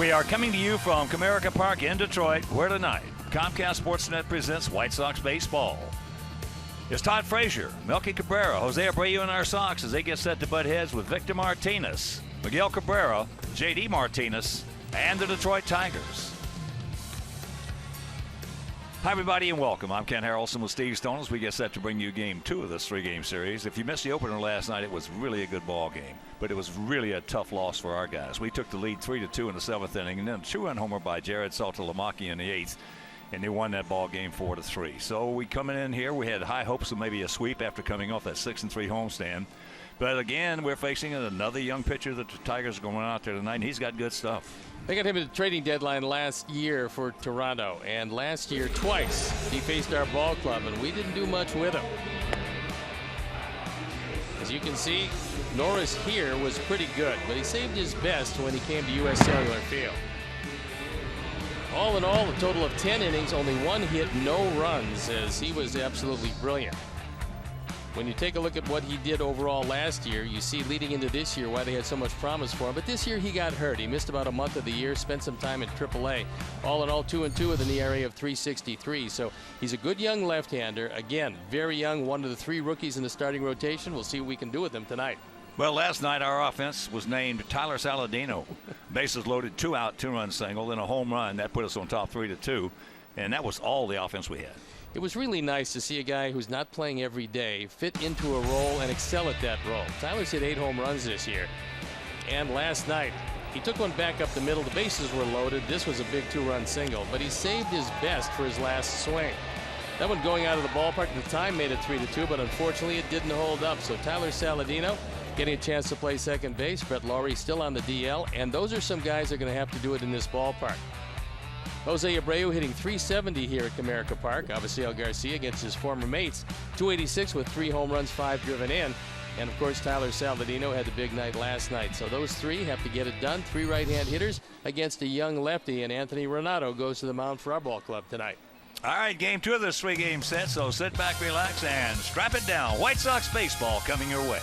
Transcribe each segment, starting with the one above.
We are coming to you from Comerica Park in Detroit, where tonight Comcast Sportsnet presents White Sox baseball. It's Todd Frazier, Melky Cabrera, Jose Abreu in our Sox as they get set to butt heads with Victor Martinez, Miguel Cabrera, J.D. Martinez, and the Detroit Tigers. Hi, everybody, and welcome. I'm Ken Harrelson with Steve Stone as we get set to bring you Game 2 of this three-game series. If you missed the opener last night, it was really a good ball game, but it was really a tough loss for our guys. We took the lead 3-2 in the seventh inning, and then a two-run homer by Jared Saltalamacchia in the eighth, and they won that ball game 4-3. So we coming in here, we had high hopes of maybe a sweep after coming off that 6-3 homestand. But again, we're facing another young pitcher that the Tigers are going out there tonight, and he's got good stuff. They got him at the trading deadline last year for Toronto, and last year twice he faced our ball club, and we didn't do much with him. As you can see, Norris here was pretty good, but he saved his best when he came to U.S. Cellular Field. All in all, a total of 10 innings, only one hit, no runs, as he was absolutely brilliant. When you take a look at what he did overall last year, you see leading into this year why they had so much promise for him. But this year he got hurt. He missed about a month of the year, spent some time in AAA. All in all, 2-2 with an ERA of 3.63. So he's a good young left-hander. Again, very young, one of the three rookies in the starting rotation. We'll see what we can do with him tonight. Well, last night our offense was named Tyler Saladino. Bases loaded, 2-out, 2-run single, then a home run. That put us on top 3-2. And that was all the offense we had. It was really nice to see a guy who's not playing every day fit into a role and excel at that role. Tyler's hit 8 home runs this year. And last night, he took one back up the middle. The bases were loaded. This was a big 2-run single, but he saved his best for his last swing. That one going out of the ballpark at the time made it 3-2, but unfortunately it didn't hold up. So Tyler Saladino getting a chance to play second base. Brett Lawrie still on the DL, and those are some guys that are going to have to do it in this ballpark. Jose Abreu hitting .370 here at Comerica Park. Avisail Garcia against his former mates. .286 with 3 home runs, 5 driven in. And, of course, Tyler Saladino had the big night last night. So those three have to get it done. 3 right-hand hitters against a young lefty. And Anthony Renato goes to the mound for our ball club tonight. All right, Game 2 of this three-game set. So sit back, relax, and strap it down. White Sox baseball coming your way.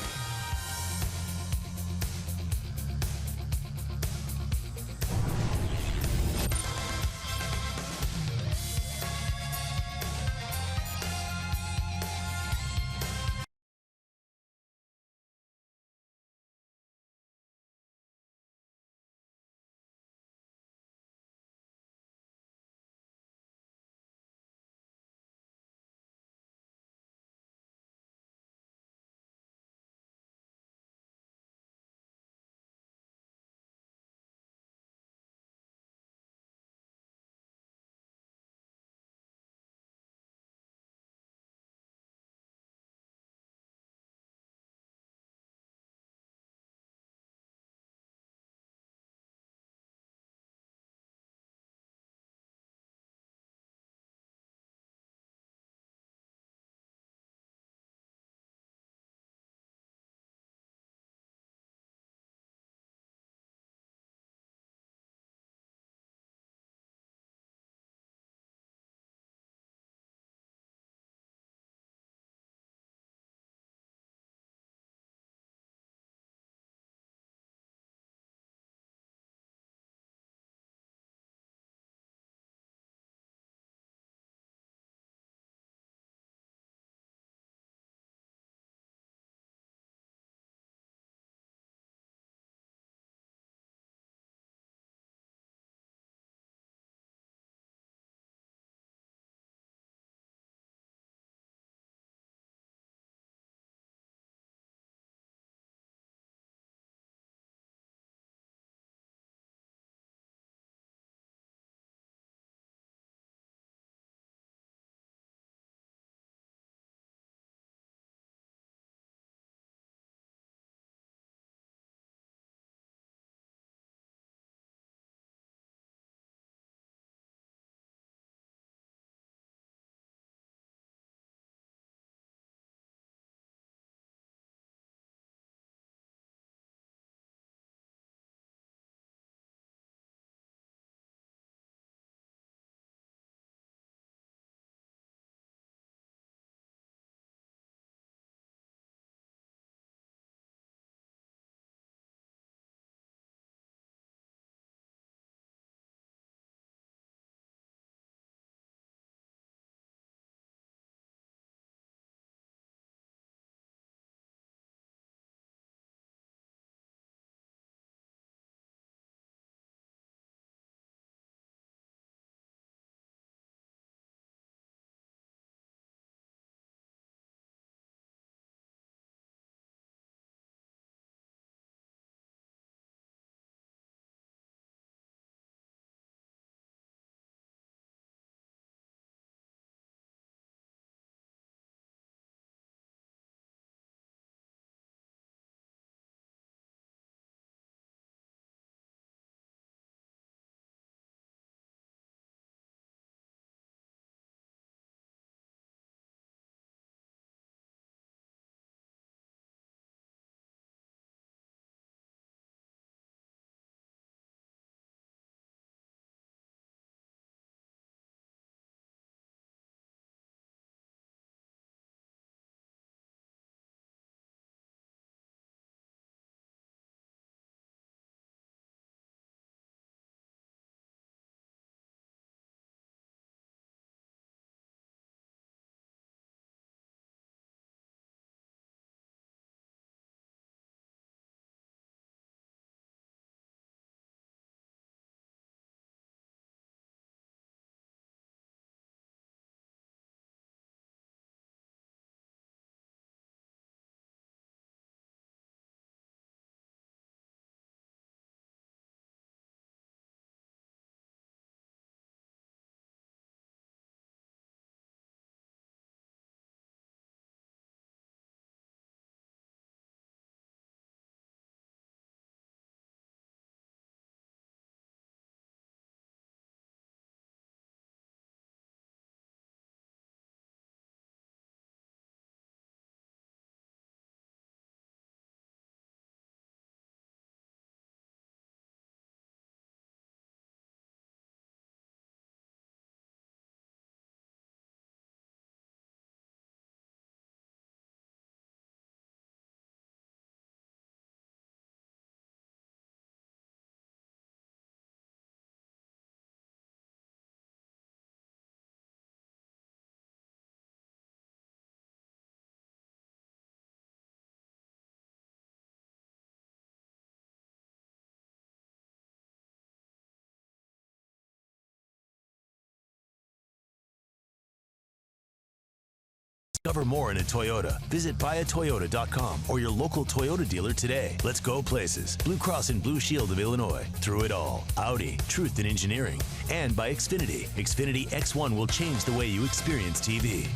Discover more in a Toyota. Visit buyatoyota.com or your local Toyota dealer today. Let's go places. Blue Cross and Blue Shield of Illinois. Through it all. Audi. Truth in engineering. And by Xfinity. Xfinity X1 will change the way you experience TV.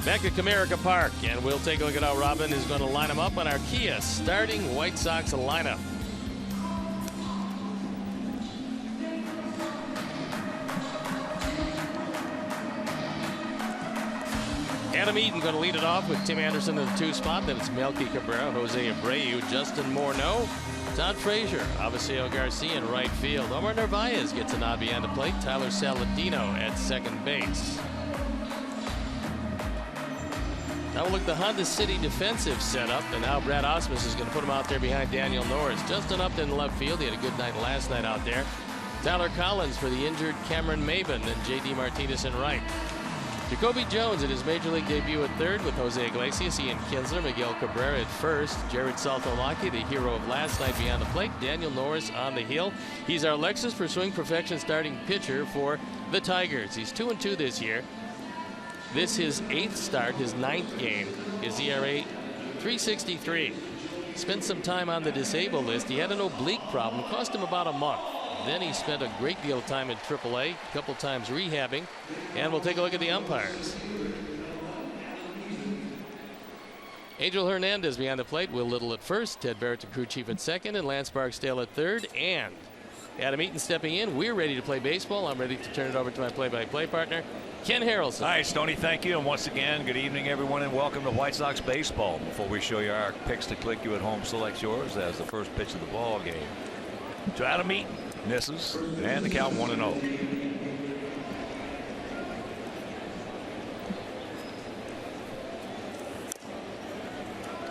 Back at Comerica Park, and we'll take a look at how Robin is going to line them up on our Kia starting White Sox lineup. Adam Eaton going to lead it off with Tim Anderson in the 2 spot. Then it's Melky Cabrera, Jose Abreu, Justin Morneau, Todd Frazier, Avisail Garcia in right field. Omar Narvaez gets a nod behind the plate. Tyler Saladino at second base. Now we'll look at the Honda City defensive setup, and now Brad Osmus is going to put him out there behind Daniel Norris. Justin Upton in left field. He had a good night last night out there. Tyler Collins for the injured Cameron Maben, and J.D. Martinez in right. Jacoby Jones in his major league debut at third with Jose Iglesias, Ian Kinsler, Miguel Cabrera at first, Jared Saltomaki, the hero of last night behind the plate, Daniel Norris on the hill. He's our Lexus for swing perfection starting pitcher for the Tigers. He's 2-2 this year. This his 8th start, his 9th game. His ERA 3.63. Spent some time on the disabled list. He had an oblique problem, cost him about a month. Then he spent a great deal of time in AAA, a couple times rehabbing. And we'll take a look at the umpires. Angel Hernandez behind the plate, Will Little at first, Ted Barrett the crew chief at second, and Lance Barksdale at third. And Adam Eaton stepping in. We're ready to play baseball. I'm ready to turn it over to my play-by-play partner, Ken Harrelson. Hi, Stoney. Thank you. And once again, good evening, everyone, and welcome to White Sox baseball. Before we show you our picks to click, you at home select yours as the first pitch of the ball game. To Adam Eaton, misses, and the count 1-0.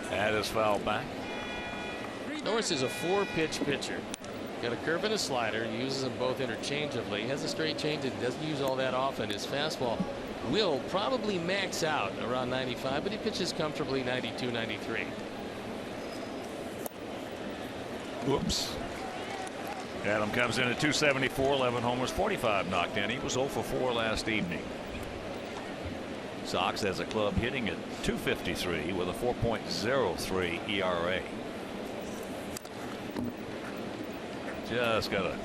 That is fouled back. Norris is a 4-pitch pitcher. Got a curve and a slider. He uses them both interchangeably. He has a straight change and doesn't use all that often. His fastball will probably max out around 95, but he pitches comfortably 92, 93. Whoops. Adam comes in at 274, 11 homers, 45 knocked in. He was 0 for 4 last evening. Sox as a club hitting at 253 with a 4.03 ERA. Just got a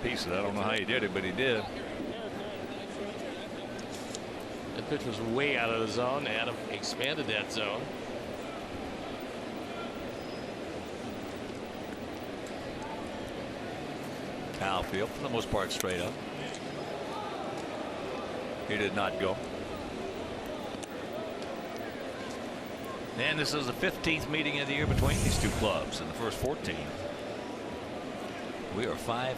piece of it. I don't know how he did it, but he did. That pitch was way out of the zone. Adam expanded that zone. Outfield for the most part straight up. He did not go. And this is the 15th meeting of the year between these two clubs. In the first 14, we are 5-9.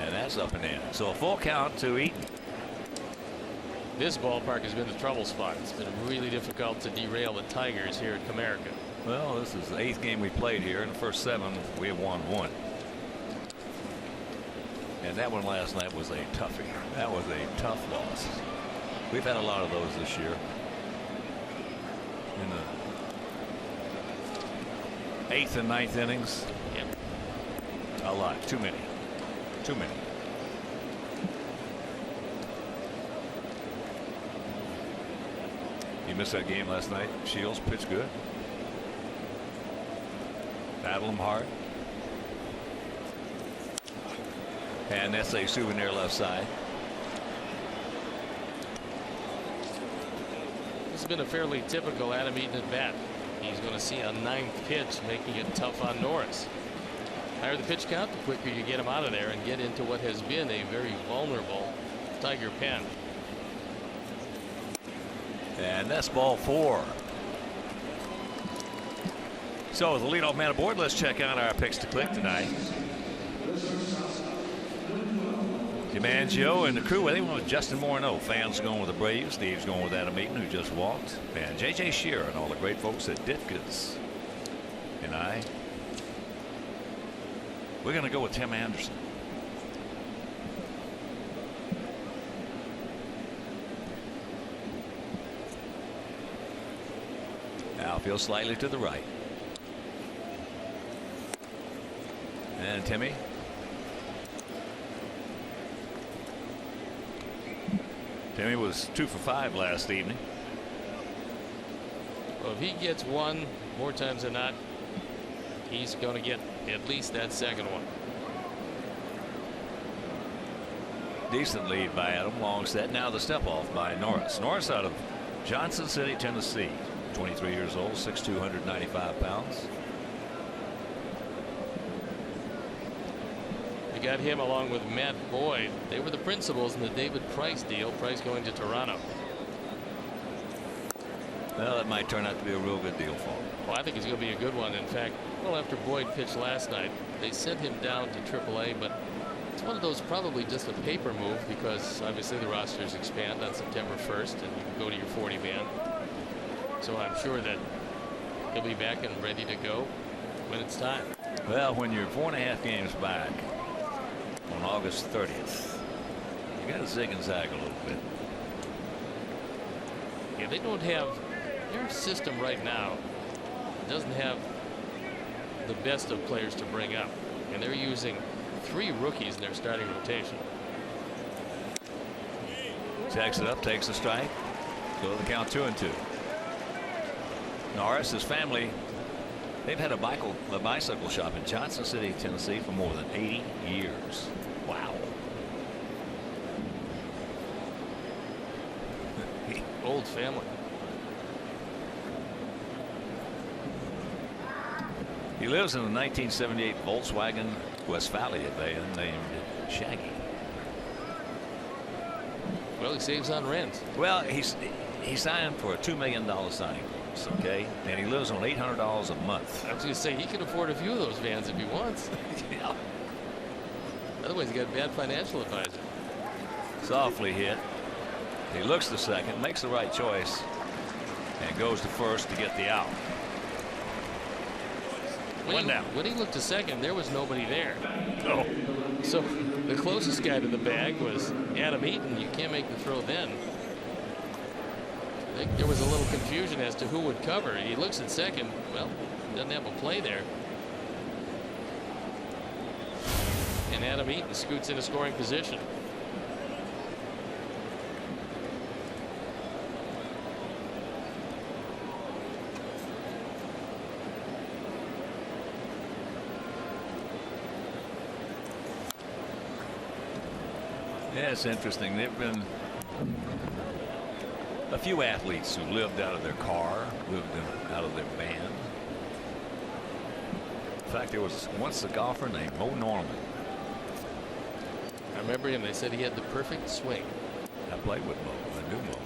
And that's up and in. So a full count to Eaton. This ballpark has been the trouble spot. It's been really difficult to derail the Tigers here at Comerica. Well, this is the 8th game we played here. In the first 7, we have won 1. And that one last night was a toughie. That was a tough loss. We've had a lot of those this year. In the 8th and 9th innings. Yep. A lot. Too many. Too many. You missed that game last night. Shields pitched good. Battle him hard. And that's a souvenir left side. This has been a fairly typical Adam Eaton at bat. He's going to see a 9th pitch, making it tough on Norris. Higher the pitch count, the quicker you get him out of there and get into what has been a very vulnerable Tiger pen. And that's ball 4. So the leadoff man aboard, let's check out our picks to click tonight. DiMaggio and the crew, they went with Justin Morneau. Fans going with the Braves. Steve's going with Adam Eaton, who just walked. And J.J. Shearer and all the great folks at Ditka's. And we're going to go with Tim Anderson. Outfield slightly to the right. And Timmy. Timmy was 2 for 5 last evening. Well, if he gets one more times than not, he's going to get at least that second one. Decent lead by Adam. Long set. Now the step off by Norris. Norris out of Johnson City, Tennessee. 23 years old, 6'2", 195 pounds. You got him along with Matt Boyd. They were the principals in the David Price deal. Price going to Toronto. Well, that might turn out to be a real good deal for him. Well, I think it's going to be a good one. In fact, well, after Boyd pitched last night, they sent him down to AAA, but it's one of those probably just a paper move because obviously the rosters expand on September 1st and you can go to your 40-man. So I'm sure that he'll be back and ready to go when it's time. Well, when you're 4.5 games back on August 30th, you got to zig and zag a little bit. Yeah, they don't have their system right now. Doesn't have the best of players to bring up, and they're using 3 rookies in their starting rotation. Jacks it up, takes a strike. So the count 2-2. Norris, his family, they've had a bicycle shop in Johnson City, Tennessee for more than 80 years. Wow. Old family. He lives in a 1978 Volkswagen Westphalia van named Shaggy. Well, he saves on rent. Well, he signed for a $2 million signing bonus, okay? And he lives on $800 a month. I was going to say he can afford a few of those vans if he wants. Yeah. Otherwise, he got a bad financial advisor. Softly hit. He looks to second, makes the right choice, and goes to first to get the out. One down. When he looked to second, there was nobody there. Oh. So the closest guy to the bag was Adam Eaton. You can't make the throw then. I think there was a little confusion as to who would cover. He looks at second. Well, doesn't have a play there. And Adam Eaton scoots into scoring position. Yeah, it's interesting. There have been a few athletes who lived out of their car, lived out of their van. In fact, there was once a golfer named Mo Norman. I remember him. They said he had the perfect swing. I played with Mo. I knew Mo.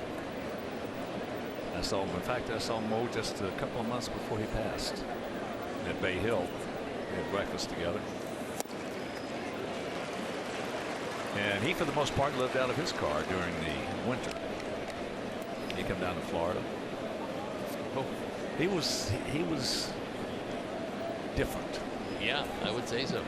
I saw him. In fact, I saw Mo just a couple of months before he passed at Bay Hill. We had breakfast together. And he, for the most part, lived out of his car during the winter. He come down to Florida. Oh, he was different. Yeah, I would say so.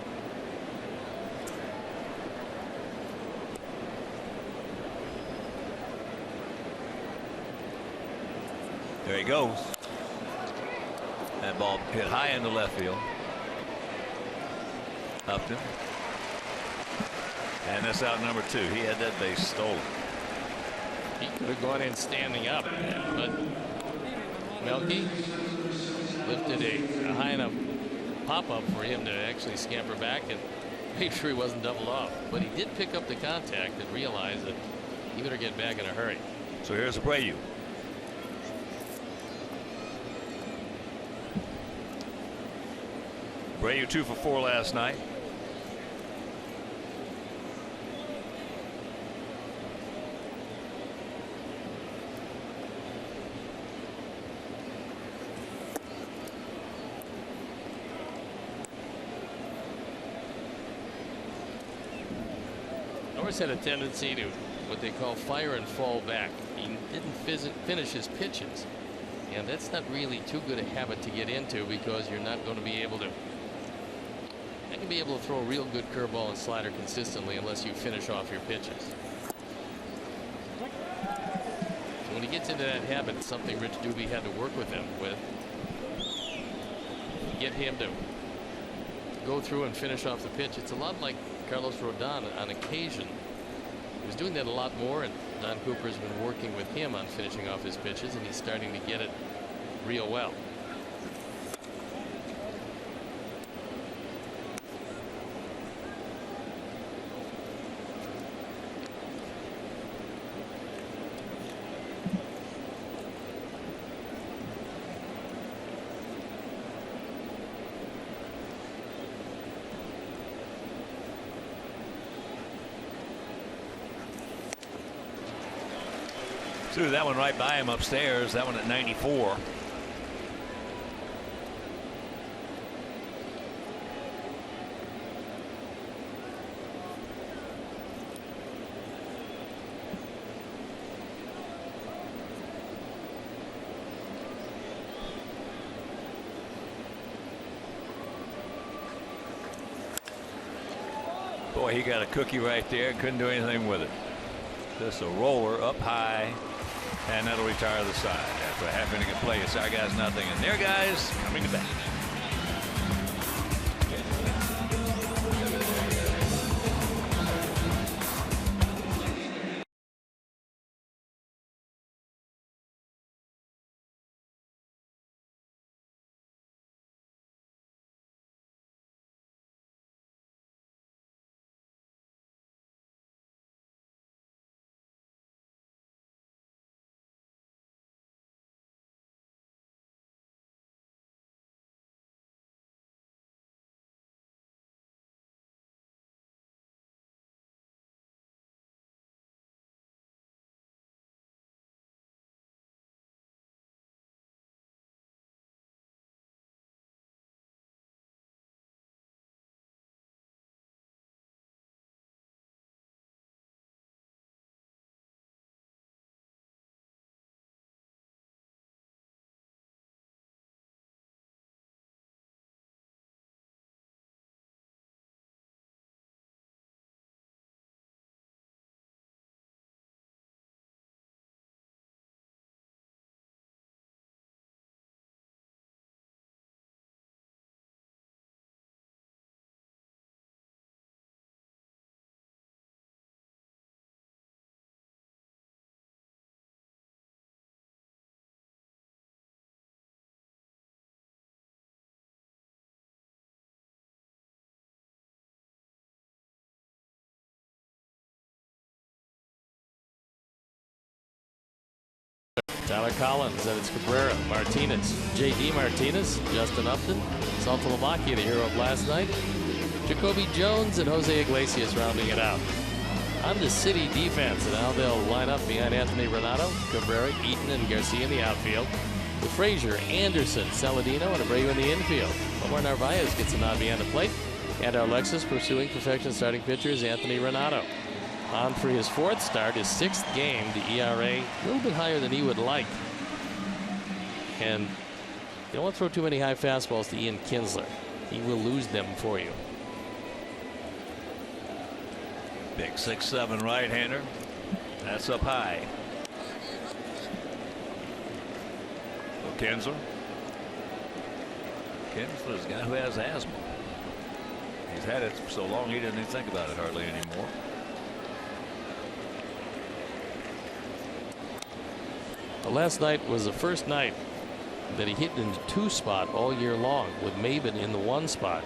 There he goes. That ball hit high in the left field. Upton. And that's out number 2. He had that base stolen. He could have gone in standing up, but Melky lifted a high enough pop-up for him to actually scamper back and make sure he wasn't doubled off. But he did pick up the contact and realize that he better get back in a hurry. So here's Abreu. Abreu 2 for 4 last night. Norris had a tendency to what they call fire and fall back. He didn't finish his pitches, and that's not really too good a habit to get into because you're not going to be able to. I can be able to throw a real good curveball and slider consistently unless you finish off your pitches. So when he gets into that habit, it's something Rich Doobie had to work with him with. Get him to go through and finish off the pitch. It's a lot like Carlos Rodon on occasion. He was doing that a lot more, and Don Cooper's been working with him on finishing off his pitches, and he's starting to get it real well. Threw that one right by him upstairs. That one at 94. Boy, he got a cookie right there. Couldn't do anything with it. Just a roller up high. And that'll retire the side. After a half inning of play, it's our guys nothing, and their guys coming to bat. Tyler Collins, and it's Cabrera, Martinez, J.D. Martinez, Justin Upton, Saltalamacchia, the hero of last night, Jacoby Jones, and Jose Iglesias rounding it out. On the City defense, and now they'll line up behind Anthony Renato, Cabrera, Eaton, and Garcia in the outfield, with Frazier, Anderson, Saladino, and Abreu in the infield. Omar Narvaez gets a nod behind the plate, and our Lexus pursuing perfection starting pitcher is Anthony Renato. On for his fourth start, his sixth game. The ERA a little bit higher than he would like. And you don't want to throw too many high fastballs to Ian Kinsler. He will lose them for you. Big 6'7" right-hander. That's up high. So Kinsler. Kinsler's a guy who has asthma. He's had it so long he doesn't even think about it hardly anymore. Well, last night was the first night that he hit in the 2 spot all year long, with Maben in the 1 spot.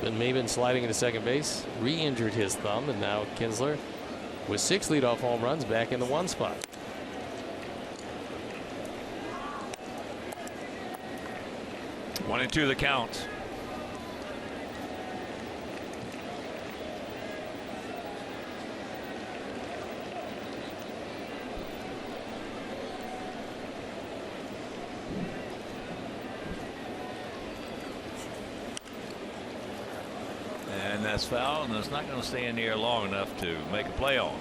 Then Maben sliding into second base, re-injured his thumb, and now Kinsler with 6 leadoff home runs back in the 1 spot. One and 2 the count. And that's foul, and it's not going to stay in the air long enough to make a play on.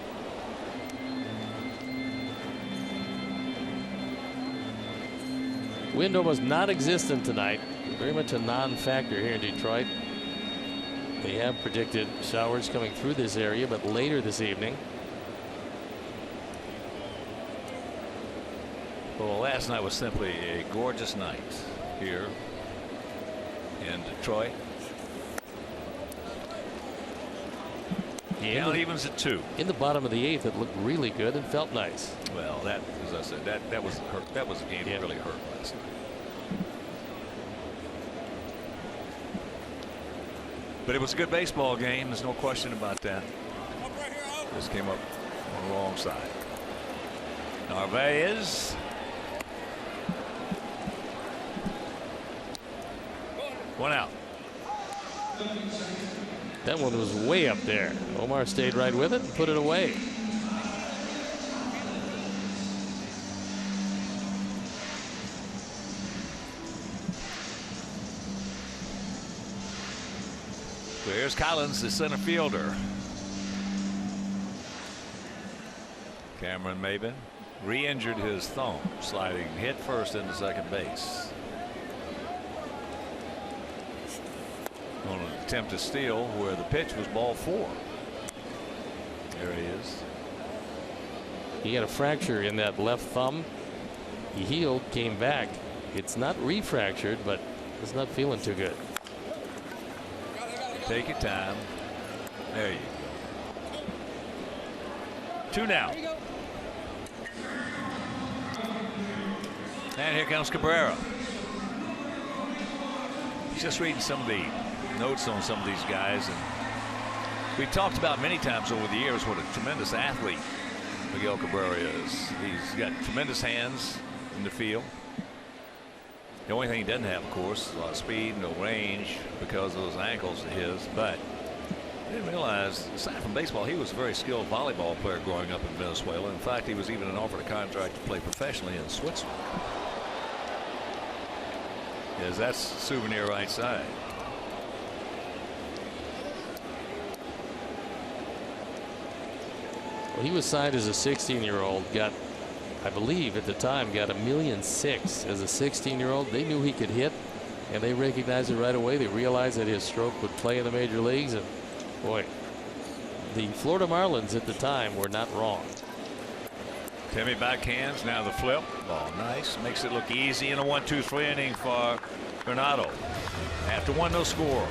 Wind almost non-existent tonight. Very much a non-factor here in Detroit. They have predicted showers coming through this area, but later this evening. Well, last night was simply a gorgeous night here in Detroit. Count evens at 2. In the bottom of the 8th, it looked really good and felt nice. Well, that, as I said, that was a game that really hurt last night. But it was a good baseball game. There's no question about that. This came up on the wrong side. Narvaez. One out. That one was way up there. Omar stayed right with it and put it away. So here's Collins, the center fielder. Cameron Maben re-injured his thumb, sliding head first into second base. On an attempt to steal where the pitch was ball 4. There he is. He had a fracture in that left thumb. He healed, came back. It's not refractured, but it's not feeling too good. Take your time. There you go. 2 now. And here comes Cabrera. He's just reading some of the notes on some of these guys, and we've talked about many times over the years what a tremendous athlete Miguel Cabrera is. He's got tremendous hands in the field. The only thing he doesn't have, of course, is a lot of speed, no range because of those ankles of his. But I didn't realize, aside from baseball, he was a very skilled volleyball player growing up in Venezuela. In fact, he was even offered a contract to play professionally in Switzerland. Yes, that's souvenir right side. Well, he was signed as a 16-year-old, got, I believe at the time, got $1.6 million as a 16-year-old. They knew he could hit, and they recognized it right away. They realized that his stroke would play in the major leagues, and boy, the Florida Marlins at the time were not wrong. Timmy backhands, now the flip. Ball nice, makes it look easy in a 1-2-3 inning for Granado. After 1, no score.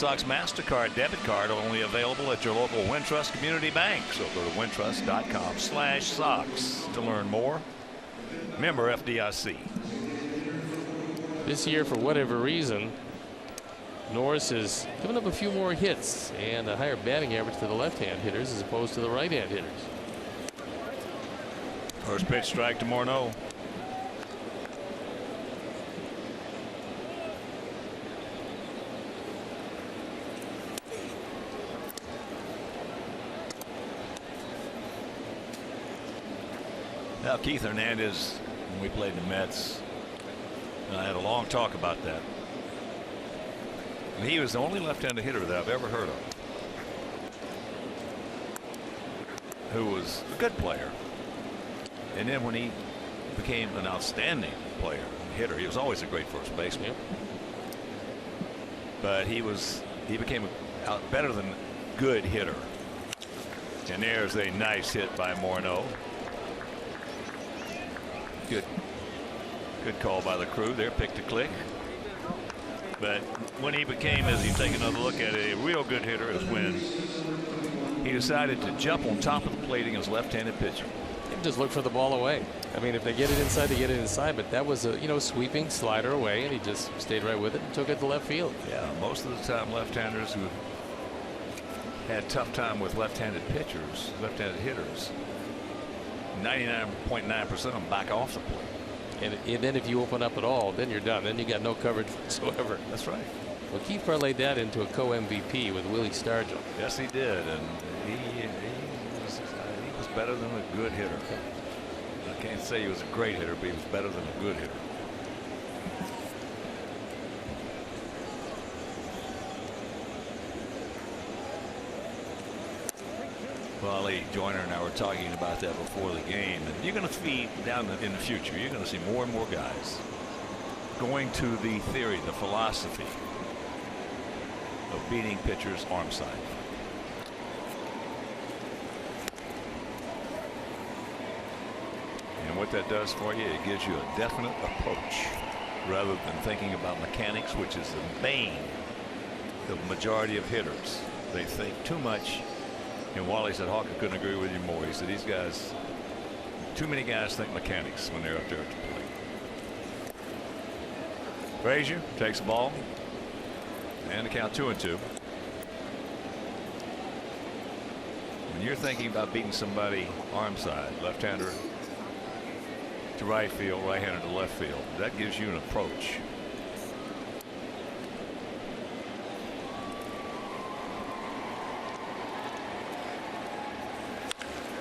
Sox MasterCard debit card only available at your local Wintrust Community Bank. So go to wintrust.com/Sox to learn more. Member FDIC. This year, for whatever reason, Norris has given up a few more hits and a higher batting average to the left-hand hitters as opposed to the right-hand hitters. First pitch, strike to Morneau. Now, Keith Hernandez, when we played the Mets, and I had a long talk about that. And he was the only left-handed hitter that I've ever heard of who was a good player And then when he became an outstanding player, hitter, he was always a great first baseman. Yep. But he became a better than good hitter. And there's a nice hit by Morneau. Good call by the crew there. Pick to click. But when he became, as you take another look at it, a real good hitter is when he decided to jump on top of the plate against left-handed pitching. Just look for the ball away. I mean, if they get it inside, they get it inside. But that was a sweeping slider away, and he just stayed right with it and took it to left field. Yeah, most of the time, left-handers who had tough time with left-handed pitchers, left-handed hitters, 99.9% of them back off the plate. And then if you open up at all, then you're done. Then you got no coverage whatsoever. That's right. Well, Keith parlayed that into a co-MVP with Willie Stargell. Yes, he did, and he was better than a good hitter. I can't say he was a great hitter, but he was better than a good hitter. Well, Lee Joyner and I were talking about that before the game, and you're going to see down in the future, you're going to see more and more guys going to the theory, the philosophy of beating pitchers arm side. And what that does for you, it gives you a definite approach rather than thinking about mechanics, which is the bane of the majority of hitters. They think too much. And Wally said, Hawk, I couldn't agree with you more. He said, these guys, too many guys think mechanics when they're up there at the plate. Frazier takes the ball. And the count 2-2. When you're thinking about beating somebody arm side, left-hander to right field, right-hander to left field, that gives you an approach.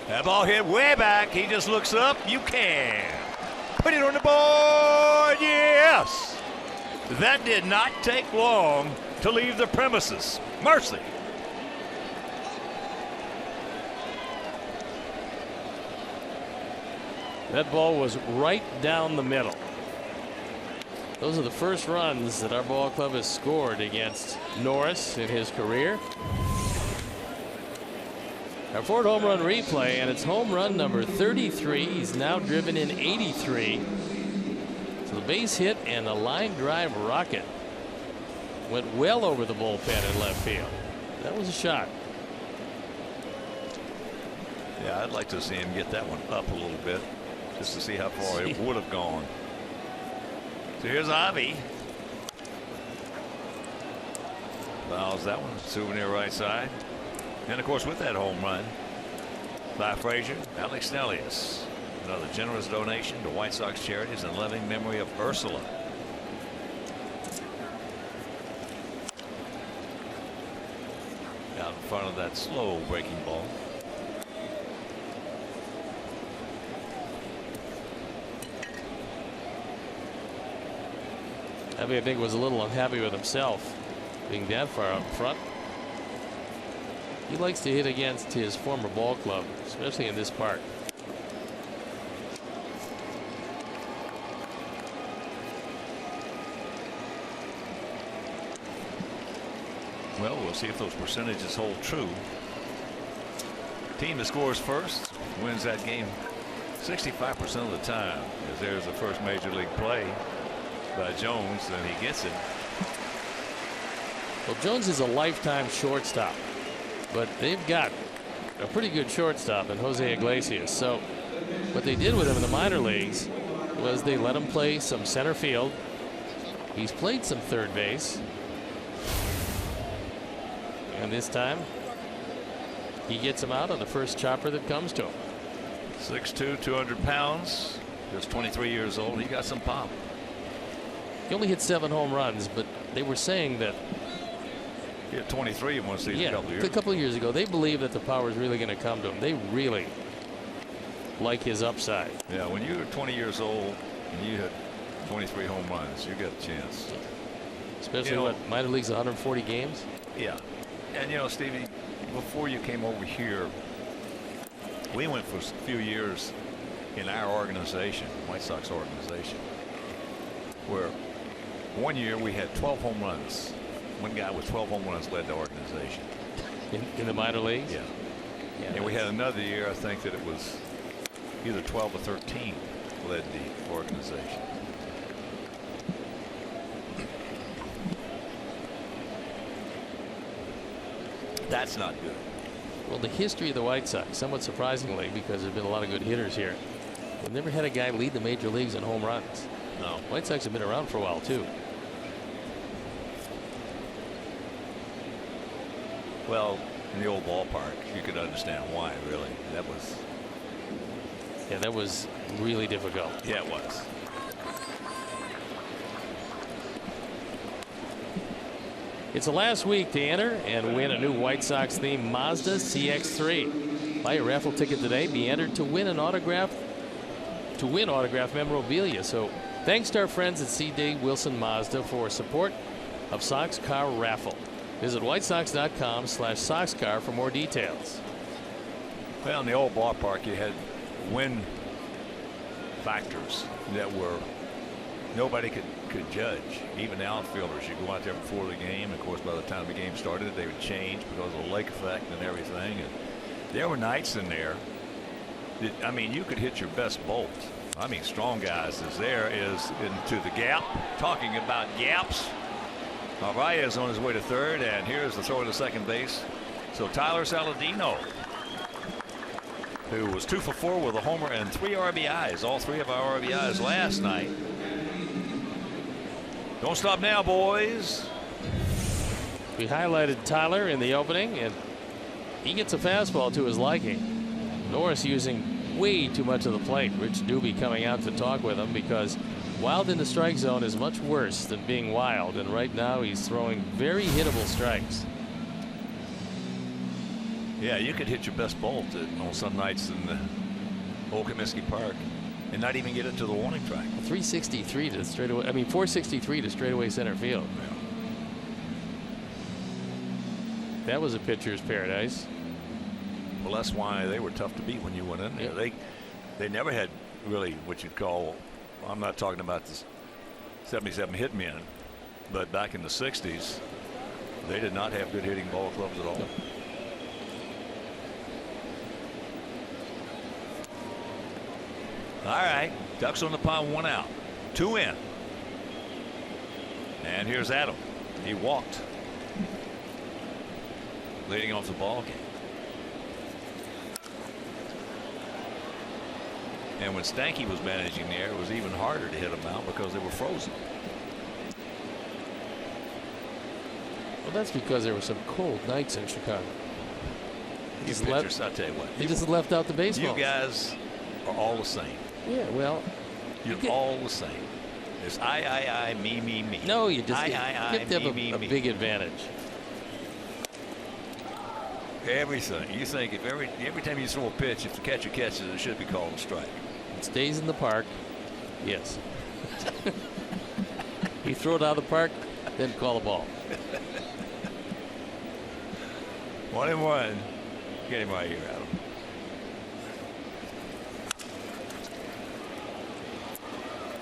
That ball hit way back. He just looks up. You can put it on the board. Yes. That did not take long to leave the premises. Mercy. That ball was right down the middle. Those are the first runs that our ball club has scored against Norris in his career. Our Ford home run replay, and it's home run number 33. He's now driven in 83. So the base hit and the line drive rocket went well over the bullpen in left field. That was a shot. Yeah, I'd like to see him get that one up a little bit just to see how far it would have gone. So here's Ivy. Fouls that one. Souvenir right side. And of course, with that home run by Frazier, Alex Nellius, another generous donation to White Sox charities in loving memory of Ursula. Out in front of that slow breaking ball. Ivy, I think, was a little unhappy with himself being that far up front. He likes to hit against his former ball club, especially in this park. Well, we'll see if those percentages hold true. Team that scores first wins that game 65% of the time. As there's the first major league play by Jones, then he gets it. Well, Jones is a lifetime shortstop, but they've got a pretty good shortstop in Jose Iglesias. So what they did with him in the minor leagues was they let him play some center field. He's played some third base. And this time he gets him out on the first chopper that comes to him. 6'2", 200 pounds, just 23 years old. He got some pop. He only hit 7 home runs, but they were saying that he hit 23 in one season a couple of years ago. They believe that the power is really going to come to him. They really like his upside. Yeah, when you're 20 years old and you hit 23 home runs, you got a chance. Especially what, minor leagues, 140 games. Yeah. And you know, Stevie, before you came over here, we went for a few years in our organization, White Sox organization, where one year we had 12 home runs. One guy with 12 home runs led the organization. In the minor leagues? Yeah. Yeah, and we had another year, I think that it was either 12 or 13 led the organization. That's not good. Well, the history of the White Sox, somewhat surprisingly, because there's been a lot of good hitters here, we've never had a guy lead the major leagues in home runs. No. White Sox have been around for a while, too. Well, in the old ballpark, you could understand why, really. That was really difficult. Yeah, it was. It's the last week to enter and win a new White Sox themed Mazda CX-3. Buy a raffle ticket today. Be entered to win autographed memorabilia. So thanks to our friends at C.D. Wilson Mazda for support of Sox Car Raffle. Visit whitesox.com/SoxCar for more details. Well, in the old ballpark, you had win factors that were nobody could judge. Even the outfielders, you go out there before the game. Of course, by the time the game started, they would change because of the lake effect and everything. And there were nights in there that, I mean, you could hit your best bolt. I mean, strong guys is into the gap. Talking about gaps. Narvaez on his way to third, and here's the throw to second base. So Tyler Saladino, who was 2 for 4 with a homer and 3 RBIs, all 3 of our RBIs last night. Don't stop now, boys. We highlighted Tyler in the opening, and he gets a fastball to his liking. Norris using way too much of the plate. Rich Doobie coming out to talk with him because wild in the strike zone is much worse than being wild, and right now he's throwing very hittable strikes. Yeah, you could hit your best bolt on some nights in the old Comiskey Park and not even get it to the warning track. 363 to straightaway. I mean, 463 to straightaway center field. Yeah. That was a pitcher's paradise. Well, that's why they were tough to beat when you went in there. Yep. They never had really what you'd call. I'm not talking about the 77 hitmen, but back in the 60s, they did not have good hitting ball clubs at all. Yep. All right, Ducks on the pond, 1 out, 2 in. And here's Adam. He walked, leading off the ball game. And when Stanky was managing there, it was even harder to hit them out because they were frozen. Well, that's because there were some cold nights in Chicago. You pitchers, I'll tell you what. They just left out the baseball. You guys are all the same. Yeah, well. You're all the same. It's I, me. No, you just you have to have a big advantage. Everything. You think if every time you throw a pitch, if the catcher catches it, it should be called a strike. It stays in the park. Yes. You throw it out of the park, then call a ball. 1-1. Get him right here, Adam.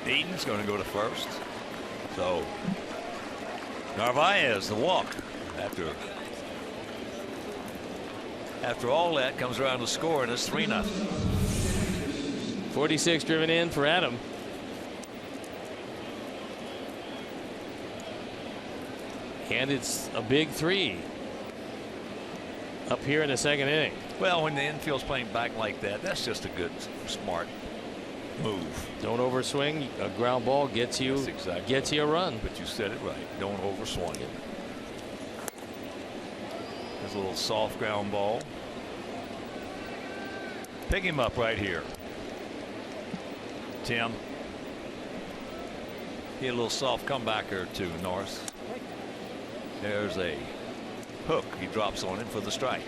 Eaton's going to go to first. So Narvaez, the walk. After all that, comes around to score, and it's 3-0. 46 driven in for Adam. And it's a big 3 up here in the second inning. Well, when the infield's playing back like that, that's just a good, smart move. Don't overswing. A ground ball gets you a run. But you said it right. Don't overswing it. There's a little soft ground ball. Pick him up right here, Tim. Get a little soft comebacker to Norris. There's a hook. He drops on him for the strike.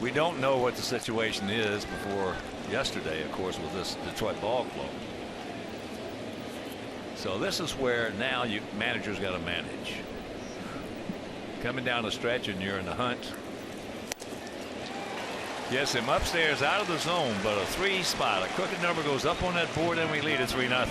We don't know what the situation is before yesterday, of course, with this Detroit ball club. So this is where now managers got to manage. Coming down the stretch and you're in the hunt. Yes, him upstairs out of the zone, but a 3 spot. A crooked number goes up on that board and we lead at 3-0.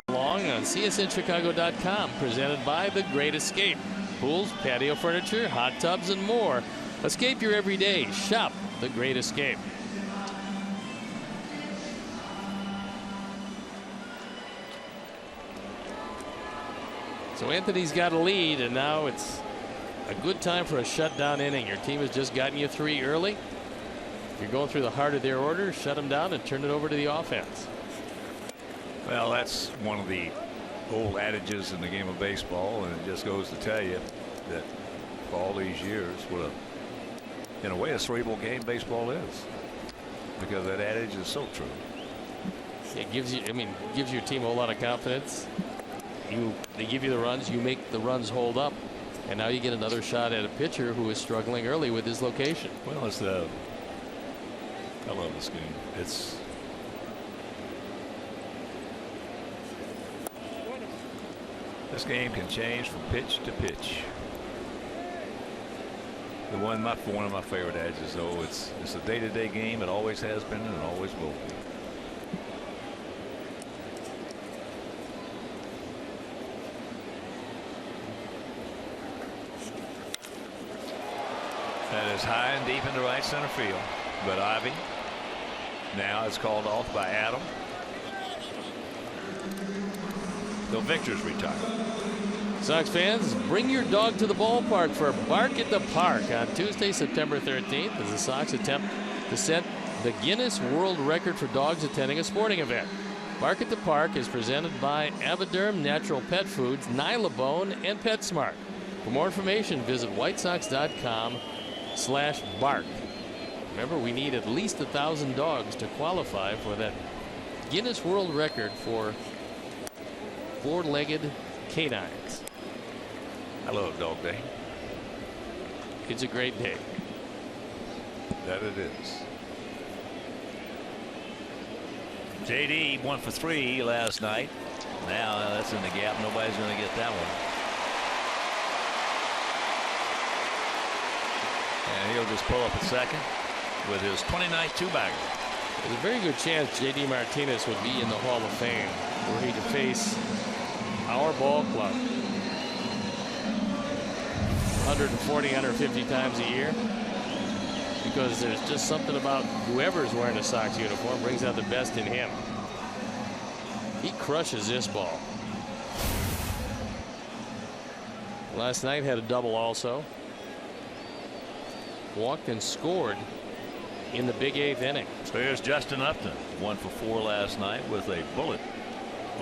Along on CSNChicago.com, presented by The Great Escape. Pools, patio furniture, hot tubs, and more. Escape your everyday. Shop The Great Escape. So Anthony's got a lead, and now it's a good time for a shutdown inning. Your team has just gotten you 3 early. If you're going through the heart of their order, shut them down and turn it over to the offense. Well, that's one of the old adages in the game of baseball, and it just goes to tell you that for all these years, what in a way a cerebral game baseball is, because that adage is so true. It gives you, gives your team a whole lot of confidence. They give you the runs, you make the runs hold up, and now you get another shot at a pitcher who is struggling early with his location. Well, I love this game. This game can change from pitch to pitch. One of my favorite adages, though, it's a day-to-day game. It always has been and it always will be. That is high and deep into right center field, but Ivy now is called off by Adam. Though Victor's retired. Sox fans, bring your dog to the ballpark for Bark at the Park on Tuesday, September 13th, as the Sox attempt to set the Guinness World Record for dogs attending a sporting event. Bark at the Park is presented by Avoderm Natural Pet Foods, Nylabone, and PetSmart. For more information, visit whitesox.com/bark. Remember, we need at least 1,000 dogs to qualify for that Guinness World Record for 4-legged canines. I love Dog Day. It's a great day. That it is. JD 1 for 3 last night. Now that's in the gap. Nobody's going to get that one. And he'll just pull up at second with his 29th two-bagger. There's a very good chance J.D. Martinez would be in the Hall of Fame were he to face our ball club 140, 150 times a year, because there's just something about whoever's wearing a Sox uniform brings out the best in him. He crushes this ball. Last night had a double also. Walked and scored in the big 8th inning. So here's Justin Upton. 1 for 4 last night with a bullet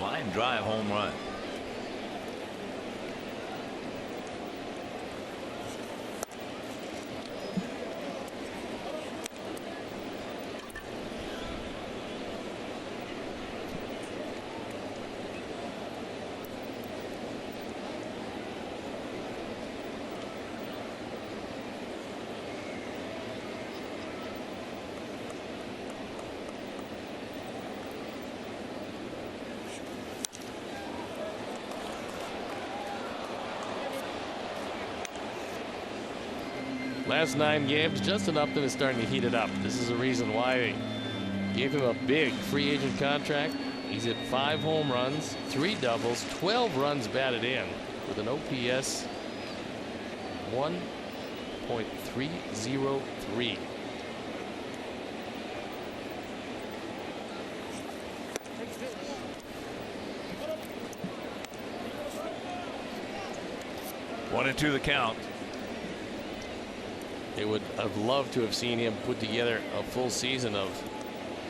line drive home run. Last 9 games, Justin Upton is starting to heat it up. This is the reason why they gave him a big free agent contract. He's hit 5 home runs, 3 doubles, 12 runs batted in with an OPS 1.303. One and two the count. They would have loved to have seen him put together a full season of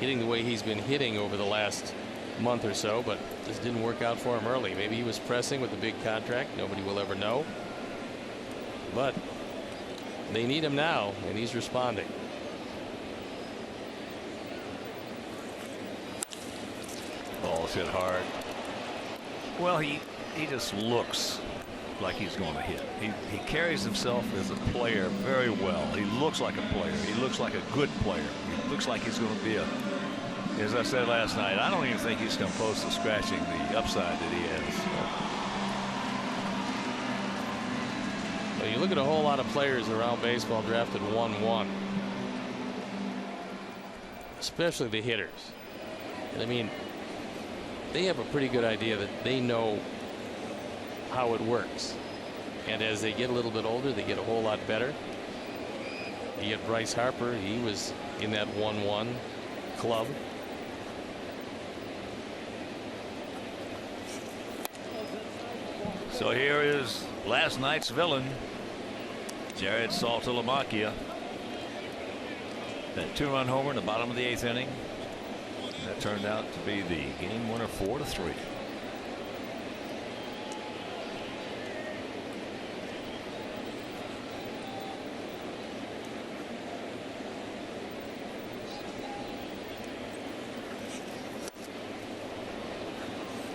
hitting the way he's been hitting over the last month or so, but this didn't work out for him early. Maybe he was pressing with the big contract. Nobody will ever know. But they need him now, and he's responding. Ball's hit hard. Well, he just looks like he's going to hit. He carries himself as a player very well. He looks like a player. He looks like a good player. He looks like he's going to be a, as I said last night, I don't even think he's come close to scratching the upside that he has. Well, you look at a whole lot of players around baseball drafted 1-1, especially the hitters. And I mean, they have a pretty good idea that they know how it works, and as they get a little bit older, they get a whole lot better. You get Bryce Harper. He was in that 1-1 club. So here is last night's villain, Jared Saltalamacchia. That 2-run homer in the bottom of the 8th inning. That turned out to be the game winner, 4-3.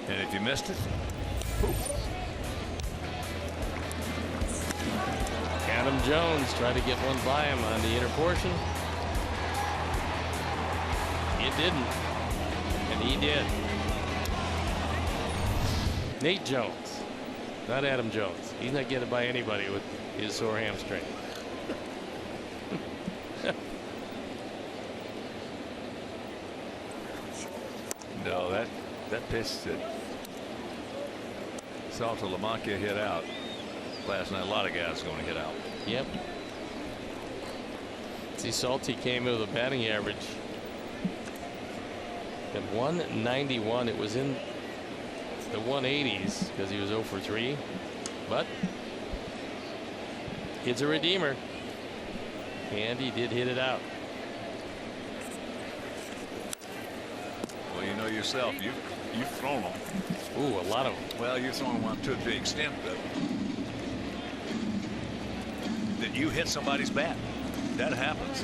And if you missed it, poof. Adam Jones tried to get one by him on the inner portion. It didn't, and he did. Nate Jones, not Adam Jones. He's not getting by anybody with his sore hamstring. No, that pitch that Saltalamacchia hit out last night, a lot of guys are going to hit out. Yep. See, Salty came in with a batting average at 191. It was in the 180s because he was 0 for 3. But it's a redeemer, and he did hit it out. Well, you know yourself, you've thrown them. Ooh, a lot of them. Well, you're throwing one to the extent that you hit somebody's bat. That happens.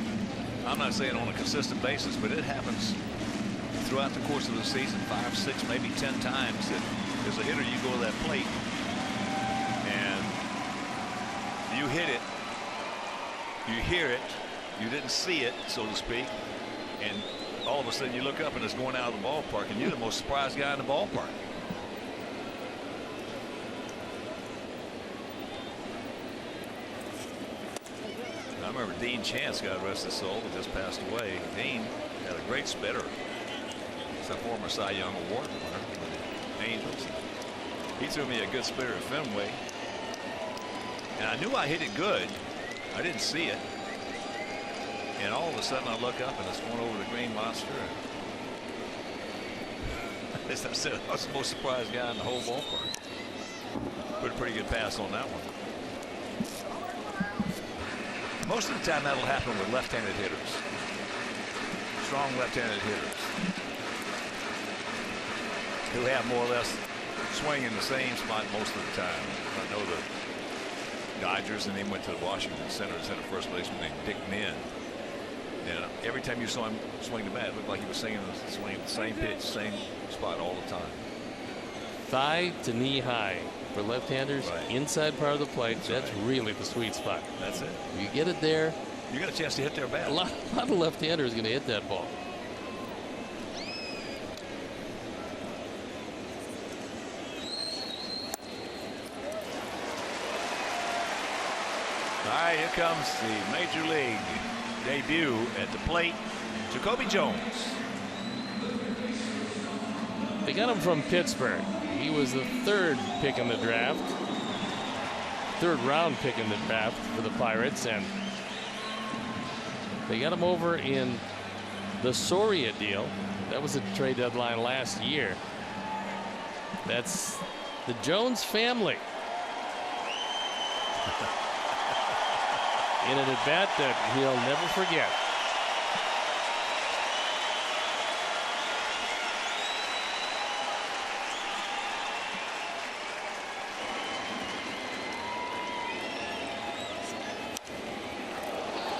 I'm not saying on a consistent basis, but it happens throughout the course of the season, 5, 6, maybe 10 times that as a hitter you go to that plate and you hit it, you hear it, you didn't see it, so to speak, and all of a sudden you look up and it's going out of the ballpark, and you're the most surprised guy in the ballpark. I remember Dean Chance, God rest his soul, who just passed away. Dean had a great spitter. He's a former Cy Young Award winner with the Angels. He threw me a good spitter at Fenway, and I knew I hit it good. I didn't see it, and all of a sudden I look up and it's going over the green monster. And as I said, I was the most surprised guy in the whole ballpark. Put a pretty good pass on that one. Most of the time that'll happen with left-handed hitters. Strong left-handed hitters. who have more or less swing in the same spot most of the time. I know the Dodgers, and then went to the Washington center first baseman named Dick Min. And every time you saw him swing the bat, it looked like he was swinging the same pitch, same spot all the time. Thigh to knee high for left-handers, right. Inside part of the plate. That's right. really the sweet spot. That's it. You get it there. You got a chance to hit their bat. A lot of left-handers going to hit that ball. All right, here comes the Major League debut at the plate, Jacoby Jones. They got him from Pittsburgh. He was the third pick in the draft. Third round pick in the draft for the Pirates, and they got him over in the Soria deal. That was a trade deadline last year. That's the Jones family. In an at-bat that he'll never forget.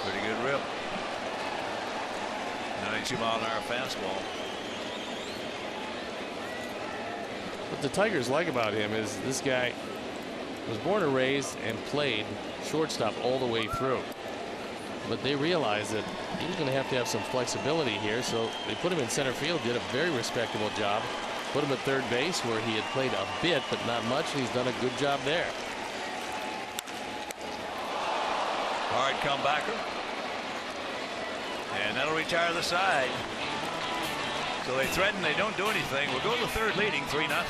Pretty good rip. 92-mile-an-hour fastball. What the Tigers like about him is this guy was born and raised and played shortstop all the way through. But they realized that he was going to have some flexibility here, so they put him in center field, did a very respectable job. Put him at third base where he had played a bit, but not much, and he's done a good job there. Hard comebacker. And that'll retire the side. So they threaten, they don't do anything. We'll go to the third leading 3-0.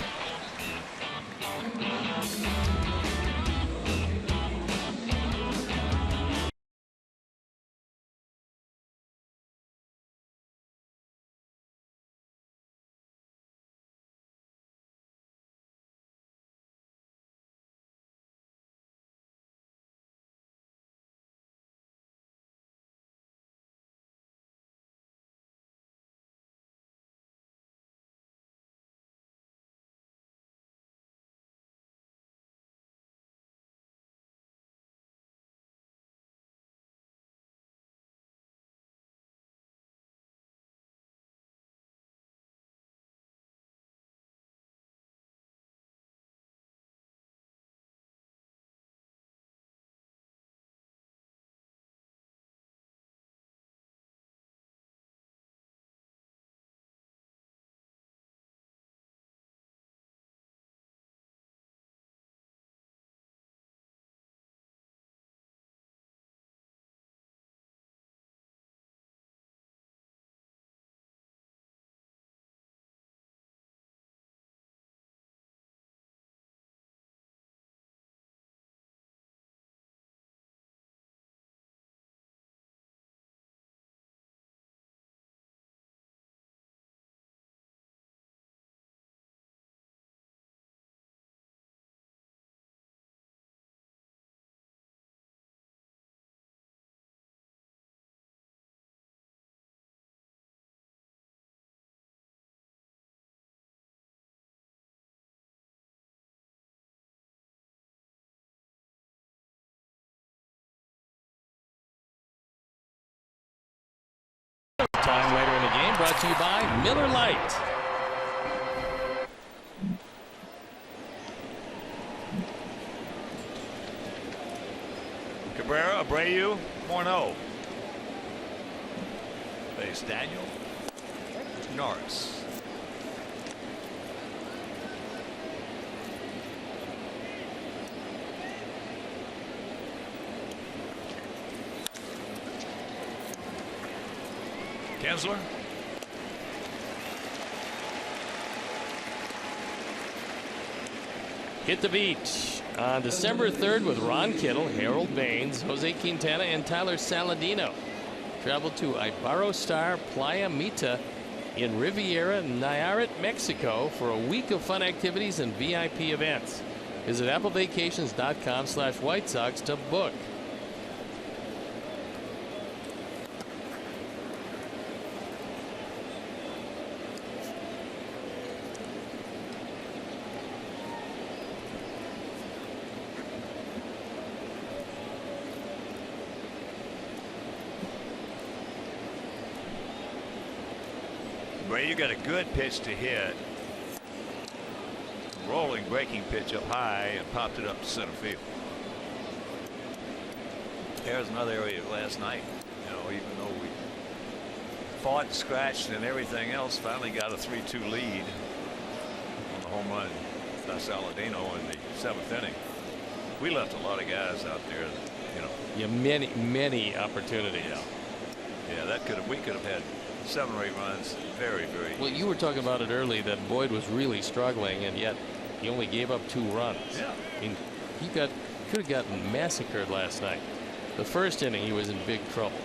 Time later in the game, brought to you by Miller Lite. Cabrera, Abreu, Morneau. Base Daniel, Norris. Kinsler. Hit the beach on December 3rd with Ron Kittle, Harold Baines, Jose Quintana, and Tyler Saladino. Traveled to Ibarostar Playa Mita in Riviera Nayarit, Mexico for a week of fun activities and VIP events. Visit applevacations.com/White Sox to book. Well, you got a good pitch to hit. Rolling breaking pitch up high and popped it up to center field. There's another area last night. You know, even though we fought and scratched and everything else, finally got a 3-2 lead on the home run by Saladino in the 7th inning. We left a lot of guys out there that, you know. Yeah, many opportunities. Yeah, we could have had 7 or 8 runs very well. You were talking about it early that Boyd was really struggling, and yet he only gave up 2 runs. Yeah. I mean, he could have gotten massacred last night. The first inning he was in big trouble.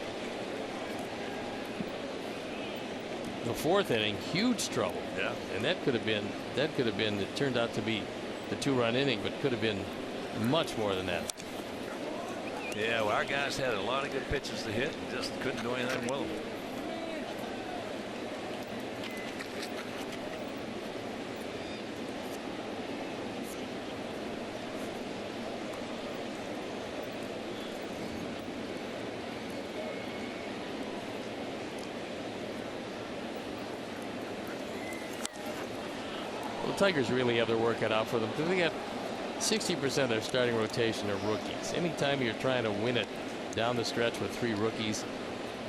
The 4th inning, huge trouble. Yeah. And that could have been. It turned out to be the 2-run inning, but could have been much more than that. Yeah, well, our guys had a lot of good pitches to hit and just couldn't do anything with them. Well, the Tigers really have their work cut out for them because they got 60% of their starting rotation are rookies. Anytime you're trying to win it down the stretch with 3 rookies,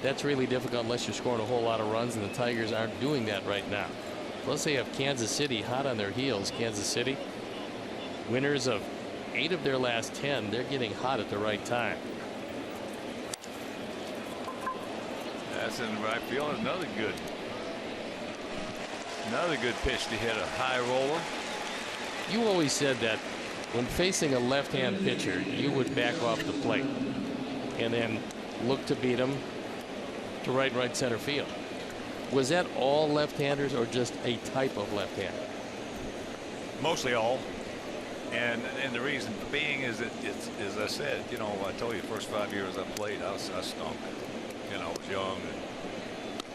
that's really difficult unless you're scoring a whole lot of runs, and the Tigers aren't doing that right now. Plus, they have Kansas City hot on their heels. Kansas City, winners of 8 of their last 10. They're getting hot at the right time. That's in the right field. Another good pitch to hit, a high roller. You always said that when facing a left-hand pitcher, you would back off the plate and then look to beat him to right center field. Was that all left-handers or just a type of left-hander? Mostly all. And the reason being is that it's, as I said, you know, I told you the first 5 years I played, I stunk. You know, I was young.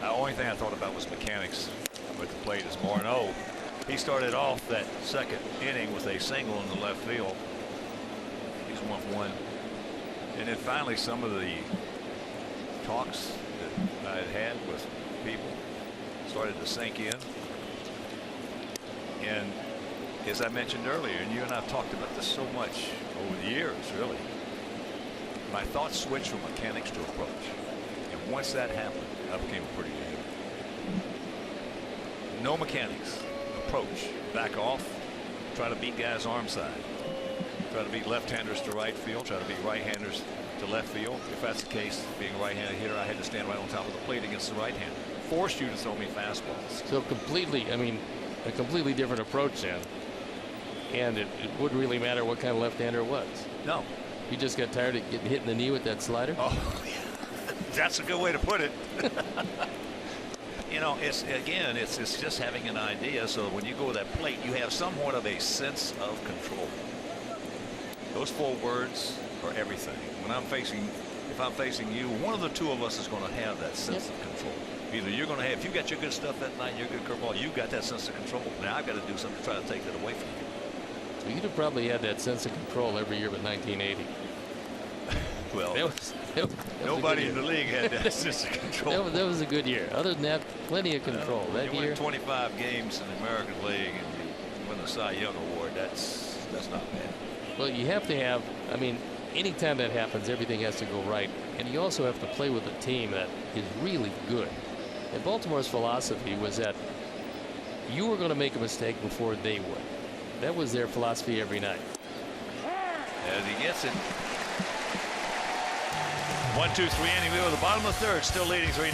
And the only thing I thought about was mechanics with the plate. Is Morneau. He started off that 2nd inning with a single in the left field. He's 1 for 1. And then finally some of the talks that I had with people started to sink in. And as I mentioned earlier, and you and I have talked about this so much over the years, really, my thoughts switched from mechanics to approach. And once that happened, I became a pretty good hitter. No mechanics. Approach. Back off. Try to beat guys arm side. Try to beat left-handers to right field. Try to beat right-handers to left field. If that's the case, being a right-handed hitter, I had to stand right on top of the plate against the right-hander. Forced you to throw me fastballs. So completely, I mean, a completely different approach then. And it wouldn't really matter what kind of left-hander it was. No. You just got tired of getting hit in the knee with that slider? Oh, yeah. That's a good way to put it. You know, it's just having an idea. So when you go to that plate, you have somewhat of a sense of control. Those 4 words are everything. When I'm facing, if I'm facing you, one of the 2 of us is going to have that sense of control. Either you're going to have, if you got your good stuff that night, your good curveball, you got that sense of control. Now I've got to do something to try to take that away from you. Well, you'd have probably had that sense of control every year but 1980. Well, that was nobody in the league had that sense of control. That was a good year. Other than that, plenty of control. That you year, win 25 games in the American League and you win the Cy Young Award. That's not bad. Well, you have to have. I mean, anytime that happens, everything has to go right, and you also have to play with a team that is really good. And Baltimore's philosophy was that you were going to make a mistake before they would. That was their philosophy every night. As he gets it. 1-2-3 inning. We were at the bottom of the 3rd, still leading 3-0.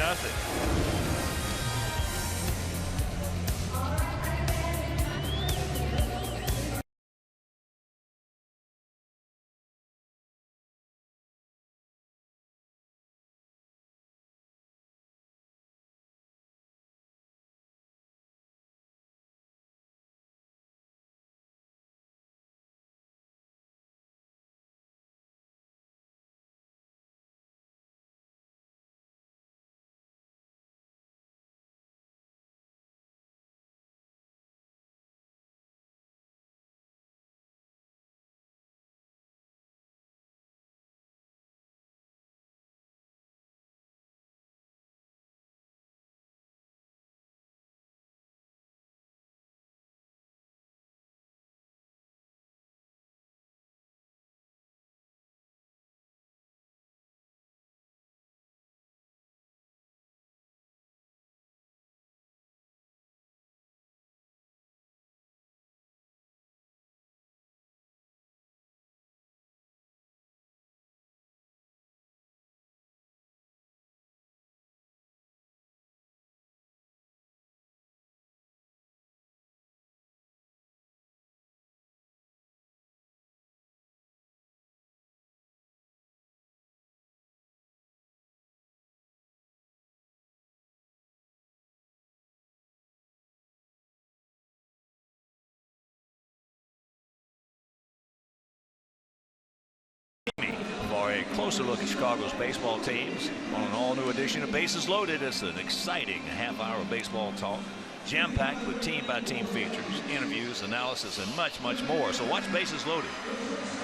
closer look at Chicago's baseball teams on an all-new edition of Bases Loaded. It's an exciting half hour of baseball talk, jam-packed with team-by-team features, interviews, analysis, and much, much more. So watch Bases Loaded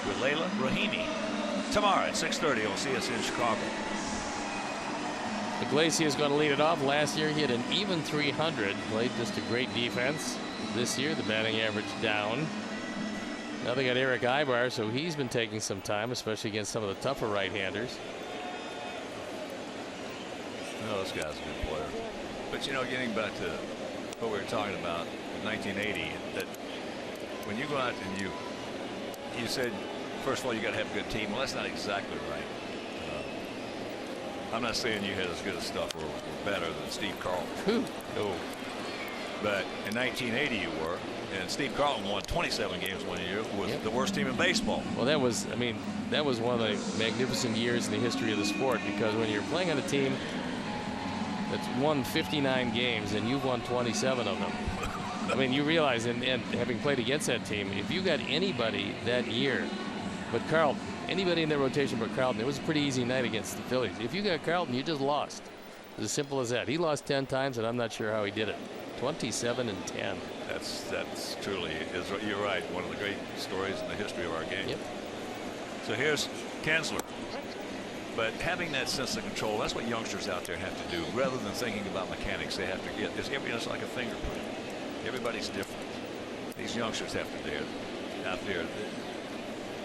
with Layla Rahimi tomorrow at 6:30 on CSN Chicago. Iglesias is going to lead it off. Last year he had an even 300, played just a great defense. This year the batting average down. Now they got Eric Ibar, so he's been taking some time, especially against some of the tougher right-handers. No, this guy's a good player. But, you know, getting back to what we were talking about in 1980, that when you go out and you said, first of all, you got to have a good team. Well, that's not exactly right. I'm not saying you had as good a stuff or better than Steve Carlton. No. But in 1980 you were, and Steve Carlton won 27 games one year, was the worst team in baseball. Well, that was one of the magnificent years in the history of the sport, because when you're playing on a team that's won 59 games and you've won 27 of them, I mean, you realize, and having played against that team, if you got anybody that year but Carlton, anybody in their rotation but Carlton, it was a pretty easy night against the Phillies. If you got Carlton, you just lost. It's as simple as that. He lost 10 times, and I'm not sure how he did it. 27 and 10. That's truly, you're right, one of the great stories in the history of our game. Yep. So here's Kinsler. But having that sense of control, that's what youngsters out there have to do. Rather than thinking about mechanics, they have to get this. It's like a fingerprint. Everybody's different. These youngsters have to do out there.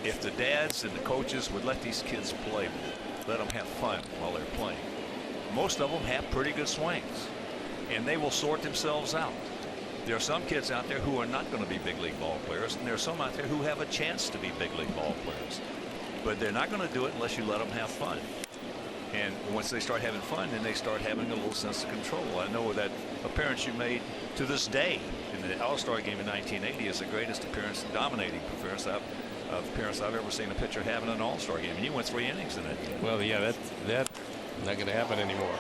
If the dads and the coaches would let these kids play, let them have fun while they're playing. Most of them have pretty good swings, and they will sort themselves out. There are some kids out there who are not going to be big league ball players, and there are some out there who have a chance to be big league ball players. But they're not going to do it unless you let them have fun. And once they start having fun, then they start having a little sense of control. I know that appearance you made to this day in the All-Star game in 1980 is the greatest appearance, dominating appearance I've ever seen a pitcher have in an All-Star game. And you went 3 innings in that game. Well, yeah, that's not going to happen anymore.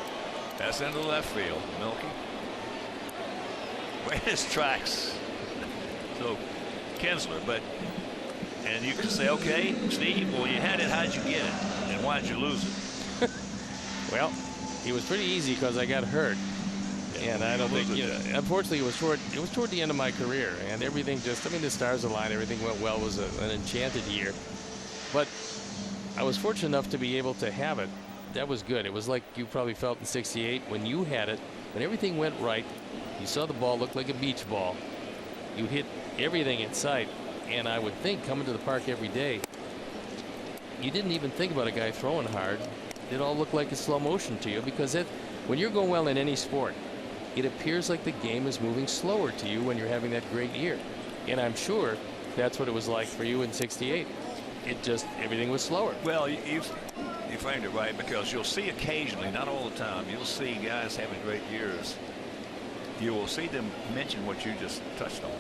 That's into left field. Milky. Ran his tracks. So Kinsler, and you can say, okay, Steve, well, you had it. How'd you get it? And why'd you lose it? Well, it was pretty easy because I got hurt. And I don't think, unfortunately, it was toward the end of my career, and everything just, I mean, the stars aligned, everything went well. It was an enchanted year. But I was fortunate enough to be able to have it. That was good. It was like you probably felt in '68 when you had it, when everything went right. You saw the ball look like a beach ball. You hit everything in sight. And I would think, coming to the park every day, you didn't even think about a guy throwing hard. It all looked like a slow motion to you, because when you're going well in any sport, it appears like the game is moving slower to you when you're having that great year. And I'm sure that's what it was like for you in '68. It just, everything was slower. Well, you framed it right, because you'll see occasionally, not all the time, you'll see guys having great years. You will see them mention what you just touched on.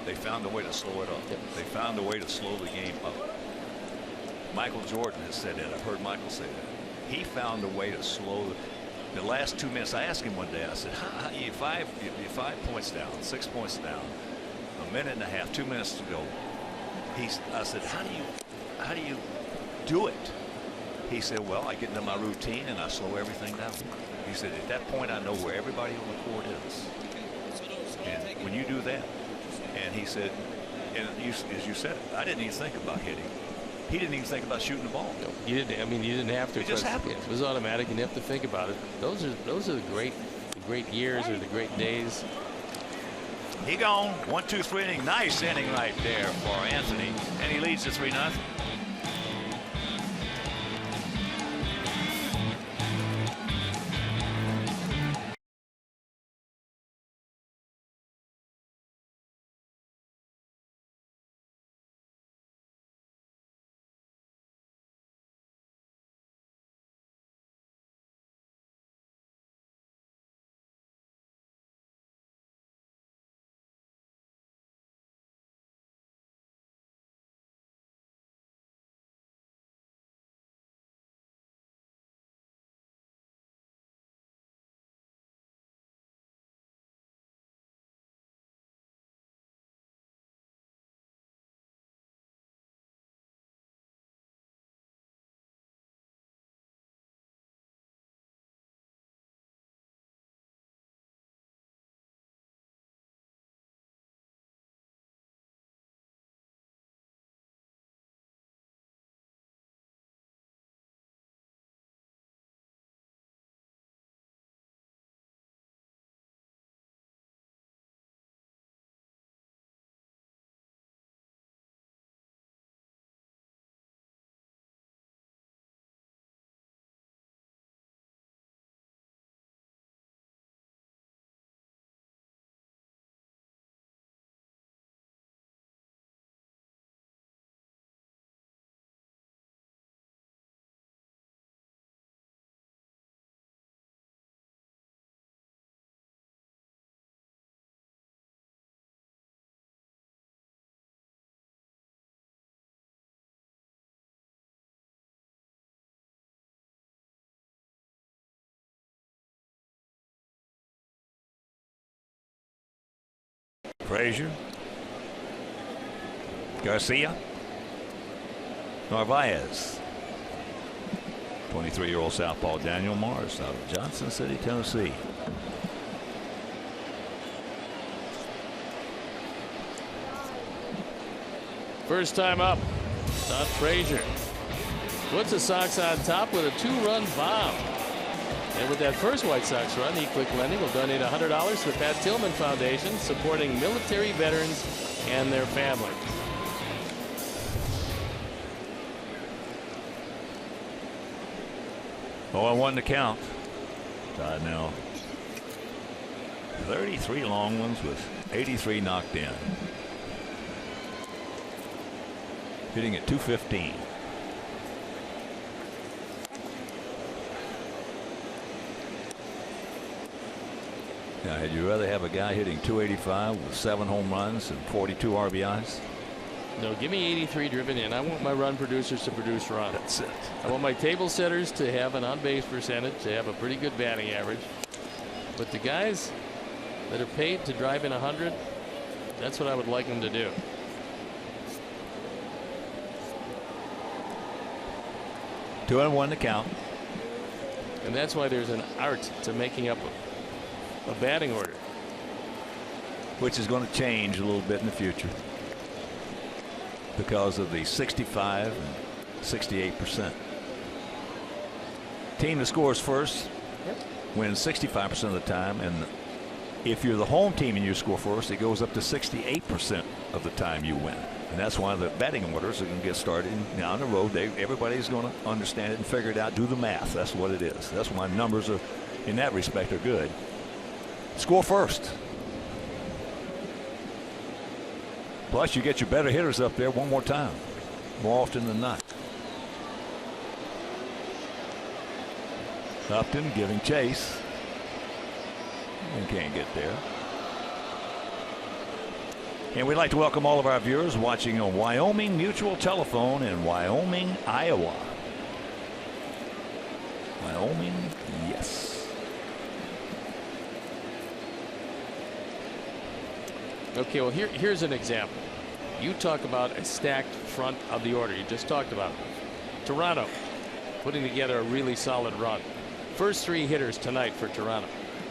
They found a way to slow it up. Yep. They found a way to slow the game up. Michael Jordan has said that. I've heard Michael say that. He found a way to slow the last 2 minutes. I asked him one day, I said, you're 5 points down, 6 points down, a minute and a half, 2 minutes to go. I said, how do you do it? He said, well, I get into my routine and I slow everything down. He said, at that point, I know where everybody on the court is. And when you do that, and he said, and as you said, I didn't even think about hitting. He didn't even think about shooting the ball. No, you didn't. I mean, you didn't have to. It just happened. It was automatic. You didn't have to think about it. Those are the great years, or the great days. He gone. 1-2-3 inning. Nice inning right there for Anthony, and he leads to 3-0. Frazier. Garcia. Narvaez. 23-year-old southpaw Daniel Morris out of Johnson City, Tennessee. First time up. Todd Frazier puts the Sox on top with a 2-run bomb. And with that first White Sox run, E-Quick Lending will donate $100 to the Pat Tillman Foundation, supporting military veterans and their families. Oh, I won the count. Todd now 33 long ones with 83 knocked in. Hitting at 215. Now, had you rather have a guy hitting 285 with 7 home runs and 42 RBIs? No, give me 83 driven in. I want my run producers to produce runs. That's it. I want my table setters to have an on-base percentage, to have a pretty good batting average. But the guys that are paid to drive in 100, that's what I would like them to do. Two and one to count. And that's why there's an art to making up a batting order, which is going to change a little bit in the future because of the 65 and 68%. Team that scores first wins 65% of the time, and if you're the home team and you score first, it goes up to 68% of the time you win. And that's why the batting orders are going to get started down the road. Everybody's going to understand it and figure it out, do the math. That's what it is. That's why numbers are, in that respect, are good. Score first. Plus, you get your better hitters up there one more time, more often than not. Upton giving chase and can't get there. And we'd like to welcome all of our viewers watching on Wyoming Mutual Telephone in Wyoming, Iowa. Wyoming, yes. Okay, well, here's an example. You talk about a stacked front of the order. You just talked about it. Toronto putting together a really solid run. First 3 hitters tonight for Toronto.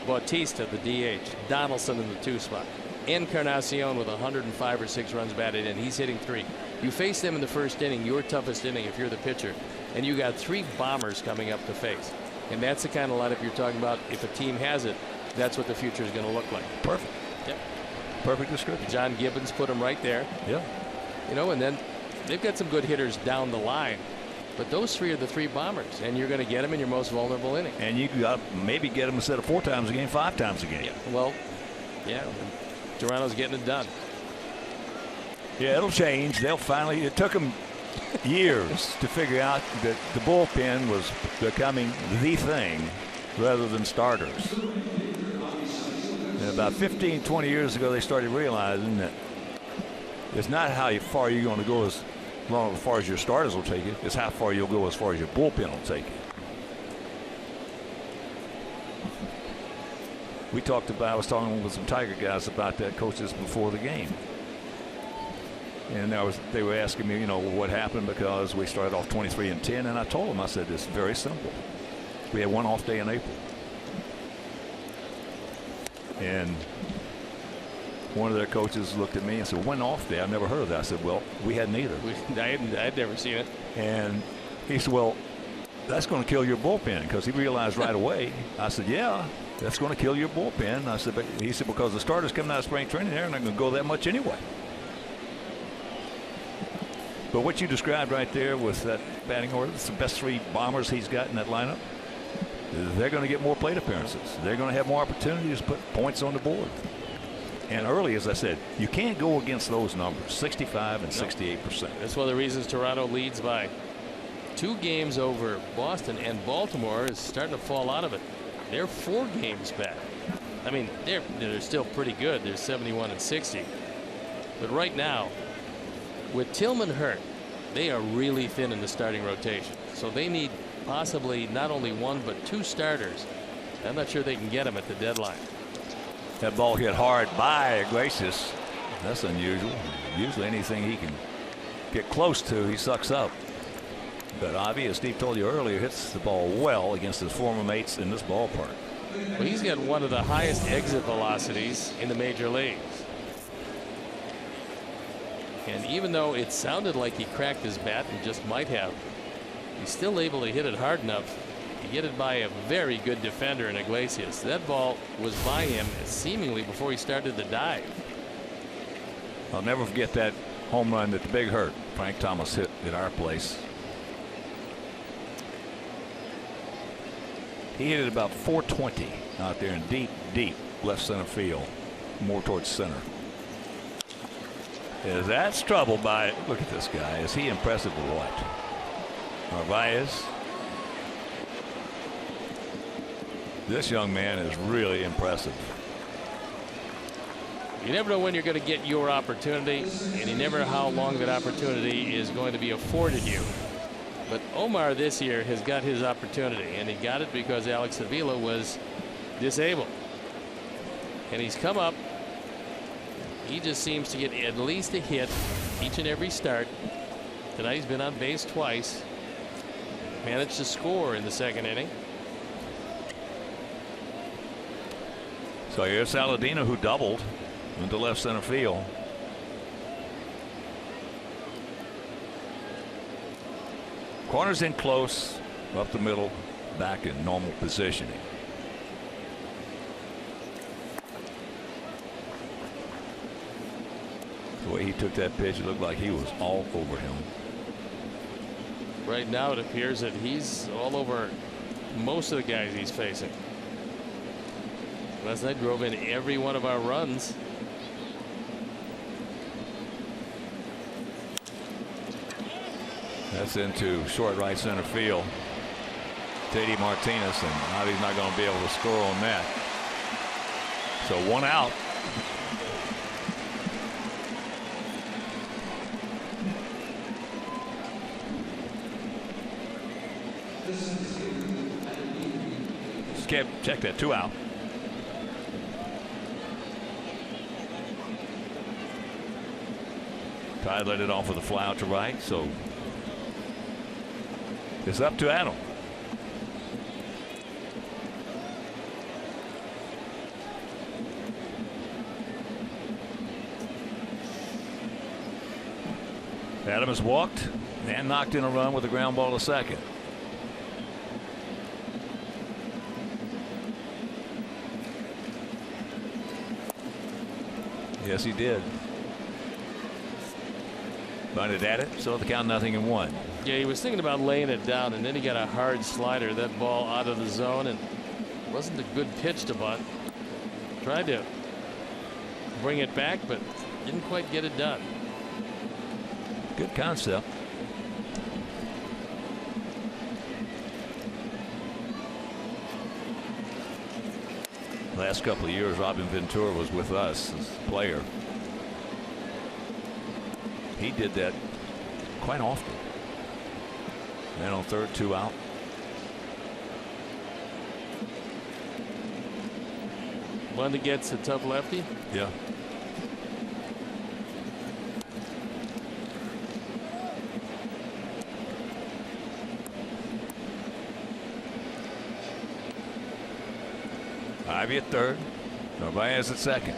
Bautista, the DH. Donaldson in the 2 spot. Encarnacion with 105 or 6 runs batted in. He's hitting 3. You face them in the first inning, your toughest inning if you're the pitcher, and you got 3 bombers coming up to face. And that's the kind of lineup you're talking about. If a team has it, that's what the future is going to look like. Perfect. Yep. Perfect description. John Gibbons put him right there. Yeah. You know, and then they've got some good hitters down the line. But those 3 are the 3 bombers, and you're going to get them in your most vulnerable inning. And you got maybe get them instead of 4 times a game, 5 times a game. Yeah. Well, yeah. Toronto's getting it done. Yeah, it'll change. They'll finally. It took them years to figure out that the bullpen was becoming the thing rather than starters. And about 15, 20 years ago, they started realizing that it's not how far you're going to go as far as your starters will take you. It's how far you'll go as far as your bullpen will take you. I was talking with some Tiger guys about that, coaches, before the game. And they were asking me, what happened because we started off 23-10, and I told them, I said, it's very simple. We had 1 off day in April. And one of their coaches looked at me and said, 1 off day? I've never heard of that. I said, well, we hadn't either. I'd never seen it. And he said, well, that's going to kill your bullpen, because he realized right away. I said, yeah, that's going to kill your bullpen. I said, but he said, because the starters coming out of spring training, they're not going to go that much anyway. But what you described right there with that batting order, it's the best 3 bombers he's got in that lineup. They're going to get more plate appearances. They're going to have more opportunities to put points on the board. And early, as I said, you can't go against those numbers, 65 and 68%. That's one of the reasons Toronto leads by 2 games over Boston, and Baltimore is starting to fall out of it. They're 4 games back. I mean, they're still pretty good. They're 71 and 60. But right now, with Tillman hurt, they are really thin in the starting rotation. So they need possibly not only 1 but 2 starters. I'm not sure they can get them at the deadline. That ball hit hard by Iglesias. That's unusual. Usually anything he can get close to, he sucks up. But Avi, as Steve told you earlier, hits the ball well against his former mates in this ballpark. Well, he's got one of the highest exit velocities in the major leagues. And even though it sounded like he cracked his bat and just might have, he's still able to hit it hard enough to get it by a very good defender in Iglesias. That ball was by him seemingly before he started the dive. I'll never forget that home run that the Big Hurt Frank Thomas hit at our place. He hit it about 420 out there in deep left center field, more towards center. That's trouble by, look at this guy. Is he impressive or what? Narvaez. This young man is really impressive. You never know when you're going to get your opportunity, and you never know how long that opportunity is going to be afforded you. But Omar this year has got his opportunity, and he got it because Alex Avila was disabled. And he's come up. He just seems to get at least a hit each and every start. Tonight he's been on base twice. Managed to score in the second inning. So here's Saladino, who doubled into left center field. Corners in close, up the middle, back in normal positioning. The way he took that pitch, it looked like he was all over him. Right now it appears that he's all over most of the guys he's facing. Last night drove in every one of our runs. That's into short right center field. Teddy Martinez, and Javi's not going to be able to score on that. So one out. Skip, check that, 2 out. Ty let it off with a fly out to right, so it's up to Adam. Adam has walked and knocked in a run with a ground ball to second. Yes, he did. Bunted at it, so the count 0-1. Yeah, he was thinking about laying it down, and then he got a hard slider. That ball out of the zone, and it wasn't a good pitch to bunt. Tried to bring it back, but didn't quite get it done. Good concept. Last couple of years, Robin Ventura was with us as a player. He did that quite often. Man on third, 2 out. One that gets a tough lefty. Yeah. Ivy at third. Narvaez at second.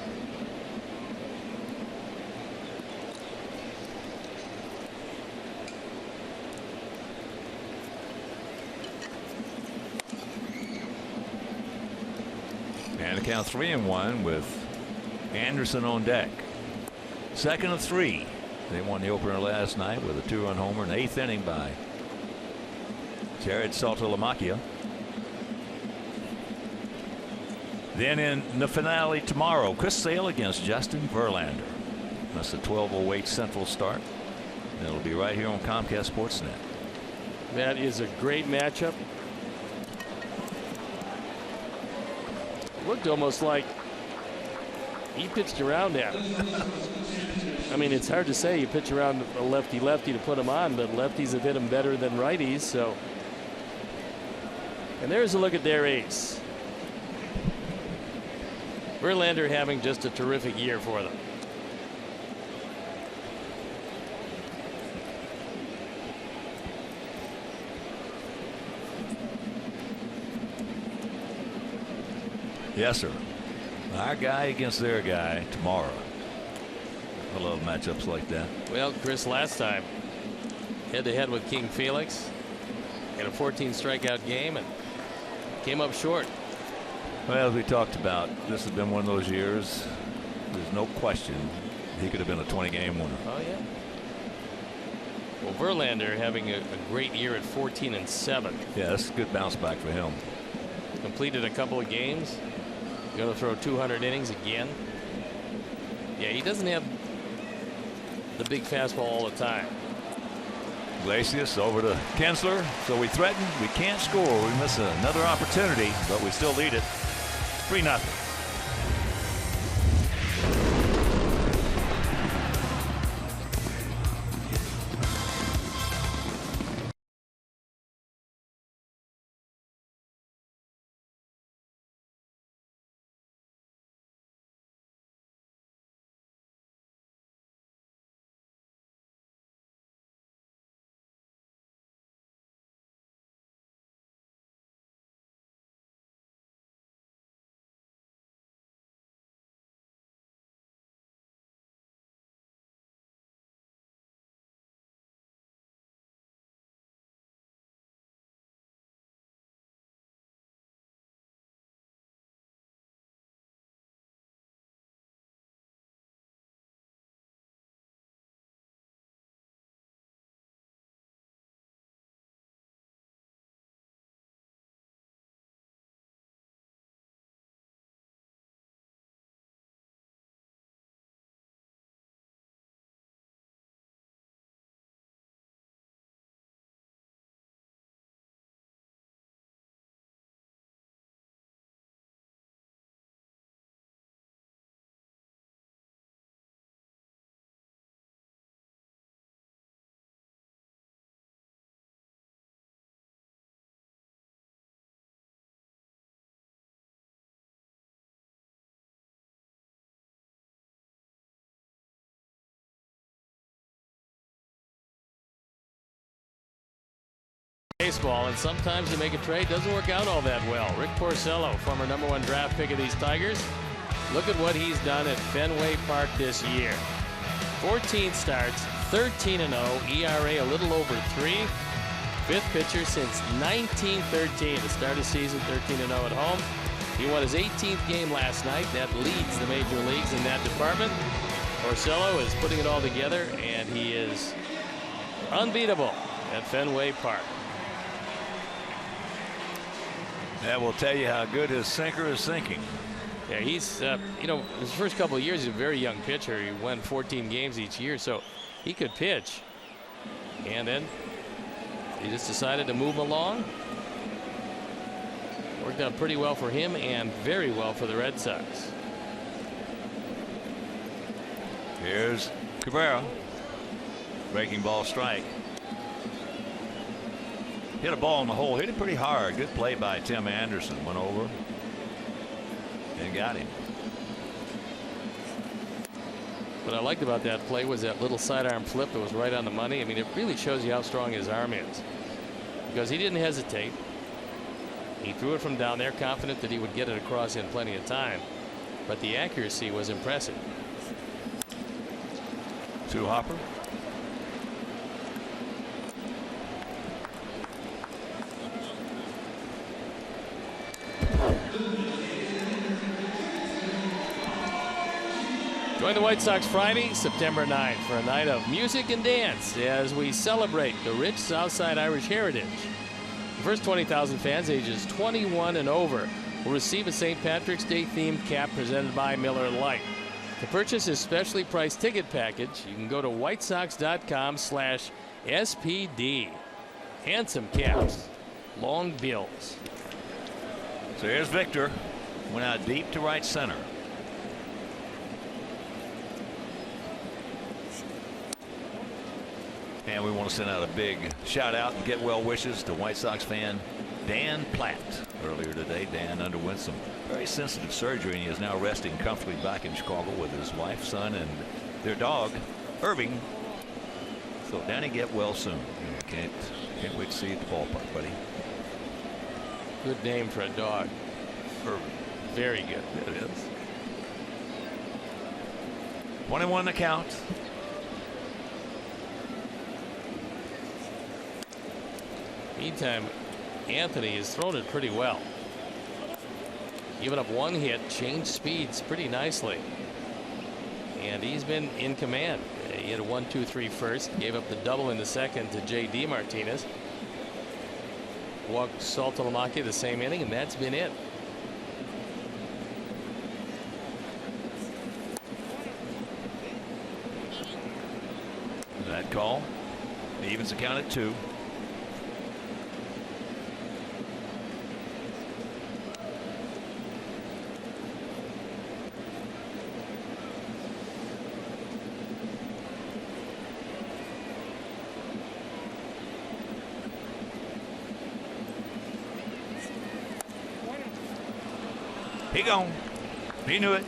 And a count 3-1 with Anderson on deck. Second of 3. They won the opener last night with a 2-run homer in the 8th inning by Jared Saltalamacchia. Then in the finale tomorrow, Chris Sale against Justin Verlander. That's a 12:08 Central start. And it'll be right here on Comcast Sportsnet. That is a great matchup. Looked almost like he pitched around that. I mean, it's hard to say you pitch around a lefty-lefty to put him on, but lefties have hit him better than righties. So, and there's a look at their ace. Verlander having just a terrific year for them. Yes, sir. Our guy against their guy tomorrow. I love matchups like that. Well, Chris, last time head-to-head with King Felix in a 14 strikeout game and came up short. Well, as we talked about, this has been one of those years. There's no question he could have been a 20-game winner. Oh yeah. Well, Verlander having a great year at 14-7. Yeah, that's a good bounce back for him. Completed a couple of games. Going to throw 200 innings again. Yeah, he doesn't have the big fastball all the time. Iglesias over to Kinsler. So we threaten, we can't score. We miss another opportunity, but we still lead it 3-0. Baseball, and sometimes you make a trade, doesn't work out all that well. Rick Porcello, former #1 draft pick of these Tigers, look at what he's done at Fenway Park this year. 14 starts, 13-0, ERA a little over 3. Fifth pitcher since 1913 to start a season 13-0 at home. He won his 18th game last night. That leads the major leagues in that department. Porcello is putting it all together, and he is unbeatable at Fenway Park. That will tell you how good his sinker is sinking. Yeah, he's, his first couple of years, he's a very young pitcher. He won 14 games each year, so he could pitch. And then he just decided to move along. Worked out pretty well for him and very well for the Red Sox. Here's Cabrera. Breaking ball strike. Hit a ball in the hole. Hit it pretty hard. Good play by Tim Anderson. Went over and got him. What I liked about that play was that little sidearm flip that was right on the money. I mean, it really shows you how strong his arm is, because he didn't hesitate. He threw it from down there, confident that he would get it across in plenty of time, but the accuracy was impressive. To Hopper. Join the White Sox Friday, September 9th, for a night of music and dance as we celebrate the rich Southside Irish heritage. The first 20,000 fans ages 21 and over will receive a St. Patrick's Day themed cap presented by Miller Lite. To purchase his specially priced ticket package, you can go to whitesox.com/SPD. Handsome caps, long bills. So here's Victor. Went out deep to right center. And we want to send out a big shout out and get well wishes to White Sox fan Dan Platt. Earlier today, Dan underwent some very sensitive surgery, and he is now resting comfortably back in Chicago with his wife, son, and their dog, Irving. So Danny, get well soon. Can't wait to see you at the ballpark, buddy. Good name for a dog. Irving. Very good. It is. 21 the count. Meantime, Anthony has thrown it pretty well. Given up one hit, changed speeds pretty nicely. And he's been in command. He had a 1-2-3 first, gave up the double in the second to J.D. Martinez. Walked Saltalamacchia the same inning, and that's been it. That call evens the count at 2. He gone. He knew it.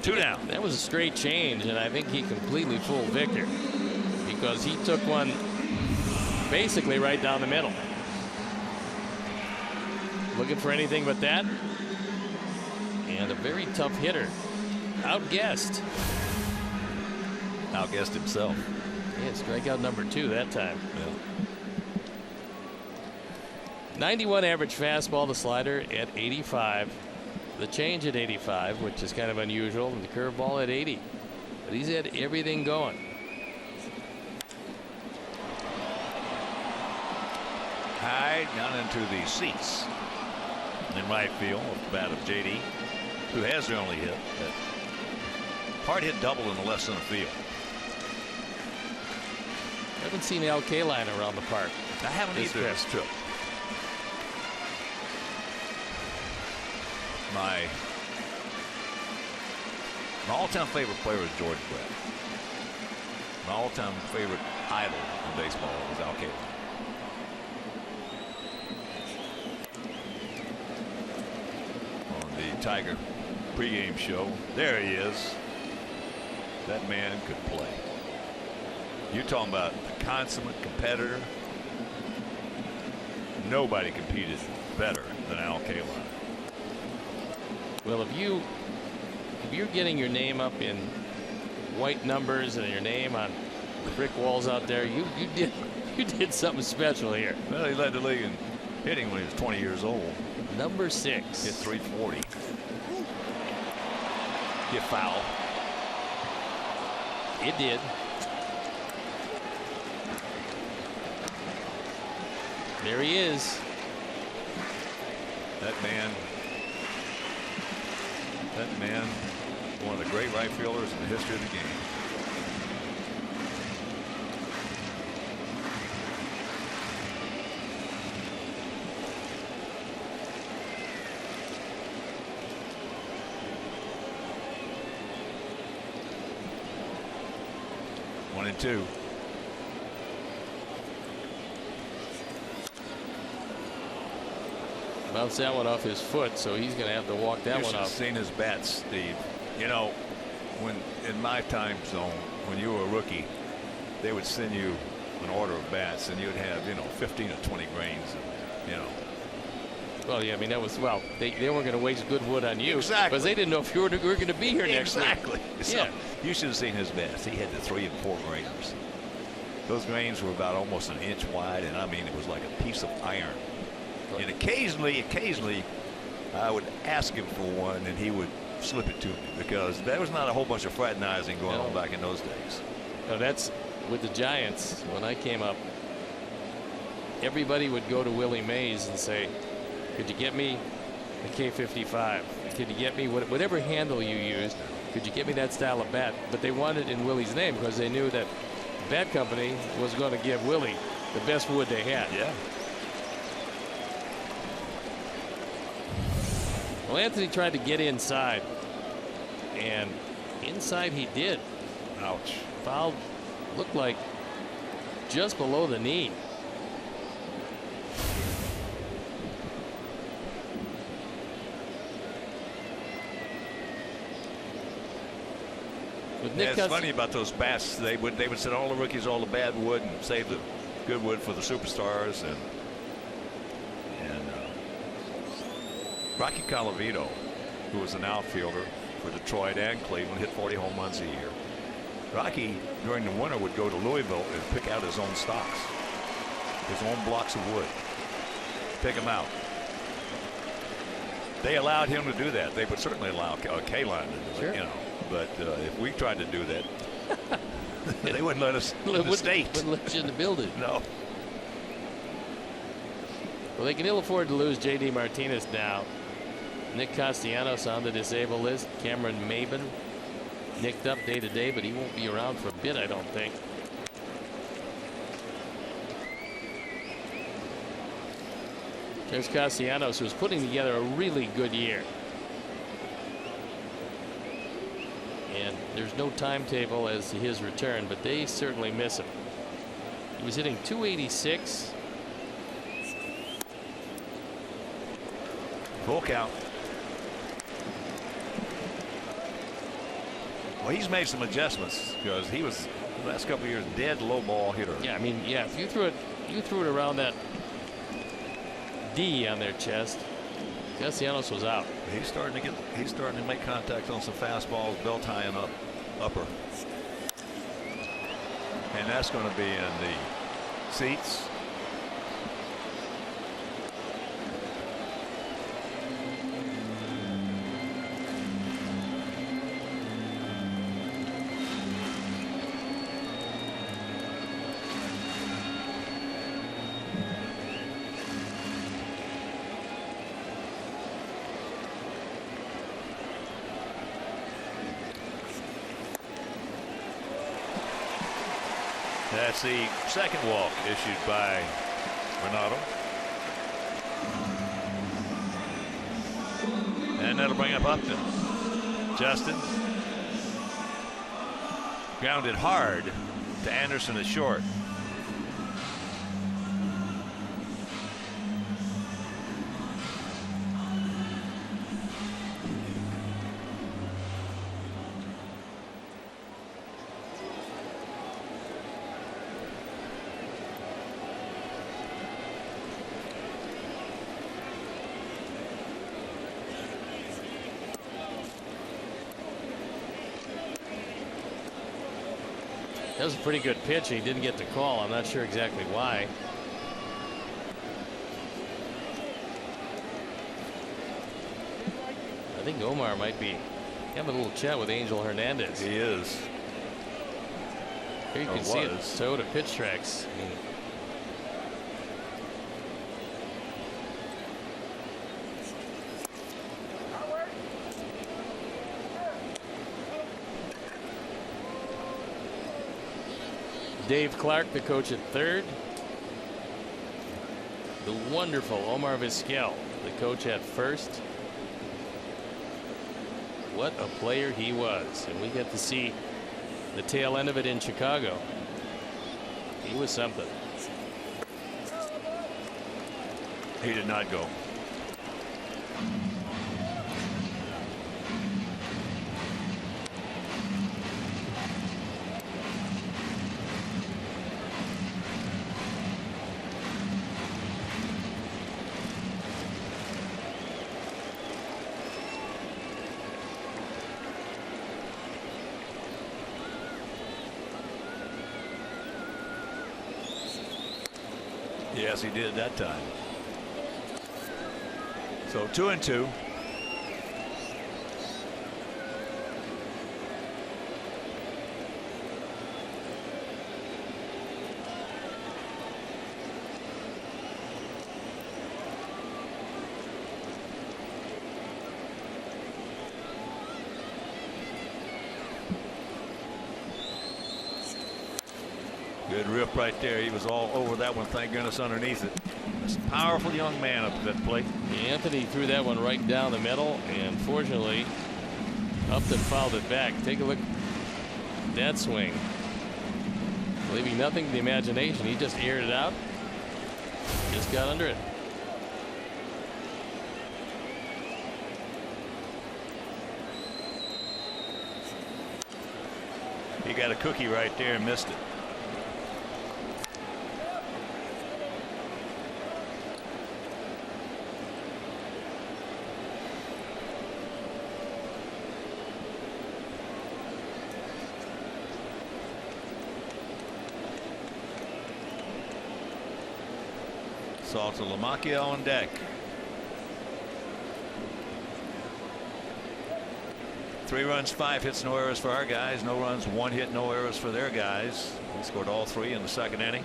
2 down. That was a straight change, and I think he completely fooled Victor, because he took one basically right down the middle. Looking for anything but that. And a very tough hitter. Outguessed. Outguessed himself. Yeah, strikeout number 2 that time. Yeah. 91 average fastball, the slider at 85. The change at 85, which is kind of unusual, and the curveball at 80. But he's had everything going. High down into the seats in right field with the bat of J.D., who has the only hit. Hard hit double in the left center field. I haven't seen Al Kaline around the park. I haven't either. That's true. My all-time favorite player is George Brett. My all-time favorite idol in baseball was Al Kaline. On the Tiger pregame show, there he is. That man could play. You're talking about a consummate competitor. Nobody competed better than Al Kaline. Well, if you're getting your name up in white numbers and your name on the brick walls out there, you did something special here. Well, he led the league in hitting when he was 20 years old. Number 6. Hit 340. Get foul. It did. There he is. That man, one of the great right fielders in the history of the game. One and two. Bounced that one off his foot, so he's going to have to walk that one off. Seen his bats, Steve. You know, when in my time zone, when you were a rookie, they would send you an order of bats, and you'd have 15 or 20 grains. Well, yeah, I mean that was they weren't going to waste good wood on you, exactly, because they didn't know if you were going to be here next week. Exactly. So yeah. You should have seen his bats. He had the 3 and 4 grainers. Those grains were about almost an inch wide, and I mean it was like a piece of iron. And occasionally, I would ask him for one, and he would slip it to me, because there was not a whole bunch of fraternizing going on back in those days. No, that's with the Giants. When I came up, everybody would go to Willie Mays and say, "Could you get me the K55? Could you get me whatever handle you used? Could you get me that style of bat?" But they wanted it in Willie's name because they knew that the bat company was going to give Willie the best wood they had. Yeah. Well, Anthony tried to get inside, and inside he did. Ouch. Foul looked like just below the knee. It's funny about those bats. They would send all the rookies all the bad wood and save the good wood for the superstars. And Rocky Colavito who was an outfielder for Detroit and Cleveland, hit 40 home runs a year. Rocky, during the winter, would go to Louisville and pick out his own stocks, his own blocks of wood, pick them out. They allowed him to do that. They would certainly allow Kaline to do it, you know. But if we tried to do that, they wouldn't let us in the state. Wouldn't let you in the building. No. Well, they can ill afford to lose J.D. Martinez now. Nick Castellanos on the disabled list. Cameron Maben nicked up day to day, but he won't be around for a bit, I don't think. There's Castellanos, who's putting together a really good year. And there's no timetable as to his return, but they certainly miss him. He was hitting .286. Full count. Well, he's made some adjustments because he was the last couple of years dead low ball hitter. Yeah, I mean, yeah, if you threw it around that D on their chest, Castellanos was out. He's starting to make contact on some fastballs, belt high and upper. And that's going to be in the seats. That's the second walk issued by Renato. And that'll bring up Upton. Justin grounded hard to Anderson at short. That was a pretty good pitch. He didn't get the call. I'm not sure exactly why. I think Omar might be having a little chat with Angel Hernandez. He is. Here you can see it. Toyota pitch tracks. Dave Clark, the coach at third. The wonderful Omar Vizquel, the coach at first. What a player he was. And we get to see the tail end of it in Chicago. He was something. He did not go. Yes, he did that time. So 2-2. Good rip right there. He was all over that one. Thank goodness underneath it. This powerful young man up at that plate. Anthony threw that one right down the middle, and fortunately Upton fouled it back. Take a look at that swing. Leaving nothing to the imagination. He just aired it out. Just got under it. He got a cookie right there and missed it. Saltalamacchia on deck. 3 runs, 5 hits, no errors for our guys. No runs, 1 hit, no errors for their guys. We scored all 3 in the 2nd inning.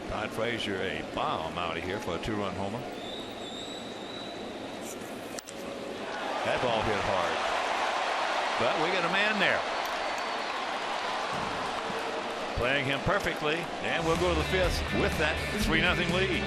Todd Frazier a bomb out of here for a 2-run homer. That ball hit hard, but we got a man there. Playing him perfectly, and we'll go to the 5th with that 3-0 lead.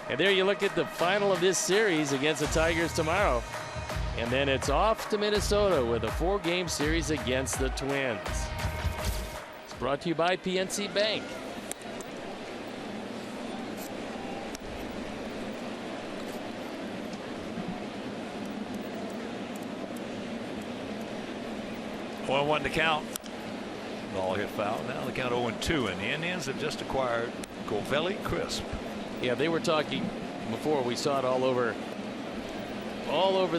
And there you look at the final of this series against the Tigers tomorrow. And then it's off to Minnesota with a 4-game series against the Twins. It's brought to you by PNC Bank. Well, 1 to count. Ball hit foul. Now the count 0-2, and the Indians have just acquired Covelli Crisp. Yeah, they were talking before. We saw it all over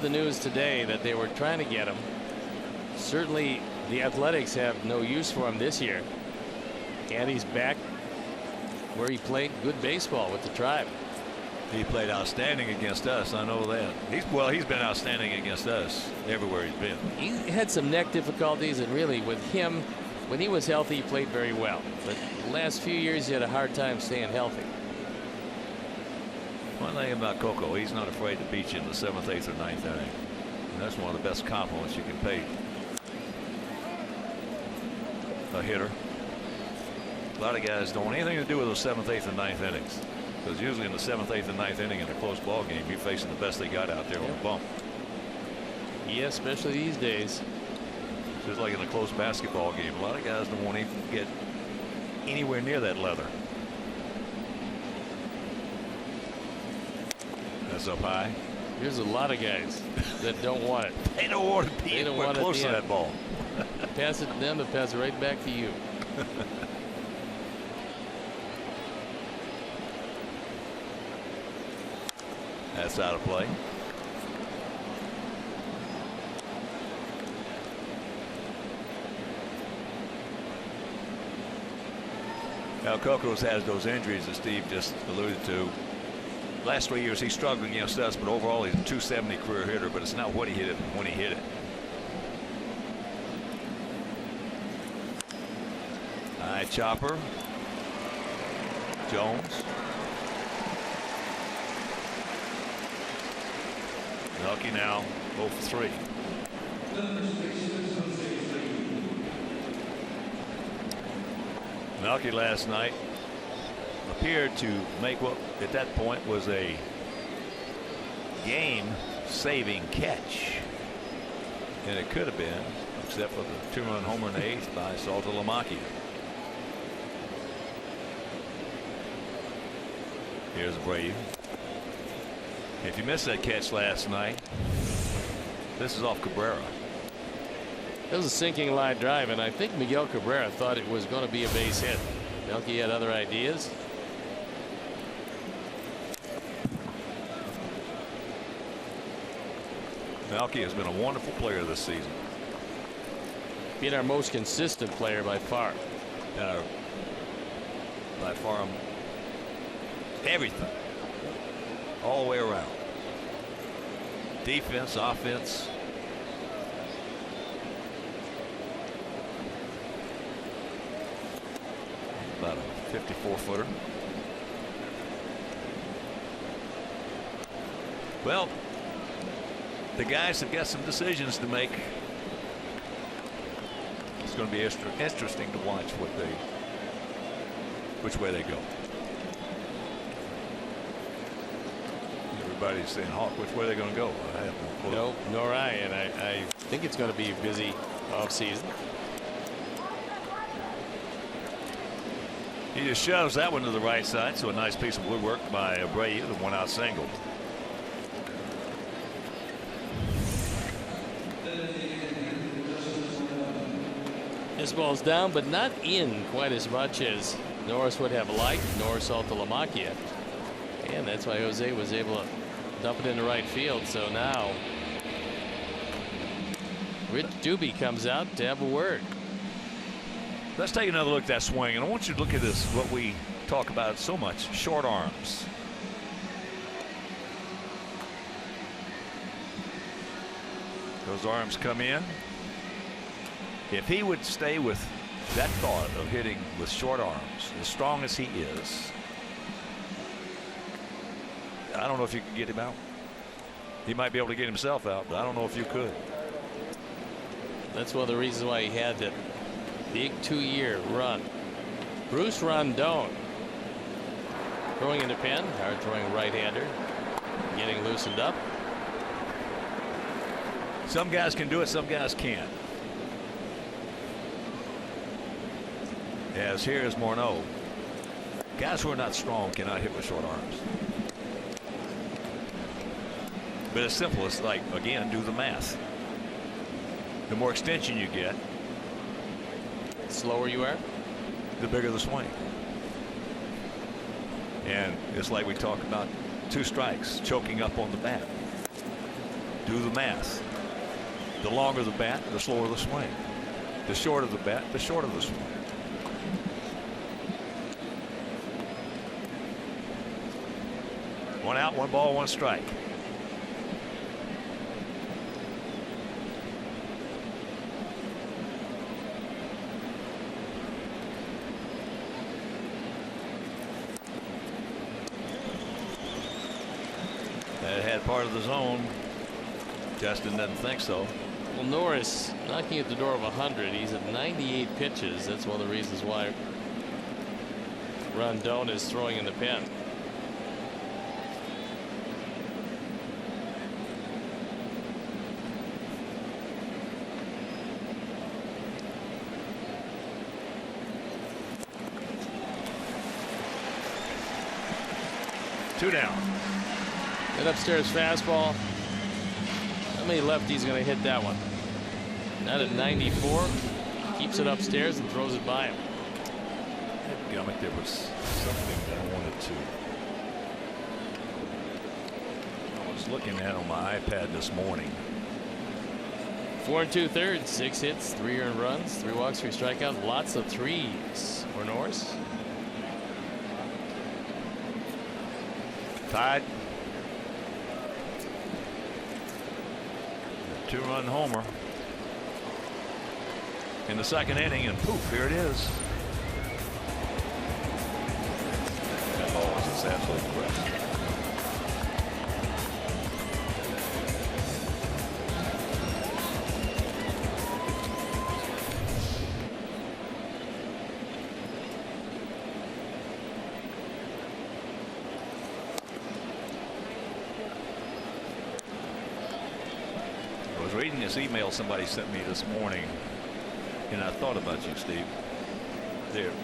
the news today that they were trying to get him. Certainly the Athletics have no use for him this year. And he's back where he played good baseball with the Tribe. He played outstanding against us. I know that. He's been outstanding against us everywhere he's been. He had some neck difficulties, and really with him, when he was healthy, he played very well. But the last few years, he had a hard time staying healthy. One thing about Coco, he's not afraid to beat you in the 7th, 8th, or 9th inning. And that's one of the best compliments you can pay a hitter. A lot of guys don't want anything to do with those 7th, 8th, and 9th innings. Because usually in the 7th, 8th, and 9th inning in a close ball game, you're facing the best they got out there on the bump. Yeah, especially these days. Just like in a close basketball game, a lot of guys don't want to get anywhere near that leather. That's up high. There's a lot of guys that don't want it. They don't want to be anywhere close to that ball. Pass it to them, and pass it right back to you. That's out of play. Now Coco's has those injuries that Steve just alluded to. Last 3 years he struggled against us, but overall he's a .270 career hitter, but it's not what he hit it when he hit it. High chopper. Jones. Lucky now 0 for 3. Milwaukee last night appeared to make what at that point was a game-saving catch, and it could have been, except for the 2-run homer in the 8th by Saltalamacchia. Here's Abreu. If you missed that catch last night, this is off Cabrera. It was a sinking line drive, and I think Miguel Cabrera thought it was going to be a base hit. Melky had other ideas. Melky has been a wonderful player this season. Being our most consistent player by far. By far, everything. All the way around. Defense, offense. About a 54-footer. Well, the guys have got some decisions to make. It's going to be interesting to watch which way they go. Everybody's saying, Hawk, which way are they going to go? I have no clue. No, nor I, and I think it's going to be a busy offseason. He just shoves that one to the right side, so a nice piece of woodwork by Abreu, the one-out single. This ball's down, but not in quite as much as Norris would have liked, nor Saltalamacchia. And that's why Jose was able to dump it into right field. So now Rich Doobie comes out to have a word. Let's take another look at that swing, and I want you to look at this, what we talk about so much, short arms. Those arms come in. If he would stay with that thought of hitting with short arms, as strong as he is, I don't know if you could get him out. He might be able to get himself out, but I don't know if you could. That's one of the reasons why he had that big 2-year run. Bruce Rondon throwing in the pen, hard throwing right-hander, getting loosened up. Some guys can do it, some guys can't. As here is Morneau. Guys who are not strong cannot hit with short arms. But it's simple. It's like, again, do the math. The more extension you get, the slower you are, the bigger the swing. And it's like we talk about 2 strikes, choking up on the bat. Do the math. The longer the bat, the slower the swing. The shorter the bat, the shorter the swing. One out, 1 ball, 1 strike. That had part of the zone. Justin doesn't think so. Well, Norris knocking at the door of 100. He's at 98 pitches. That's one of the reasons why Rondon is throwing in the pen. Two down. That upstairs fastball. How many lefties going to hit that one? Not at 94. Keeps it upstairs and throws it by him. Gummit, there was something that I wanted to. I was looking at on my iPad this morning. 4 2/3, 6 hits, 3 earned runs, 3 walks, 3 strikeouts, lots of threes for Norris. Tied. 2-run homer in the 2nd inning, and poof, here it is. That ball was just absolutely correct. was reading this email somebody sent me this morning, and I thought about you, Steve.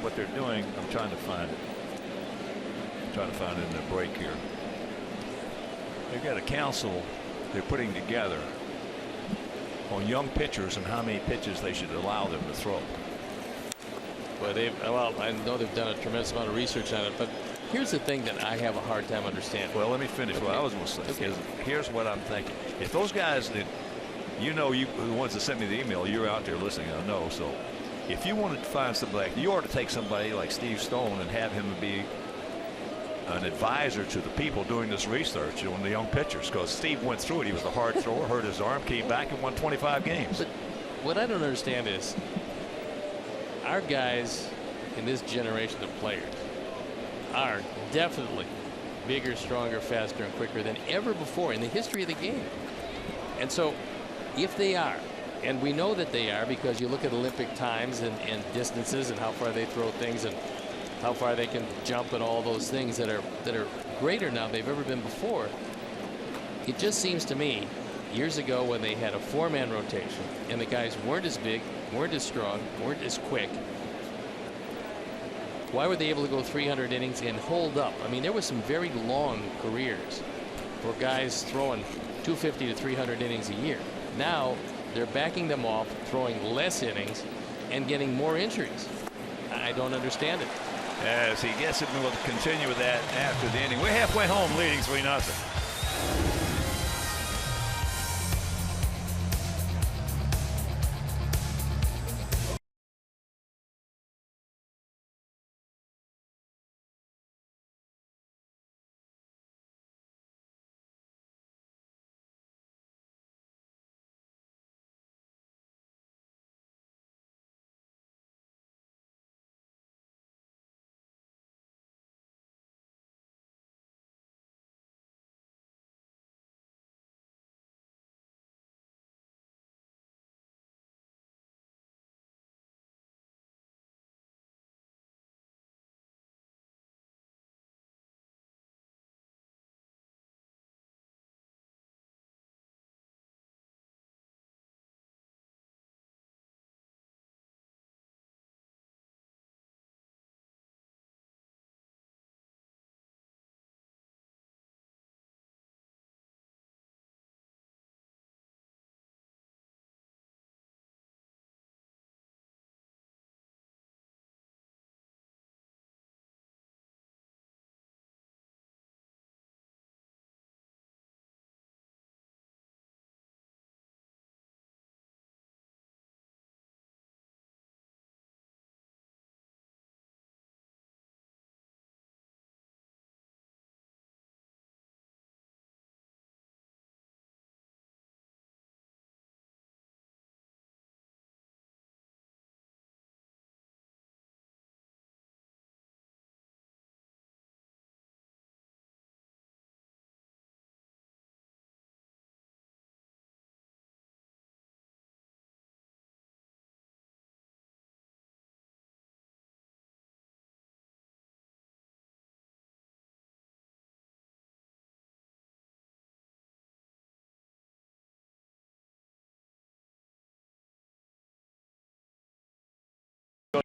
What they're doing, I'm trying to find it. Trying to find it in the break here. They've got a council they're putting together on young pitchers and how many pitches they should allow them to throw. Well, I know they've done a tremendous amount of research on it, but here's the thing that I have a hard time understanding. Well, let me finish what I was going to say. Okay. Here's what I'm thinking. If those guys that the ones that sent me the email, you're out there listening, I know. So if you wanted to find somebody, you ought to take somebody like Steve Stone and have him be an advisor to the people doing this research on the young pitchers, because Steve went through it. He was a hard thrower, hurt his arm, came back and won 25 games. But what I don't understand is our guys in this generation of players are definitely bigger, stronger, faster, and quicker than ever before in the history of the game. And so if they are, and we know that they are because you look at Olympic times and distances and how far they throw things and how far they can jump and all those things that are greater now than they've ever been before. It just seems to me years ago when they had a 4-man rotation and the guys weren't as big, weren't as strong, weren't as quick, why were they able to go 300 innings and hold up? I mean, there was some very long careers for guys throwing 250 to 300 innings a year. Now they're backing them off, throwing less innings and getting more injuries. I don't understand it. As he gets it, we'll continue with that after the inning. We're halfway home, leading 3-0.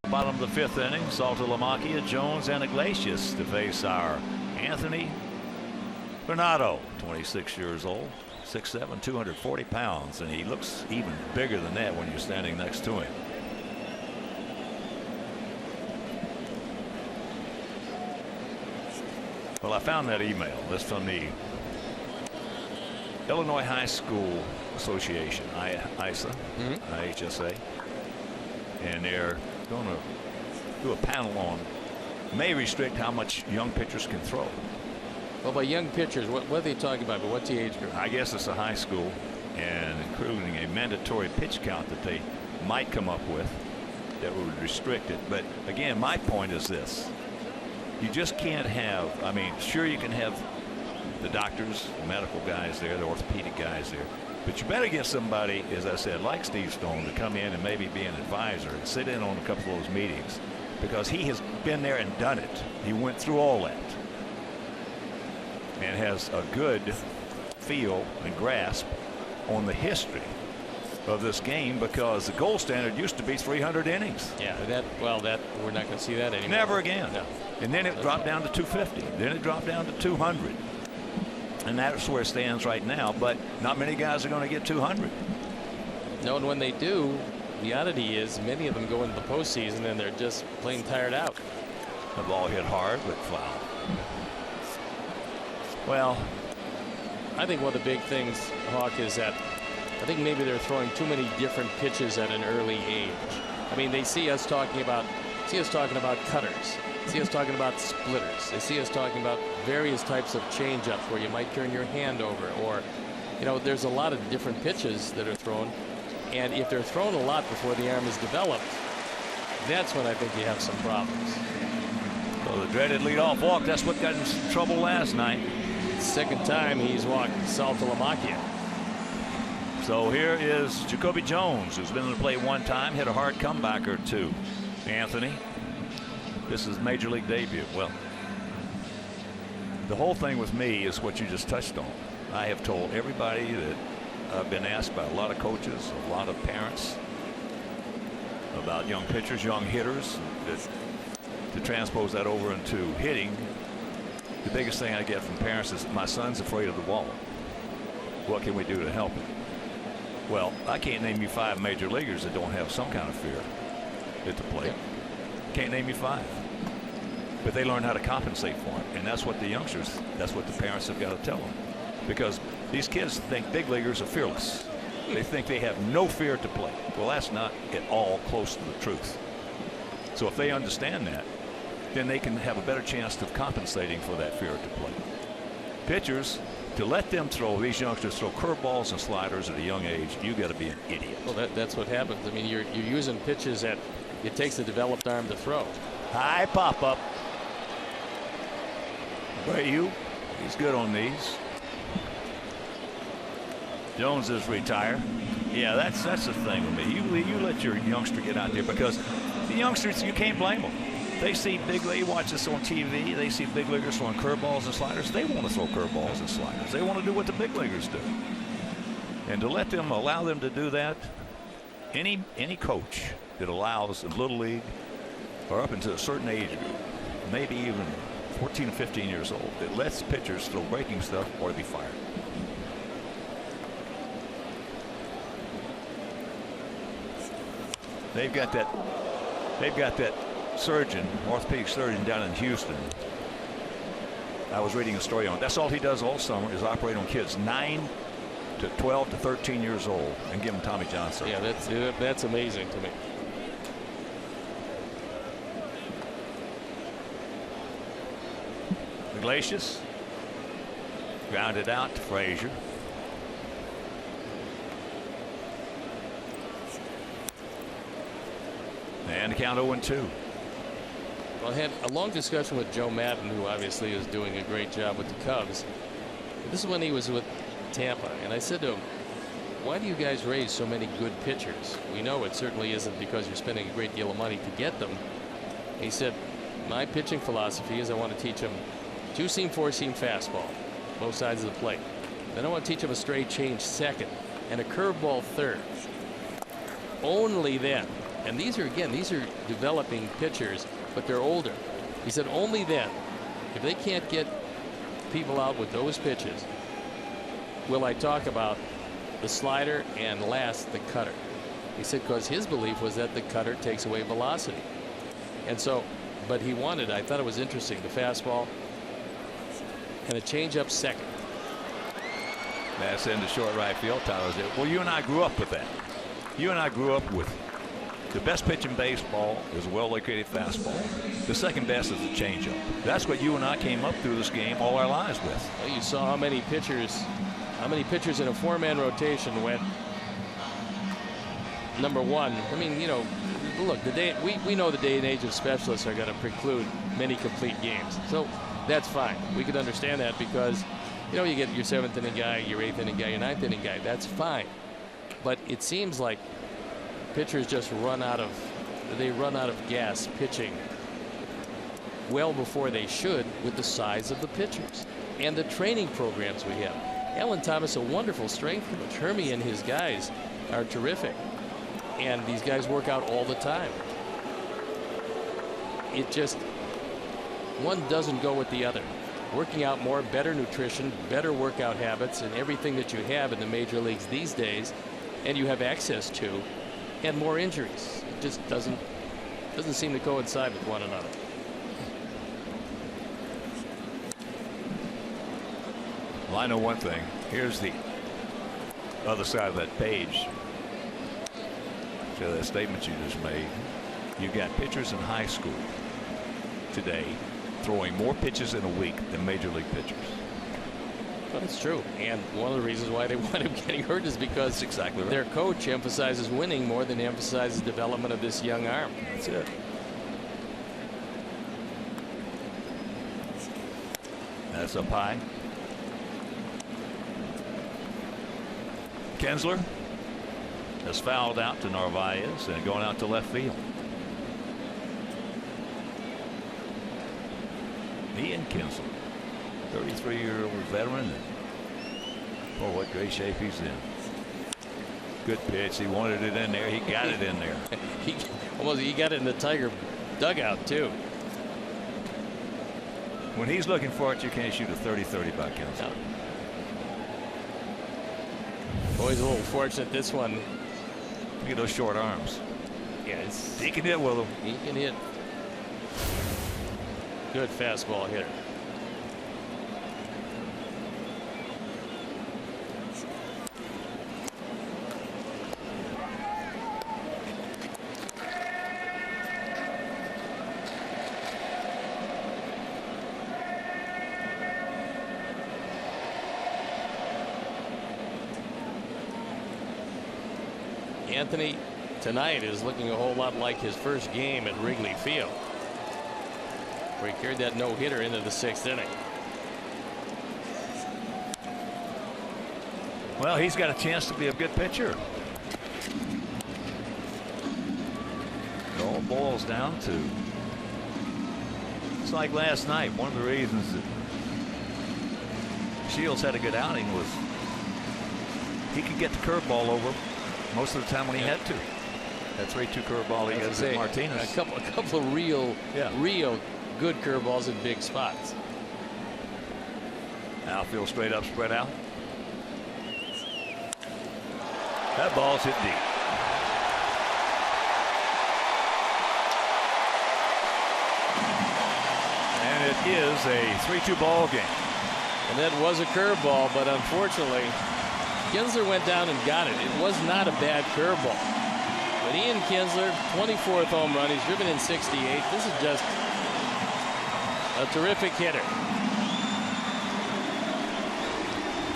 Bottom of the 5th inning, Saltalamacchia, Jones, and Iglesias to face our Anthony Bernardo, 26 years old, 6'7", 240 pounds, and he looks even bigger than that when you're standing next to him. Well, I found that email. That's from the Illinois High School Association, ISA, IHSA, and they're going to do a panel on may restrict how much young pitchers can throw. Well, by young pitchers, what are they talking about? But what's the age group? I guess it's a high school, and including a mandatory pitch count that they might come up with that would restrict it. But again, my point is this: you just can't have. I mean, sure, you can have the doctors, the medical guys there, the orthopedic guys there. But you better get somebody, as I said, like Steve Stone, to come in and maybe be an advisor and sit in on a couple of those meetings, because he has been there and done it. He went through all that and has a good feel and grasp on the history of this game because the gold standard used to be 300 innings. Yeah, that we're not going to see that anymore. Never again. No. And then it dropped down to 250. Then it dropped down to 200. And that's where it stands right now. But not many guys are going to get 200. No, and when they do, the oddity is many of them go into the postseason and they're just plain tired out. The ball hit hard, but foul. Well, I think one of the big things, Hawk, is that I think maybe they're throwing too many different pitches at an early age. I mean, they see us talking about cutters, see us talking about splitters. They see us talking about various types of changeups where you might turn your hand over, or, you know, there's a lot of different pitches that are thrown. And if they're thrown a lot before the arm is developed, that's when I think you have some problems. So the dreaded leadoff walk, that's what got him in trouble last night. Second time he's walked Sal Talamakia. So here is Jacoby Jones, who's been in the plate one time, hit a hard comeback or two. Anthony, this is major league debut. Well, the whole thing with me is what you just touched on. I have told everybody that I've been asked by a lot of coaches, a lot of parents about young pitchers, young hitters, that to transpose that over into hitting. The biggest thing I get from parents is my son's afraid of the ball. What can we do to help him? Well, I can't name you 5 major leaguers that don't have some kind of fear at the plate. Can't name you 5. But they learn how to compensate for it. And that's what the youngsters, that's what the parents have got to tell them. Because these kids think big leaguers are fearless. They think they have no fear to play. Well, that's not at all close to the truth. So if they understand that, then they can have a better chance of compensating for that fear to play. Pitchers, to let them throw, these youngsters throw curveballs and sliders at a young age, you got to be an idiot. Well, that's what happens. I mean, you're using pitches that it takes a developed arm to throw. High pop up. Brayu, he's good on these. Jones is retired. Yeah, that's the thing with me. You let your youngster get out there, because the youngsters, you can't blame them. They see big league, watch this on TV. They see big leaguers throwing curveballs and sliders. They want to throw curveballs and sliders. They want to do what the big leaguers do. And to let them, allow them to do that, any coach that allows in little league or up into a certain age group, maybe even 14 or 15 years old, that lets pitchers throw breaking stuff or to be fired. They've got that surgeon, orthopedic surgeon down in Houston. I was reading a story on it. That's all he does all summer is operate on kids 9 to 12 to 13 years old and give them Tommy John surgery. Yeah, that's amazing to me. Iglesias grounded out to Frazier. And the count 0-2. Well, I had a long discussion with Joe Madden, who obviously is doing a great job with the Cubs. This is when he was with Tampa, and I said to him, why do you guys raise so many good pitchers? We know it certainly isn't because you're spending a great deal of money to get them. And he said, my pitching philosophy is I want to teach them 2-seam, 4-seam fastball, both sides of the plate. Then I want to teach them a straight change second and a curveball third. Only then. And these are developing pitchers, but they're older. He said only then, if they can't get people out with those pitches, will I talk about the slider and last the cutter. He said because his belief was that the cutter takes away velocity. And so, but he wanted, I thought it was interesting, the fastball and a changeup second. That's into short right field. Tyler said, well, you and I grew up with that. You and I grew up with the best pitch in baseball is a well-located fastball. The second best is the changeup. That's what you and I came up through this game all our lives with. Well, you saw how many pitchers in a 4-man rotation went number 1. I mean, you know, look, we know the day and age of specialists are going to preclude many complete games. So that's fine. We could understand that because, you know, you get your 7th inning guy, your 8th inning guy, your 9th inning guy. That's fine. But it seems like pitchers just run out of gas pitching well before they should with the size of the pitchers and the training programs we have. Alan Thomas, a wonderful strength coach. Hermie and his guys are terrific. And these guys work out all the time. It just, one doesn't go with the other. Working out more, better nutrition, better workout habits, and everything that you have in the major leagues these days, and you have access to, and more injuries. It just doesn't seem to coincide with one another. Well, I know one thing. Here's the other side of that page. To that statement you just made. You got pitchers in high school today throwing more pitches in a week than major league pitchers. Well, that's true. And one of the reasons why they wind up getting hurt is because that's exactly right. Their coach emphasizes winning more than emphasizes development of this young arm. That's it. That's up high. Kinsler has fouled out to Narvaez and going out to left field. Ian Kinsler, 33-year-old veteran. Oh, what great shape he's in. Good pitch. He wanted it in there. He got it in there. He got it in the Tiger dugout too. When he's looking for it, you can't shoot a 30-30 by Kinsler. No. Boy's a little fortunate this one. Look at those short arms. Yes. He can hit with them. He can hit. Good fastball hitter. Anthony tonight is looking a whole lot like his first game at Wrigley Field, where he carried that no-hitter into the 6th inning. Well, he's got a chance to be a good pitcher. It all boils down to, it's like last night. One of the reasons that Shields had a good outing was he could get the curveball over most of the time when he had to. That 3-2 curveball he has with Martinez. A couple of real good curveballs in big spots. Outfield straight up, spread out. That ball's hit deep. And it is a 3-2 ball game. And that was a curveball, but unfortunately, Kinsler went down and got it. It was not a bad curveball. But Ian Kinsler, 24th home run. He's driven in 68. This is just a terrific hitter.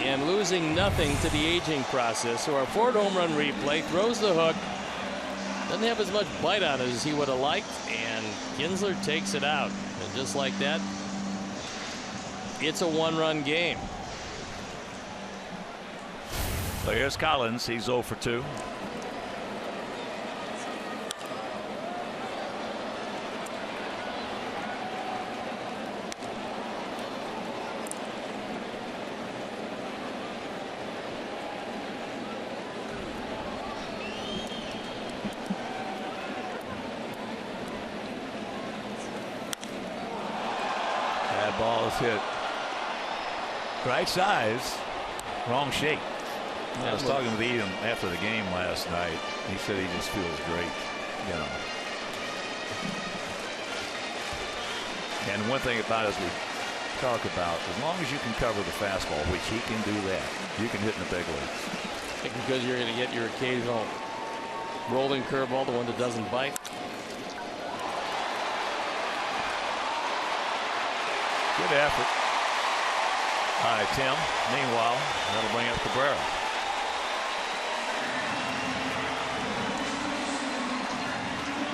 And losing nothing to the aging process. So our fourth home run replay, throws the hook. Doesn't have as much bite on it as he would have liked. And Kinsler takes it out. And just like that, it's a one-run game. So here's Collins. He's 0 for 2. That ball is hit. Right size, wrong shape. I was talking with Ian after the game last night. He said he just feels great, you know. And one thing about it, as we talk about, as long as you can cover the fastball, which he can do that, you can hit in the big leagues. Because you're going to get your occasional rolling curveball, the one that doesn't bite. Good effort by Tim. Meanwhile, that'll bring up Cabrera.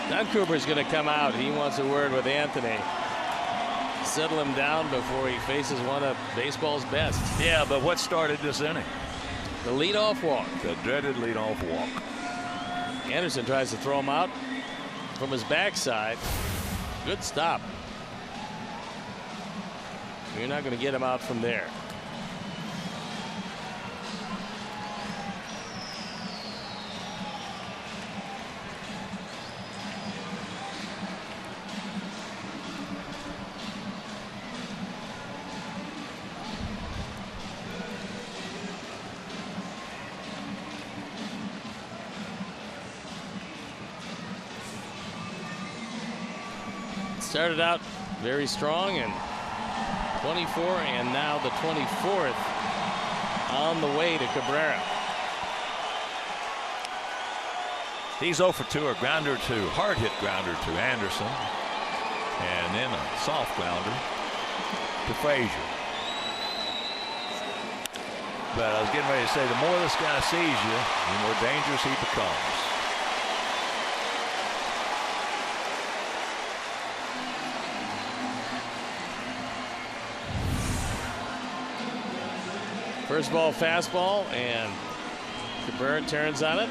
Don Cooper's going to come out. He wants a word with Anthony. Settle him down before he faces one of baseball's best. Yeah, but what started this inning? The leadoff walk. The dreaded leadoff walk. Anderson tries to throw him out from his backside. Good stop. You're not going to get him out from there. started out very strong, and 24, and now the 24th on the way to Cabrera. He's 0 for 2, a grounder to hard hit grounder to Anderson, and then a soft grounder to Frazier. But I was getting ready to say, the more this guy sees you, the more dangerous he becomes. First ball fastball, and Cabrera turns on it.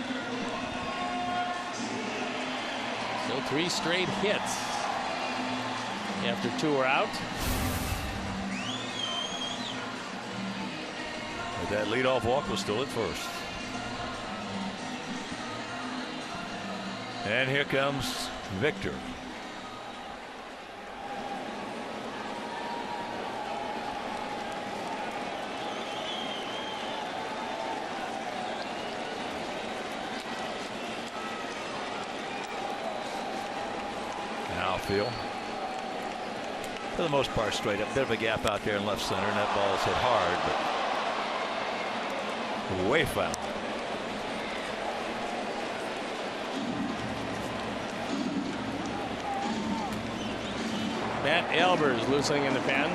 So 3 straight hits after 2 are out. But that leadoff walk was still at first. And here comes Victor. Outfield. For the most part straight up. Bit of a gap out there in left center, and that ball's hit hard, but way foul. Matt Albers loosening in the pen.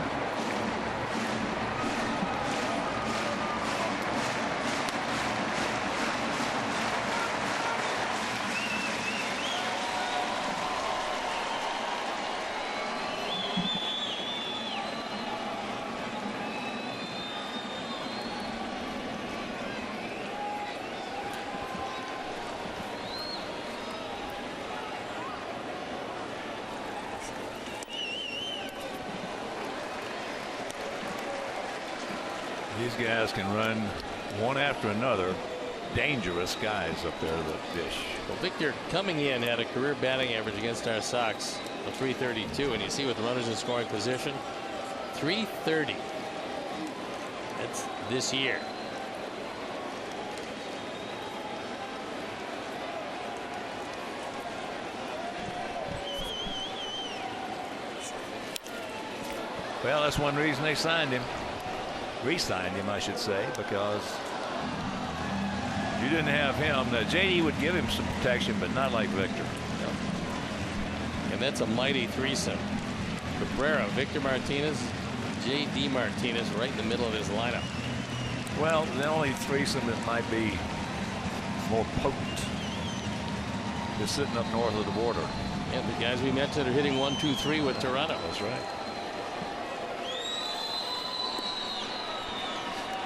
These guys can run one after another. Dangerous guys up there that dish. Well, Victor coming in had a career batting average against our Sox of .332, and you see with runners in scoring position, .330. That's this year. Well, that's one reason they signed him. Re-signed him, I should say, because you didn't have him. Now, JD would give him some protection, but not like Victor. And that's a mighty threesome. Cabrera, Victor Martinez, JD Martinez right in the middle of his lineup. Well, the only threesome that might be more potent is sitting up north of the border. And the guys we mentioned are hitting 1, 2, 3 with Toronto. That's right.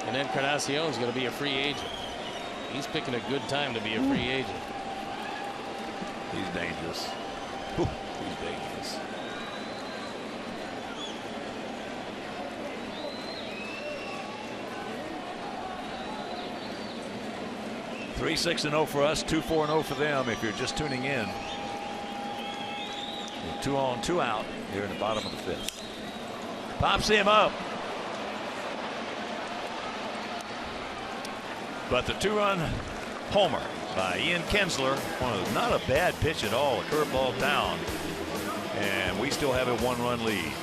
And then Encarnacion's going to be a free agent. He's picking a good time to be a free agent. He's dangerous. Ooh, he's dangerous. Three, 6-0 for us, 2-4-0 for them. If you're just tuning in, 2 on, 2 out here in the bottom of the 5th. Pops him up. But the 2-run homer by Ian Kinsler, not a bad pitch at all, a curveball down, and we still have a 1-run lead.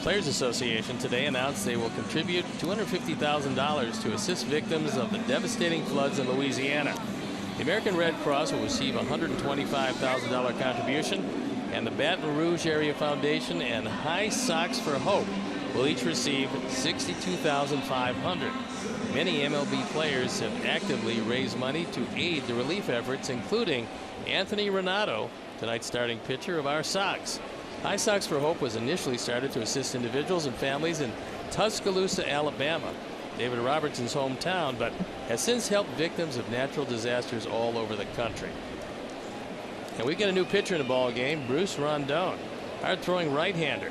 Players Association today announced they will contribute $250,000 to assist victims of the devastating floods in Louisiana. The American Red Cross will receive a $125,000 contribution, and the Baton Rouge Area Foundation and High Sox for Hope will each receive $62,500. Many MLB players have actively raised money to aid the relief efforts, including Anthony Renato, tonight's starting pitcher of our Sox. High Sox for Hope was initially started to assist individuals and families in Tuscaloosa, Alabama, David Robertson's hometown, but has since helped victims of natural disasters all over the country. And we get a new pitcher in the ball game, Bruce Rondon, hard-throwing right-hander.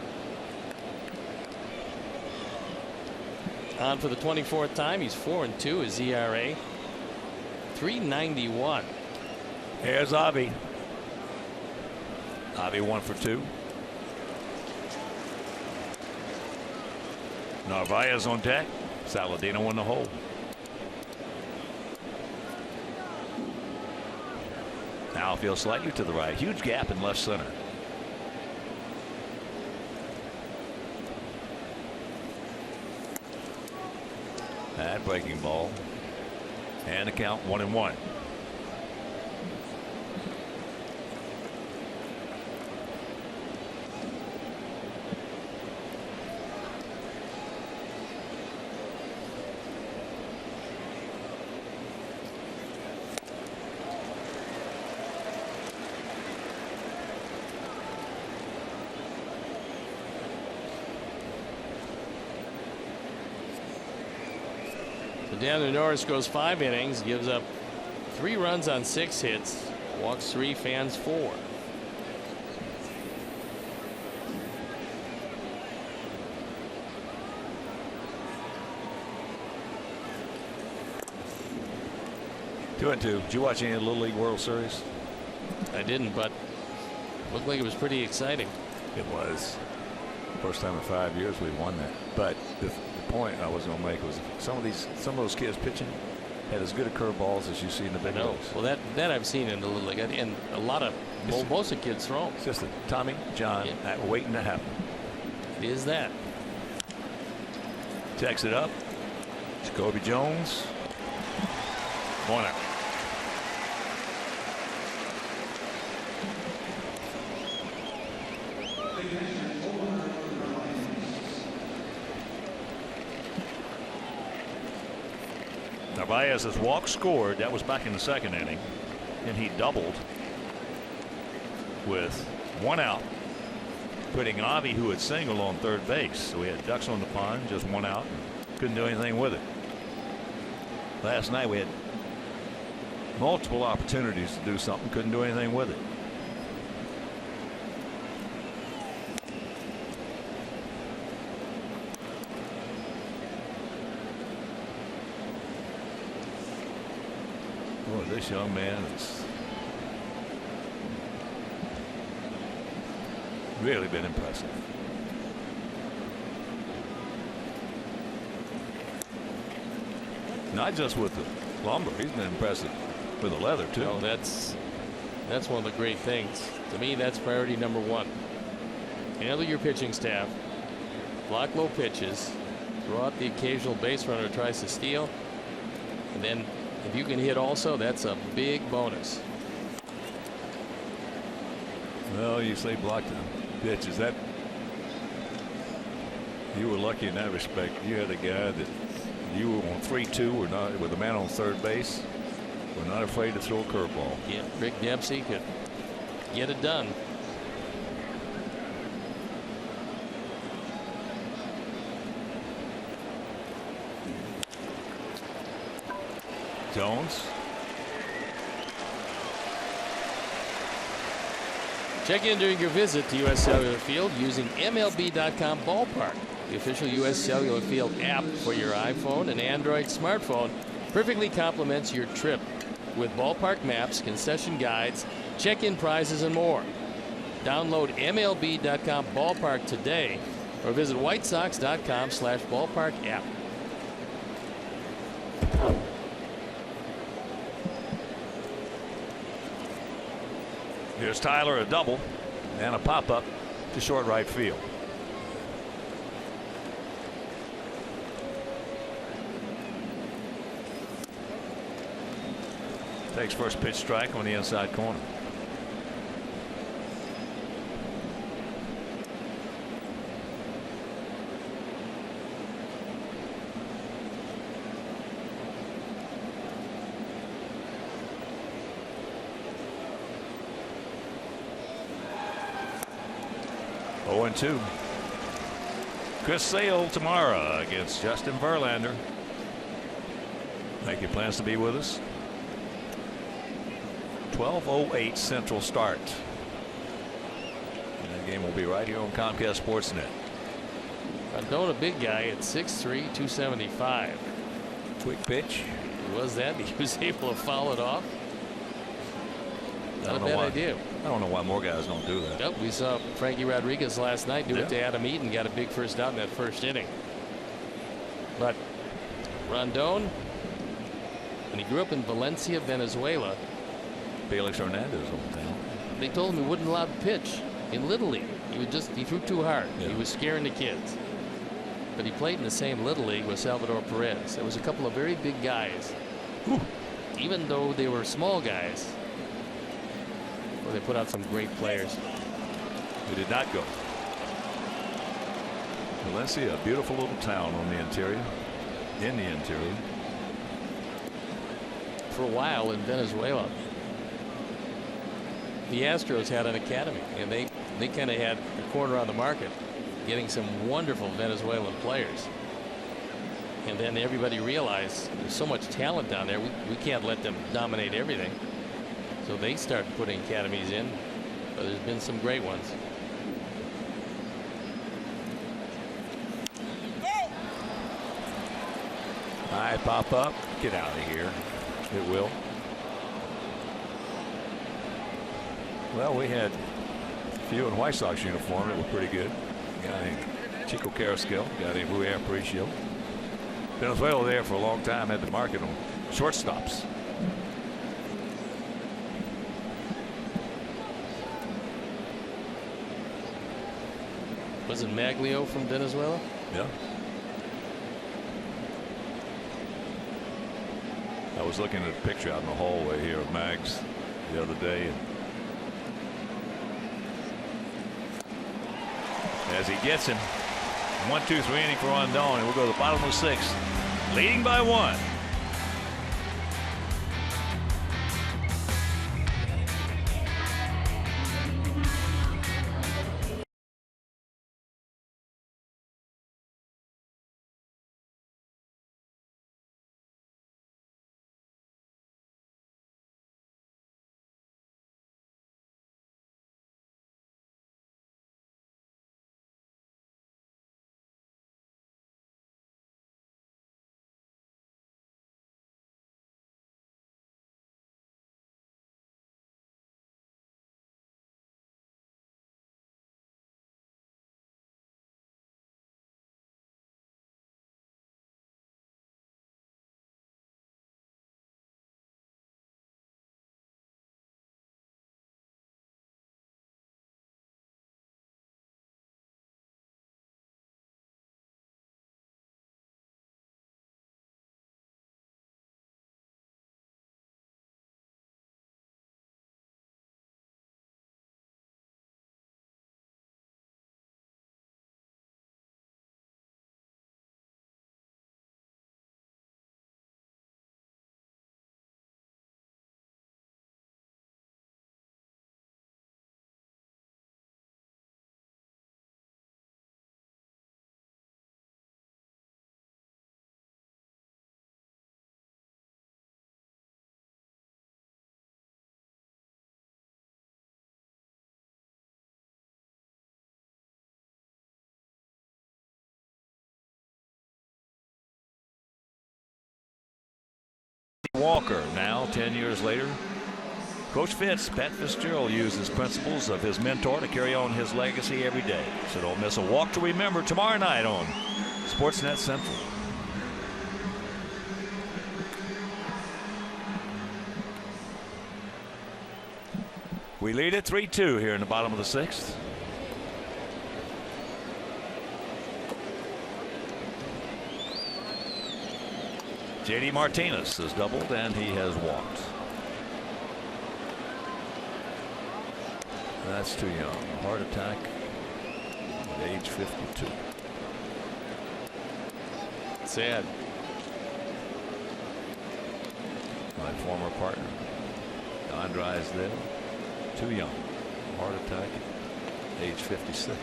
On for the 24th time. He's 4-2. His ERA .391. Here's Avi. Avi 1 for 2. Narvaez on deck. Saladino in the hole. Outfield slightly to the right. Huge gap in left center. Bad breaking ball. And the count 1-1. Daniel Norris goes 5 innings, gives up 3 runs on 6 hits, walks 3, fans 4. Two and 2. Did you watch any of the Little League World Series? I didn't, but it looked like it was pretty exciting. It was. First time in 5 years we won that. But the point I was going to make was some of those kids pitching had as good a curveballs as you see in the big leagues. Well, that I've seen in the Little League, and a lot of most of kids throw. It's just a Tommy John waiting to happen. It is that. Takes it up. Jacoby Jones. 1 out. Narvaez's walk scored. That was back in the 2nd inning, and he doubled with 1 out, putting Avi, who had singled, on 3rd base. So we had ducks on the pond, just 1 out, couldn't do anything with it. Last night we had multiple opportunities to do something, couldn't do anything with it. Boy, this young man has really been impressive. Not just with the lumber, he's been impressive with the leather too. No, that's one of the great things. To me, that's priority number 1. Handle your pitching staff, block low pitches, throw out the occasional base runner who tries to steal, and then if you can hit also, that's a big bonus. Well, you say block the pitches. That you were lucky in that respect. You had a guy that you were on 3-2 or not with a man on 3rd base. We're not afraid to throw a curveball. Yeah, Rick Dempsey could get it done. Jones. Check in during your visit to U.S. Cellular Field using MLB.com Ballpark, the official U.S. Cellular Field app for your iPhone and Android smartphone. Perfectly complements your trip with ballpark maps, concession guides, check-in prizes, and more. Download MLB.com Ballpark today or visit WhiteSox.com/ballpark app. Here's Tyler, a double and a pop-up to short right field. Takes first pitch strike on the inside corner. Oh, 0-2. Chris Sale tomorrow against Justin Verlander. Make your plans to be with us. 12:08 Central start. And that game will be right here on Comcast Sportsnet. Rondon, a big guy at 6'3", 275. Quick pitch. Was that? He was able to foul it off. Not a bad idea. I don't know why more guys don't do that. Yep, we saw Frankie Rodriguez last night do it to Adam Eaton. Got a big first out in that first inning. But Rondon, when he grew up in Valencia, Venezuela. Felix Hernandez hometown. They told him he wouldn't allow to pitch in Little League. He threw too hard. Yeah. He was scaring the kids. But he played in the same Little League with Salvador Perez. There was a couple of very big guys. Whew. Even though they were small guys, well, they put out some great players. They did not go. Valencia, a beautiful little town on the interior. In the interior. For a while in Venezuela, the Astros had an academy, and they kind of had a corner on the market, getting some wonderful Venezuelan players. And then everybody realized there's so much talent down there, we can't let them dominate everything. So they started putting academies in, but there's been some great ones. High pop up. Get out of here. It will. Well, we had a few in White Sox uniform that were pretty good. A guy named Chico Carrasquillo, a guy named Rui Aparicio. Venezuela there for a long time had the market on shortstops. Wasn't Maglio from Venezuela? Yeah. I was looking at a picture out in the hallway here of Mags the other day, and as he gets him, 1-2-3 inning for Rondon, and we'll go to the bottom of the sixth, leading by 1. Walker now 10 years later. Coach Pat Fitzgerald used his principles of his mentor to carry on his legacy every day. So don't miss a walk to remember tomorrow night on Sportsnet Central. We lead at 3-2 here in the bottom of the sixth. J.D. Martinez has doubled and he has walked. That's too young. Heart attack at age 52. Sad. My former partner, Don Drysdale, too young. Heart attack at age 56.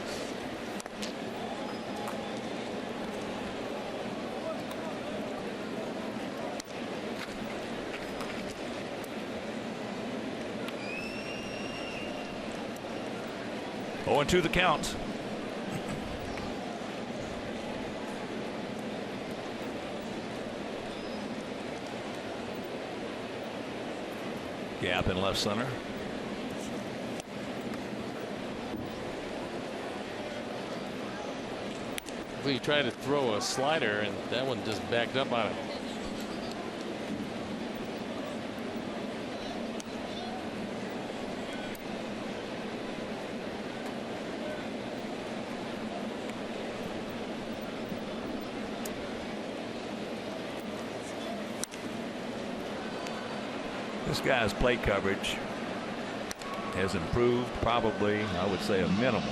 Oh, and 2 the count. Gap in left center. He tried to throw a slider, and that one just backed up on it. This guy's plate coverage has improved, probably, I would say, a minimal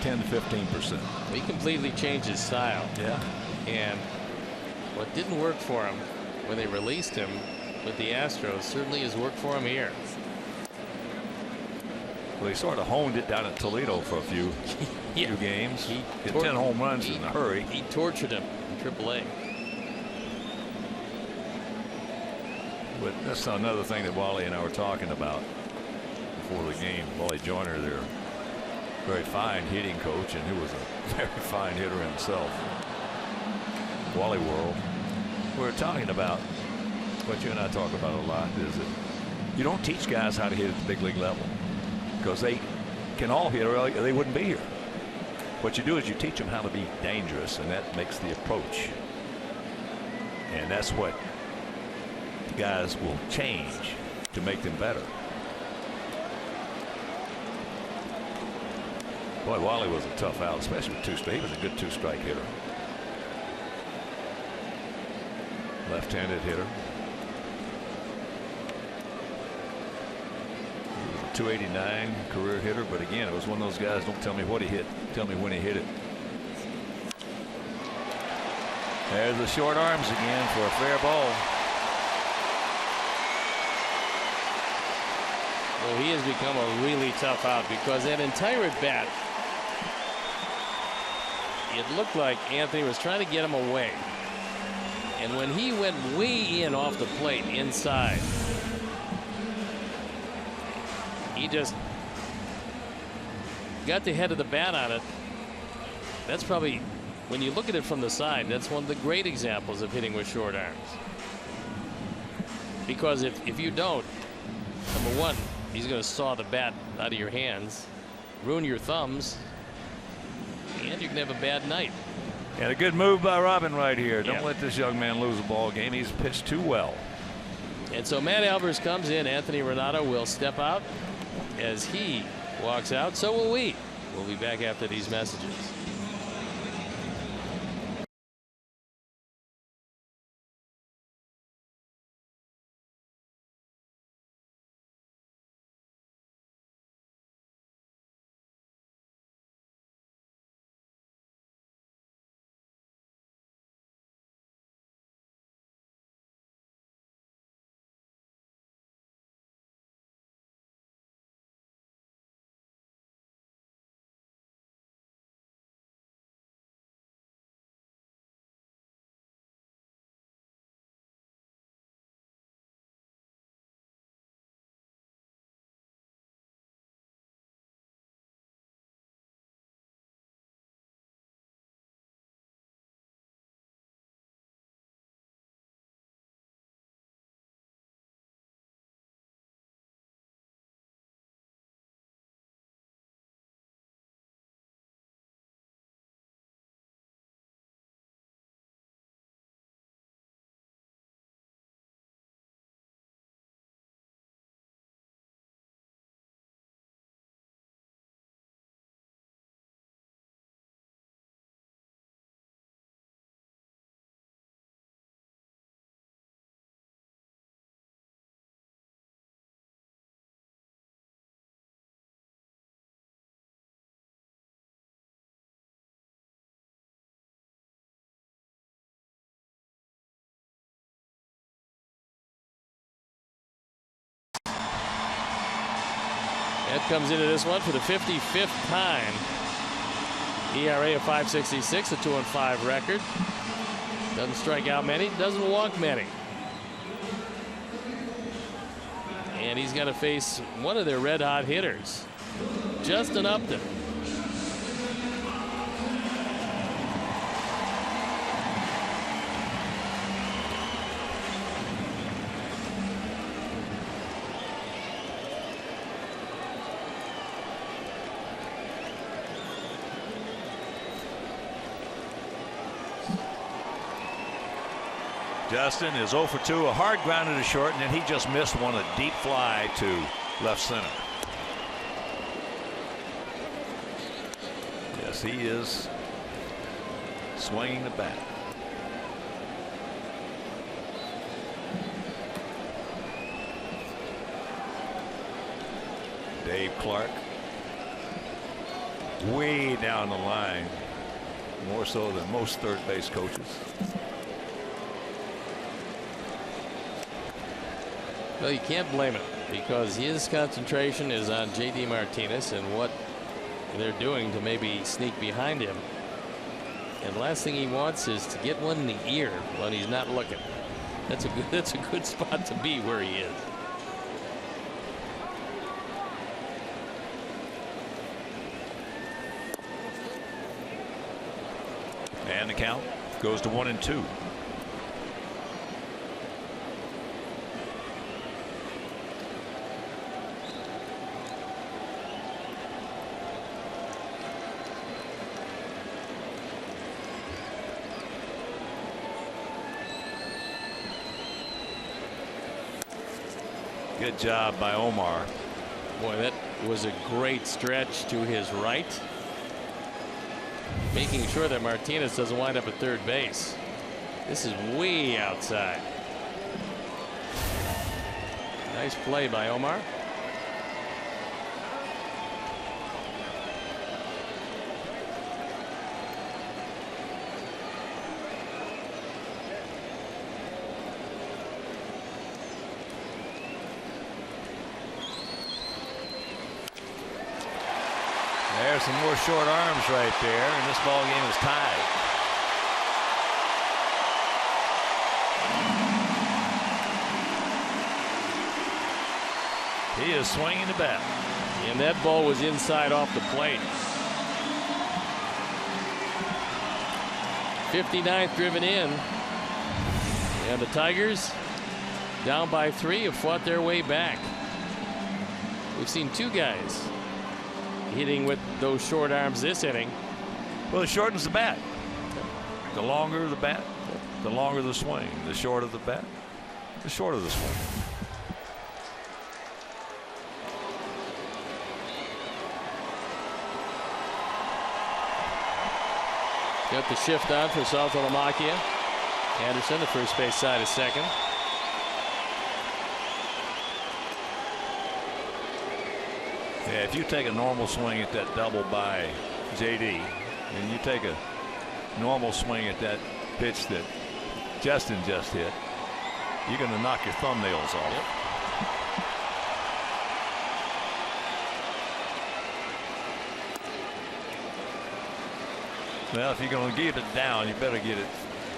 10 to 15%. He completely changed his style. Yeah. And what didn't work for him when they released him with the Astros certainly has worked for him here. Well, he sort of honed it down at Toledo for a few games. He hit 10 home runs in a hurry. He tortured him in AAA. But that's another thing that Wally and I were talking about before the game. Wally Joyner, their very fine hitting coach, and who was a very fine hitter himself. Wally World. We were talking about what you and I talk about a lot is that you don't teach guys how to hit at the big league level because they can all hit or they wouldn't be here. What you do is you teach them how to be dangerous, and that makes the approach. And that's what guys will change to make them better. Boy, Wally was a tough out, especially with 2 strike. He was a good 2-strike hitter. Left-handed hitter. He was a 289 career hitter, but again, it was one of those guys, don't tell me what he hit, tell me when he hit it. There's the short arms again for a fair ball. Well, he has become a really tough out because that entire at bat, it looked like Anthony was trying to get him away. And when he went way in off the plate inside, he just got the head of the bat on it. That's probably, when you look at it from the side, that's one of the great examples of hitting with short arms. Because if you don't, number one, he's going to saw the bat out of your hands, ruin your thumbs, and you can have a bad night. And a good move by Robin right here. Don't let this young man lose a ball game. He's pitched too well. And so Matt Albers comes in. Anthony Renato will step out. As he walks out, so will we. We'll be back after these messages. comes into this one for the 55th time. ERA of 5.66, a 2-5 record. Doesn't strike out many, doesn't walk many. And he's got to face one of their red-hot hitters, Justin Upton. Justin is 0 for 2, a hard grounded to short, and then he just missed one, a deep fly to left center. Yes, he is swinging the bat. Dave Clark way down the line, more so than most third base coaches. Well, you can't blame him because his concentration is on J.D. Martinez and what they're doing to maybe sneak behind him. And the last thing he wants is to get one in the ear when he's not looking. That's a good spot to be where he is. And the count goes to 1-2. Good job by Omar. Boy, that was a great stretch to his right, making sure that Martinez doesn't wind up at third base. This is way outside. Nice play by Omar. There's some more short arms right there, and this ball game is tied. He is swinging the bat. And that ball was inside off the plate. 59th driven in. And the Tigers, down by 3, have fought their way back. We've seen two guys hitting with those short arms this inning. Well, it shortens the bat. The longer the bat, the longer the swing. The shorter the bat, the shorter the swing. Got the shift on for Saltalamacchia. Anderson, the first base side, is second. Yeah, if you take a normal swing at that double by JD, and you take a normal swing at that pitch that Justin just hit, you're going to knock your thumbnails off. Yep. Well, if you're going to get it down, you better get it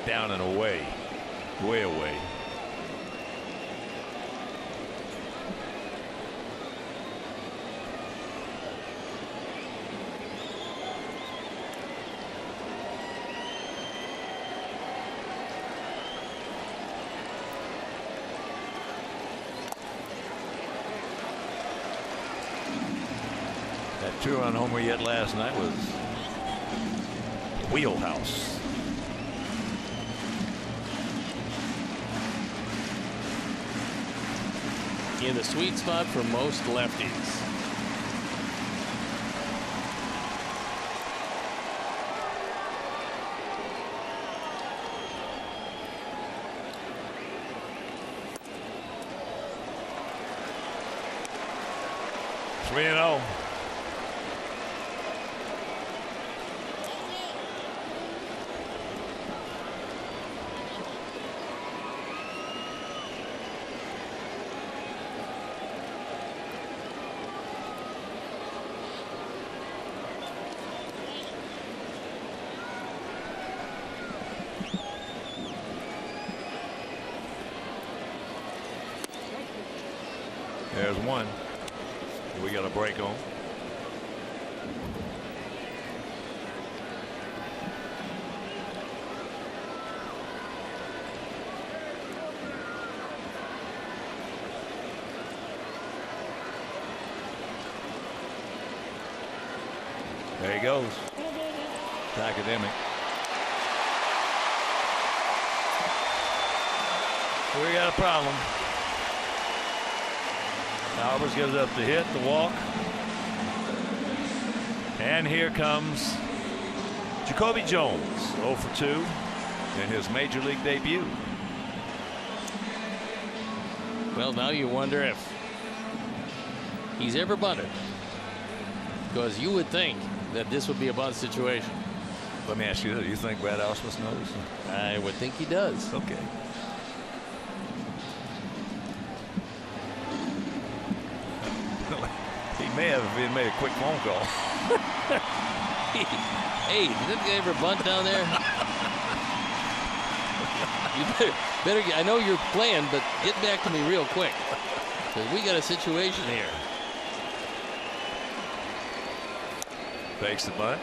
down and away, way away. That 2-run homer yet last night was wheelhouse. In the sweet spot for most lefties. Three and 0. There's one. We got a break on. There he goes. It's academic. We got a problem. Albers gives up the hit, the walk. And here comes Jacoby Jones, 0 for 2 in his major league debut. Well, now you wonder if he's ever bunted, because you would think that this would be a bunt situation. Let me ask you this. Do you think Brad Ausmus knows? I would think he does. Okay. He may have made a quick phone call. Hey, did that guy ever bunt down there? You better. I know you're playing, but get back to me real quick, because we got a situation here. Fakes the bunt.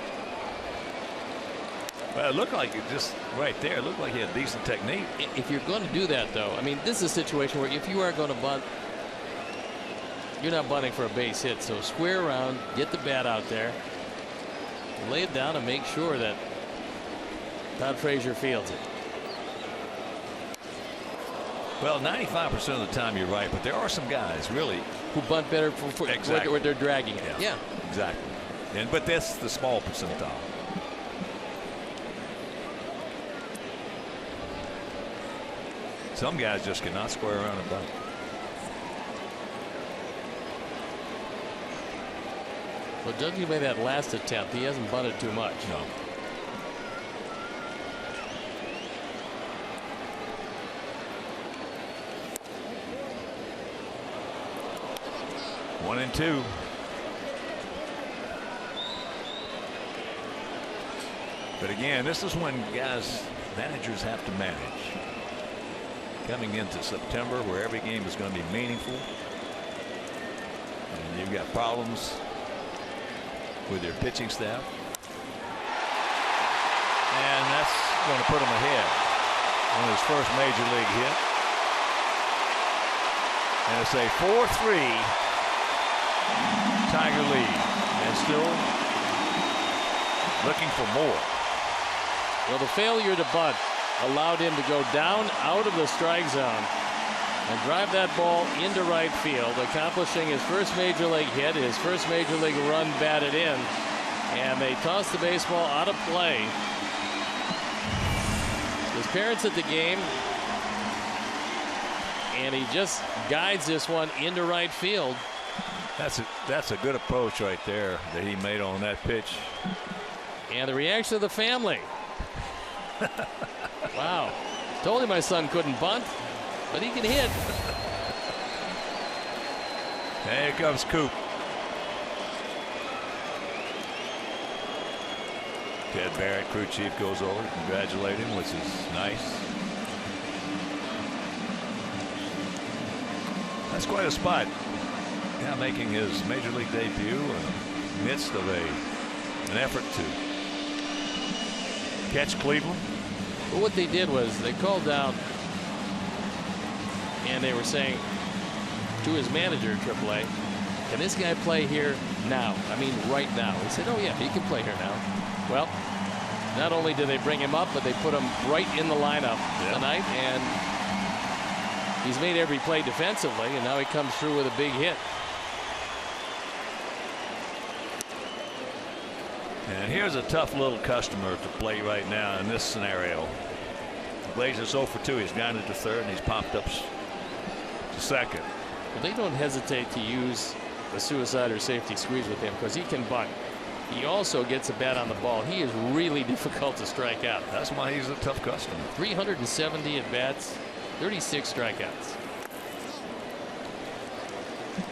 Well, it looked like it just right there. It looked like he had decent technique. If you're going to do that, though, I mean, this is a situation where if you are going to bunt, you're not bunting for a base hit. So square around, get the bat out there, lay it down, and make sure that Todd Frazier fields it. Well, 95% of the time you're right, but there are some guys really who bunt better for exactly. where they're dragging it. Yeah, exactly. But that's the small percentile. Some guys just cannot square around and bunt. Well, judging by that last attempt, he hasn't bunted too much. No. One and two. But again, this is when managers have to manage. Coming into September, where every game is going to be meaningful, and you've got problems with your pitching staff, and that's going to put him ahead on his first major league hit. And it's a 4-3 Tiger lead, and still looking for more. Well, the failure to bunt allowed him to go down out of the strike zone and drive that ball into right field, accomplishing his first major league hit, his first major league run batted in, and they tossed the baseball out of play. His parents at the game, and he just guides this one into right field. That's a good approach right there that he made on that pitch. And the reaction of the family. Wow. Told him my son couldn't bunt, but he can hit. And here comes Coop. Ted Barrett, crew chief, goes over to congratulate him, which is nice. That's quite a spot. Yeah, making his major league debut in the midst of an effort to catch Cleveland. Well, what they did was they called down and they were saying to his manager, AAA, can this guy play here now? I mean, right now. He said, oh, yeah, he can play here now. Well, not only did they bring him up, but they put him right in the lineup tonight, and he's made every play defensively, and now he comes through with a big hit. And here's a tough little customer to play right now in this scenario. Blazers 0 for 2. He's grounded to third, and he's popped up to second. Well, they don't hesitate to use the suicide or safety squeeze with him because he can bunt. He also gets a bat on the ball. He is really difficult to strike out. That's why he's a tough customer. 370 at bats, 36 strikeouts.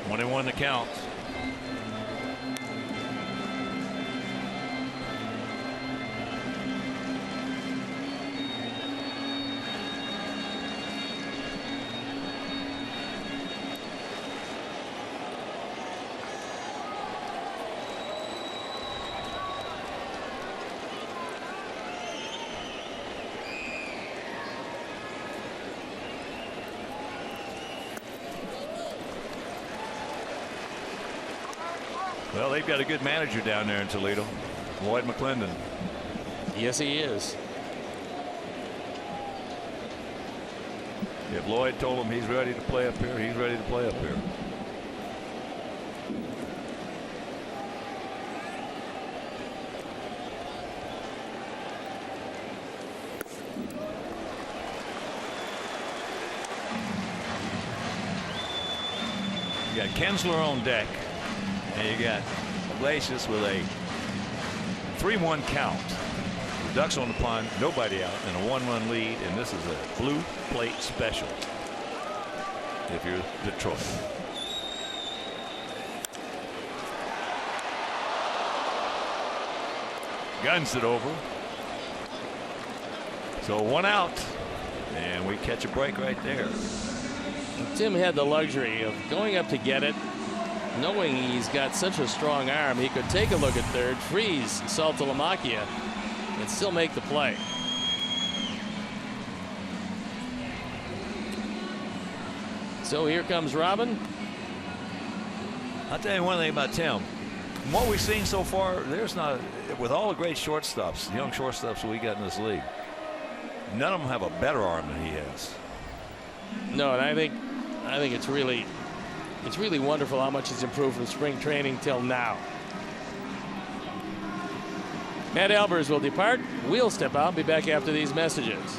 1-1 the count. Well, they've got a good manager down there in Toledo, Lloyd McClendon. Yes, he is. If Lloyd told him he's ready to play up here, he's ready to play up here. You got Kinsler on deck, and you got Iglesias with a 3-1 count. The Ducks on the pond, nobody out, and a 1-run lead, and this is a blue plate special if you're Detroit. Guns it over. So 1 out, and we catch a break right there. Tim had the luxury of going up to get it, knowing he's got such a strong arm. He could take a look at third, freeze Saltalamacchia, and still make the play. So here comes Robin. I'll tell you one thing about Tim. From what we've seen so far, there's not, with all the great shortstops, young shortstops we got in this league, none of them have a better arm than he has. No, and I think it's really wonderful how much he's improved from spring training till now. Matt Albers will depart. We'll step out. Be back after these messages.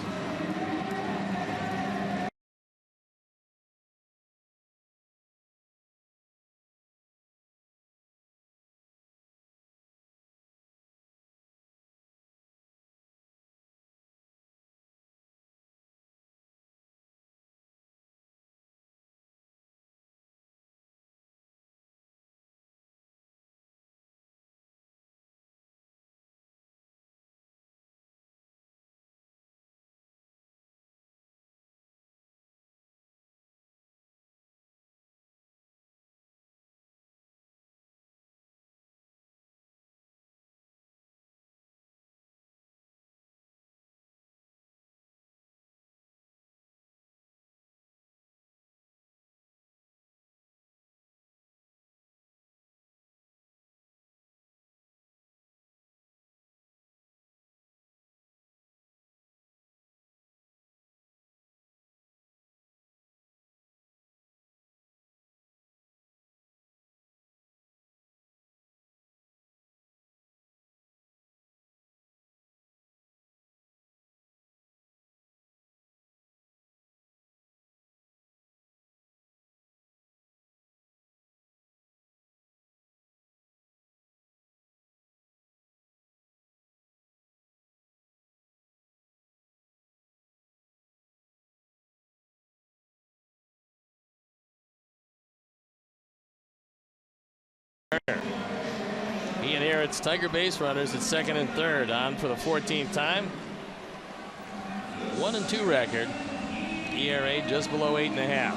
He inherits Tiger base runners at second and third, on for the 14th time. 1-2 record. ERA just below 8.5.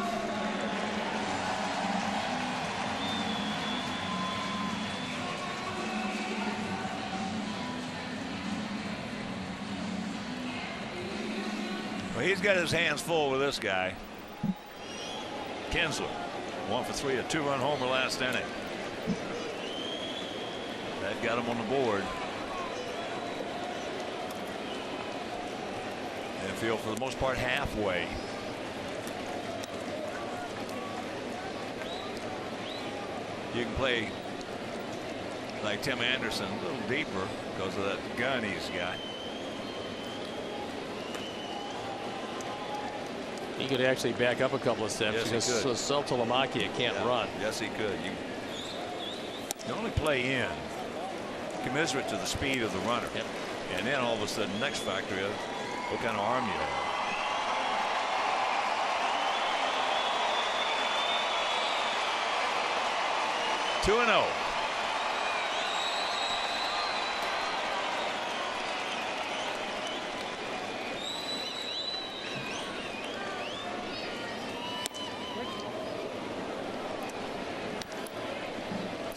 Well, he's got his hands full with this guy. Kinsler, 1 for 3, a 2-run homer last inning. That got him on the board. And field for the most part halfway. You can play like Tim Anderson a little deeper because of that gun he's got. He could actually back up a couple of steps, yes, because Saltalamacchia can't run. Yes, he could. You only play in commensurate to the speed of the runner. Yep. And then all of a sudden, next factor is what kind of arm you have. Two and 0.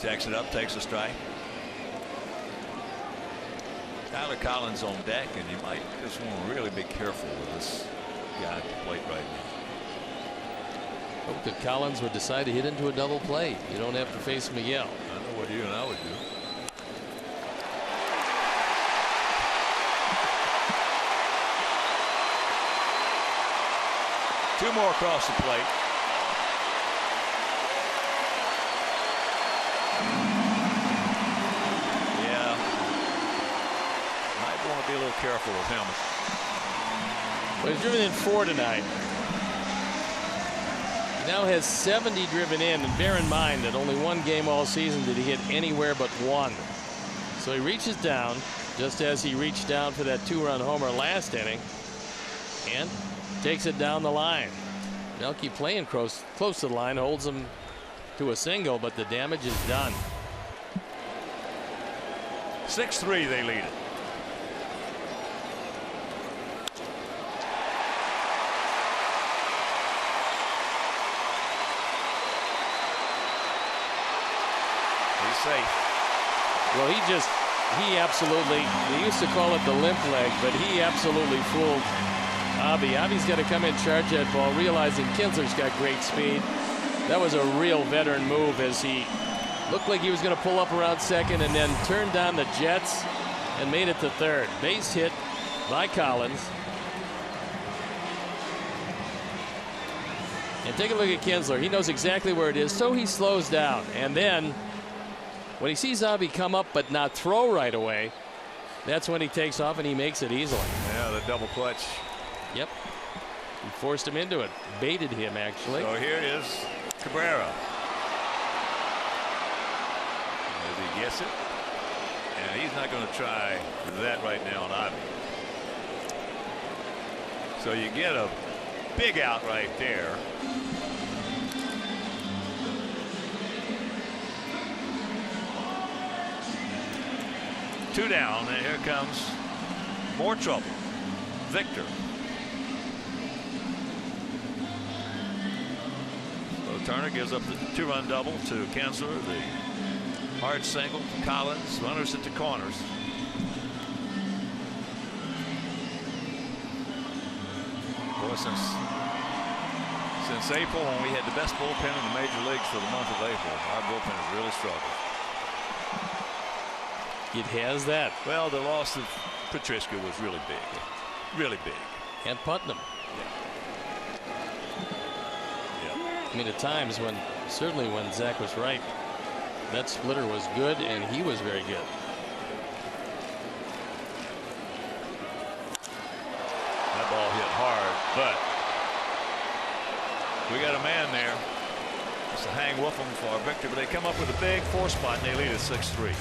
Jacks it up, takes a strike. Tyler Collins on deck, and you might just want to really be careful with this guy at the plate right now. Hope that Collins would decide to hit into a double play. You don't have to face Miguel. I know what you and I would do. Two more across the plate. Yeah. Might want to be a little careful with him. Well, he's driven in 4 tonight. He now has 70 driven in, and bear in mind that only one game all season did he hit anywhere but one. So he reaches down, just as he reached down for that 2-run homer last inning, and takes it down the line. They'll keep playing close to the line, holds him to a single, but the damage is done. 6-3 they lead it. He's safe. Well, he absolutely, they used to call it the limp leg, but he absolutely fooled Avi. Avi's got to come in, charge that ball, realizing Kinsler's got great speed. That was a real veteran move, as he looked like he was going to pull up around second and then turned down the jets and made it to third. Base hit by Collins. And take a look at Kinsler. He knows exactly where it is, so he slows down. And then when he sees Avi come up but not throw right away, that's when he takes off and he makes it easily. Yeah, the double clutch. Yep. He forced him into it. Baited him, actually. So here is Cabrera. As he gets it. And he's not going to try that right now on Ivy. So you get a big out right there. Two down, and here comes more trouble. Victor. So Turner gives up the 2-run double to Kinsler. The hard single to Collins. Runners at the corners. Boy, since April, when we had the best bullpen in the major leagues for the month of April, our bullpen has really struggled. It has that. Well, the loss of Patriska was really big. Really big. And Putnam. Yeah. I mean, at times when, certainly when Zach was right, that splitter was good and he was very good. That ball hit hard, but we got a man there. It's a hang whoop 'em for Victor, but they come up with a big 4 spot and they lead at 6-3.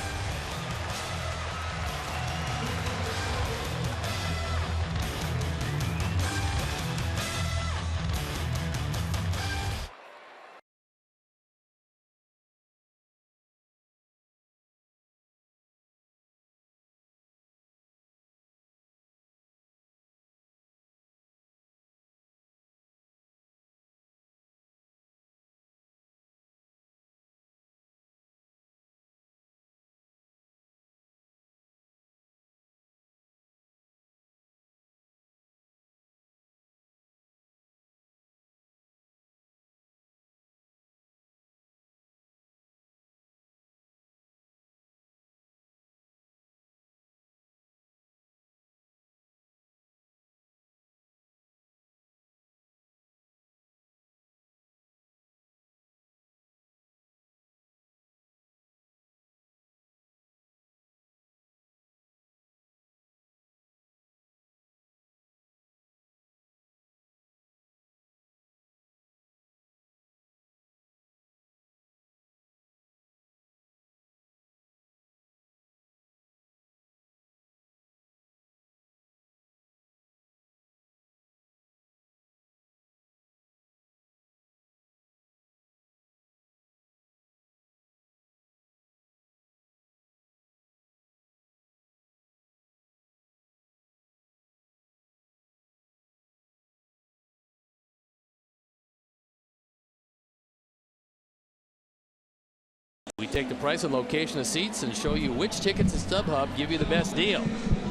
We take the price and location of seats and show you which tickets at StubHub give you the best deal.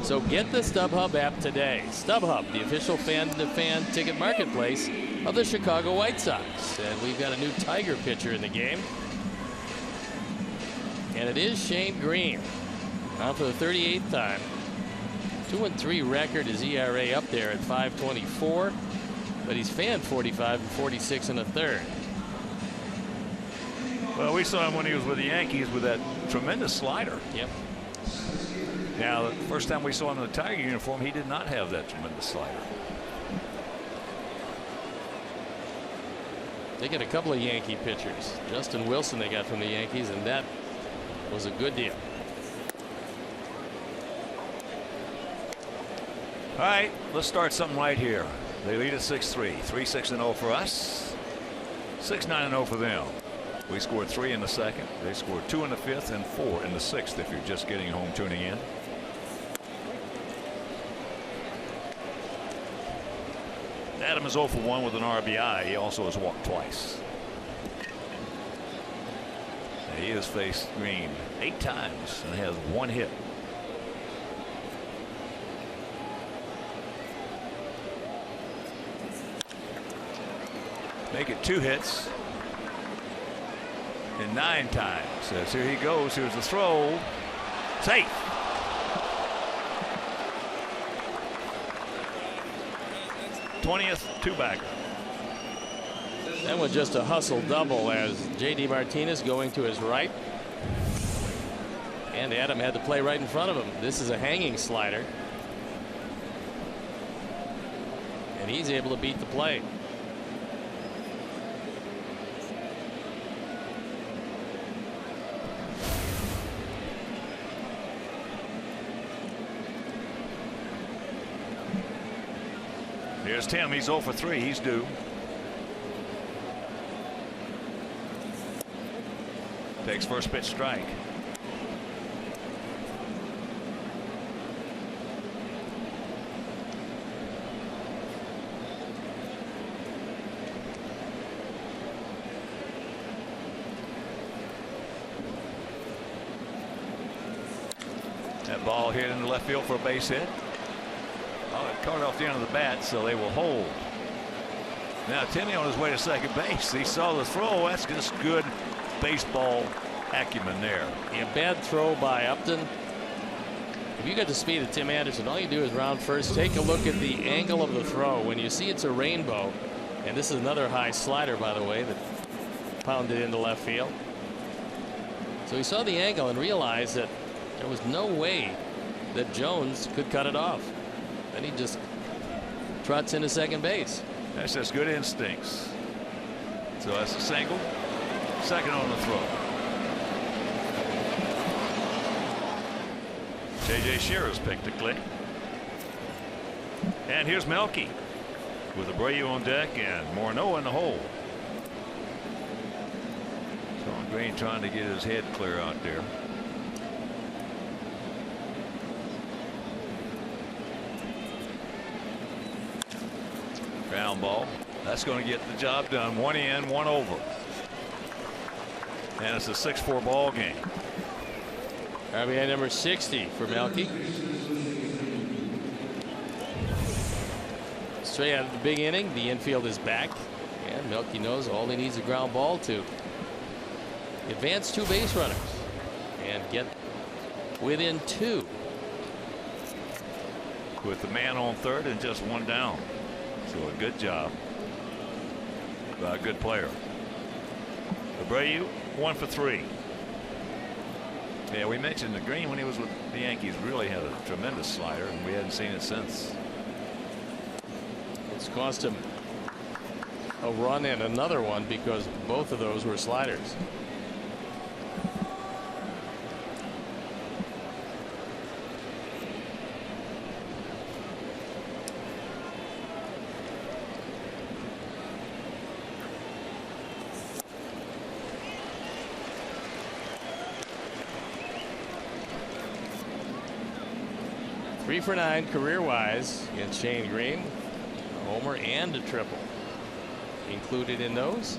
So get the StubHub app today. StubHub, the official fan-to-fan ticket marketplace of the Chicago White Sox. And we've got a new Tiger pitcher in the game. And it is Shane Green. Now for the 38th time. 2-3 record. His ERA up there at 5.24. But he's fanned 45 and 46 in the third. Well, we saw him when he was with the Yankees with that tremendous slider. Yep. Now, the first time we saw him in the Tiger uniform, he did not have that tremendous slider. They get a couple of Yankee pitchers. Justin Wilson they got from the Yankees, and that was a good deal. All right, let's start something right here. They lead at 6-3. 3-6-0 for us. 6-9-0 for them. We scored 3 in the second. They scored 2 in the fifth and 4 in the sixth if you're just getting home tuning in. Adam is 0 for 1 with an RBI. He also has walked twice. And he has faced Green 8 times and has 1 hit. Make it 2 hits. And 9 times. As here he goes. Here's the throw. Safe. '20th two-bagger. That was just a hustle double as J.D. Martinez going to his right. And Adam had to play right in front of him. This is a hanging slider. And he's able to beat the play. Here's Tim. He's 0 for 3. He's due. Takes first pitch strike. That ball hit into left field for a base hit. Oh, it caught off the end of the bat, so they will hold. Now Timmy on his way to second base. He saw the throw. That's just good baseball acumen there. A bad throw by Upton. If you got the speed of Tim Anderson, all you do is round first. Take a look at the angle of the throw. When you see it's a rainbow, and this is another high slider, by the way, that pounded into left field. So he saw the angle and realized that there was no way that Jones could cut it off. Then he just trots into second base. That's just good instincts. So that's a single. Second on the throw. J.J. Shearer's picked to click. And here's Melky with Abreu on deck and Morneau in the hole. Sean Green trying to get his head clear out there. Ground ball. That's going to get the job done. 1 in, 1 over. And it's a 6-4 ball game. RBI number 60 for Melky. Straight out of the big inning. The infield is back. And Melky knows all he needs a ground ball to advance 2 base runners and get within 2. With the man on third and just 1 down. So a good job by a good player. Abreu 1 for 3. Yeah, we mentioned the Green when he was with the Yankees really had a tremendous slider, and we hadn't seen it since. It's cost him a run and another one because both of those were sliders. Three for 9 career-wise against Shane Green. A homer and a triple included in those.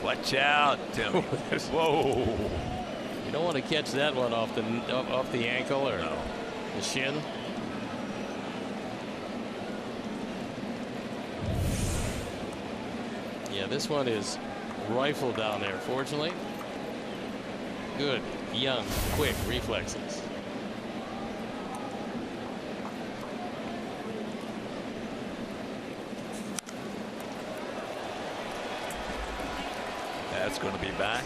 Watch out, Tim. Whoa. You don't want to catch that one off the ankle or the shin. Yeah, this one is rifled down there. Fortunately, good, young, quick reflexes. That's going to be back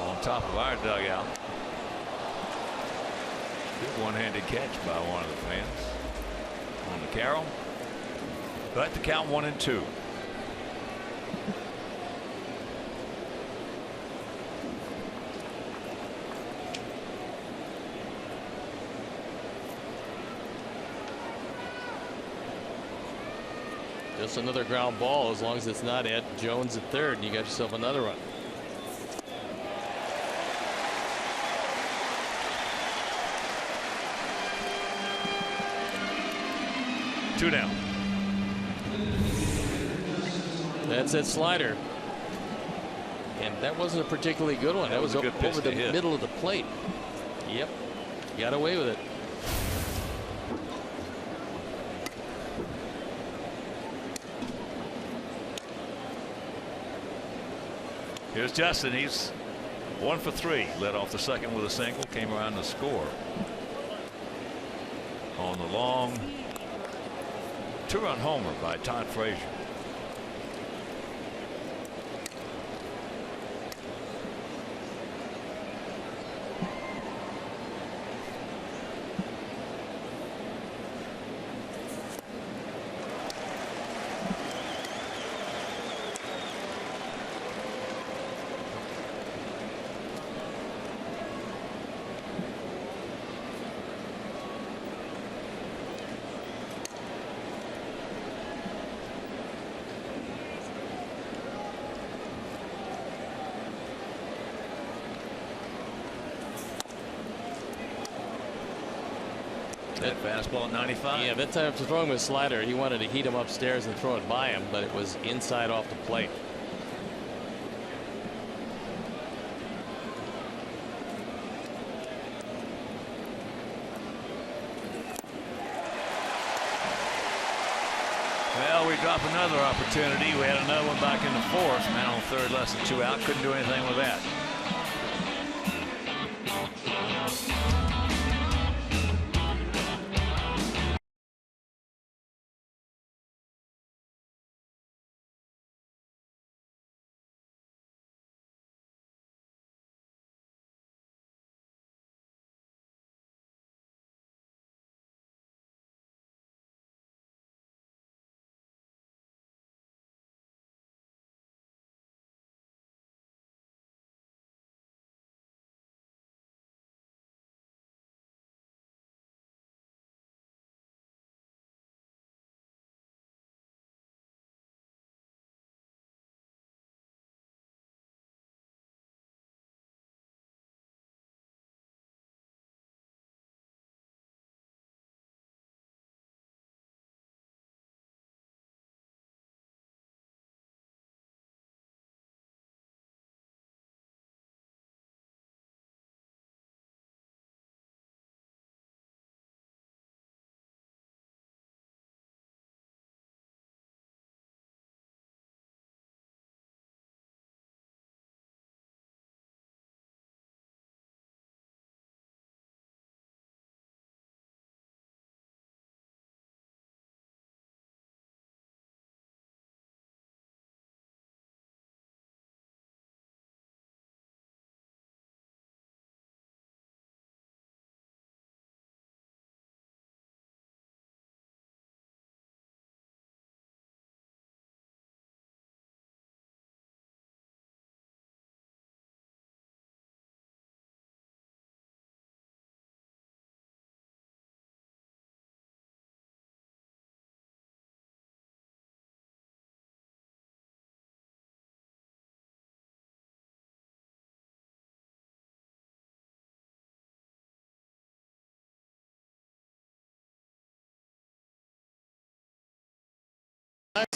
on top of our dugout. Good one-handed catch by one of the fans on the Carroll. But the count 1-2. Just another ground ball, as long as it's not at Jones at third, and you got yourself another run. Two down. That's that slider. And that wasn't a particularly good one. That was over the middle of the plate. Yep. Got away with it. Here's Justin. He's 1 for 3. Led off the second with a single. Came around to score on the long 2-run homer by Todd Frazier. That fastball at 95. Yeah, that time after throwing him a slider, he wanted to heat him upstairs and throw it by him, but it was inside off the plate. Well, we drop another opportunity. We had another one back in the fourth. Man on third, less than 2 out. Couldn't do anything with that.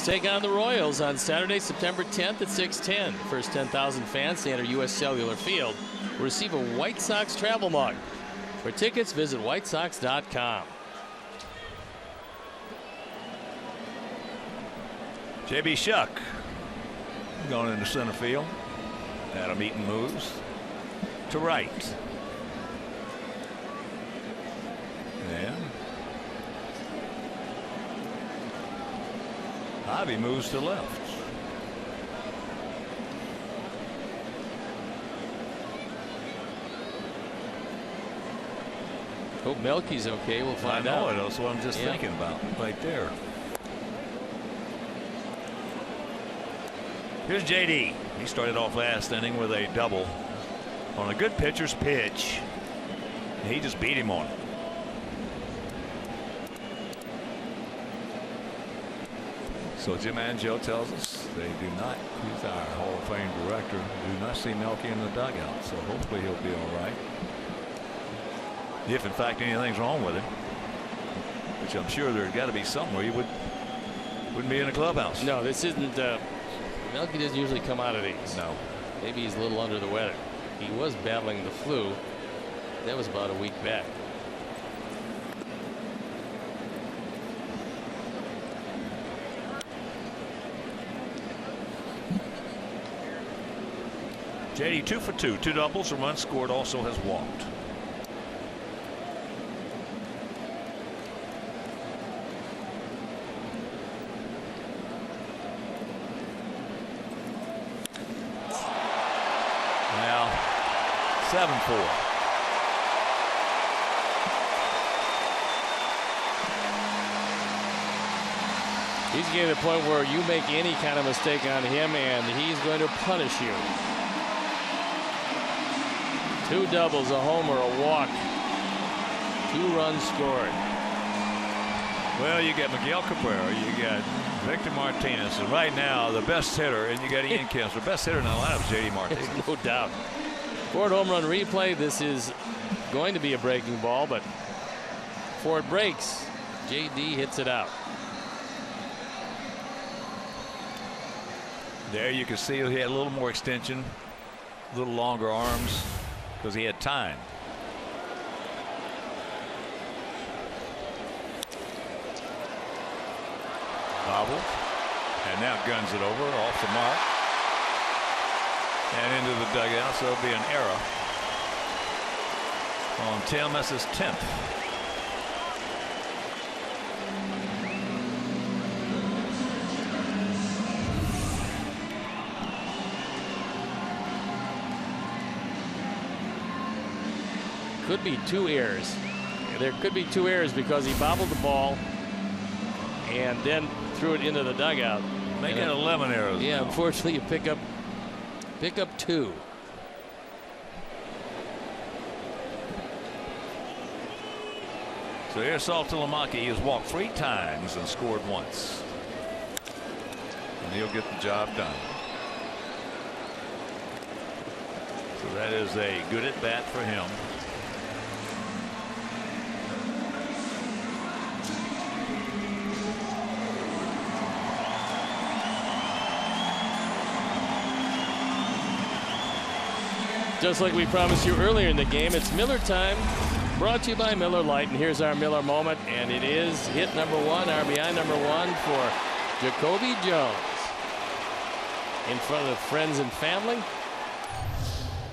Take on the Royals on Saturday, September 10th at 6:10. First 10,000 fans to enter U.S. Cellular Field will receive a White Sox travel mug. For tickets, visit whitesox.com. J.B. Shuck Going into center field. Adam Eaton moves to right. And Ivy moves to left. Hope Melky's okay. We'll find out. I know it. That's what I'm just thinking about right there. Here's JD. He started off last inning with a double on a good pitcher's pitch. He just beat him on it. So Jim Angio tells us they do not, he's our Hall of Fame director, do not see Melky in the dugout. So hopefully he'll be all right. If in fact anything's wrong with him, which I'm sure there's got to be somewhere, you wouldn't be in a clubhouse. No, this isn't. Melky doesn't usually come out of these. No. Maybe he's a little under the weather. He was battling the flu. That was about a week back. JD 2 for 2, 2 doubles, a run scored, also has walked. Now 7-4. He's getting to the point where you make any kind of mistake on him and he's going to punish you. 2 doubles, a homer, a walk, 2 runs scored. Well, you got Miguel Cabrera, you got Victor Martinez, and right now the best hitter, and you got Ian Kemps. The best hitter in the lineup is JD Martinez. There's no doubt. Ford home run replay. This is going to be a breaking ball, but before it breaks, JD hits it out. There you can see he had a little more extension, a little longer arms, because he had time. Bobble, and now guns it over off the mark and into the dugout, so it'll be an error on Tim. That's his 10th. Could be 2 errors. There could be 2 errors because he bobbled the ball and then threw it into the dugout. Make it 11 errors. Yeah, unfortunately, you pick up 2. So here's Saltalamacchia. He has walked 3 times and scored once, and he'll get the job done. So that is a good at bat for him. Just like we promised you earlier in the game, it's Miller time, brought to you by Miller Lite. And here's our Miller moment, and it is hit number 1, RBI number 1 for Jacoby Jones. In front of friends and family.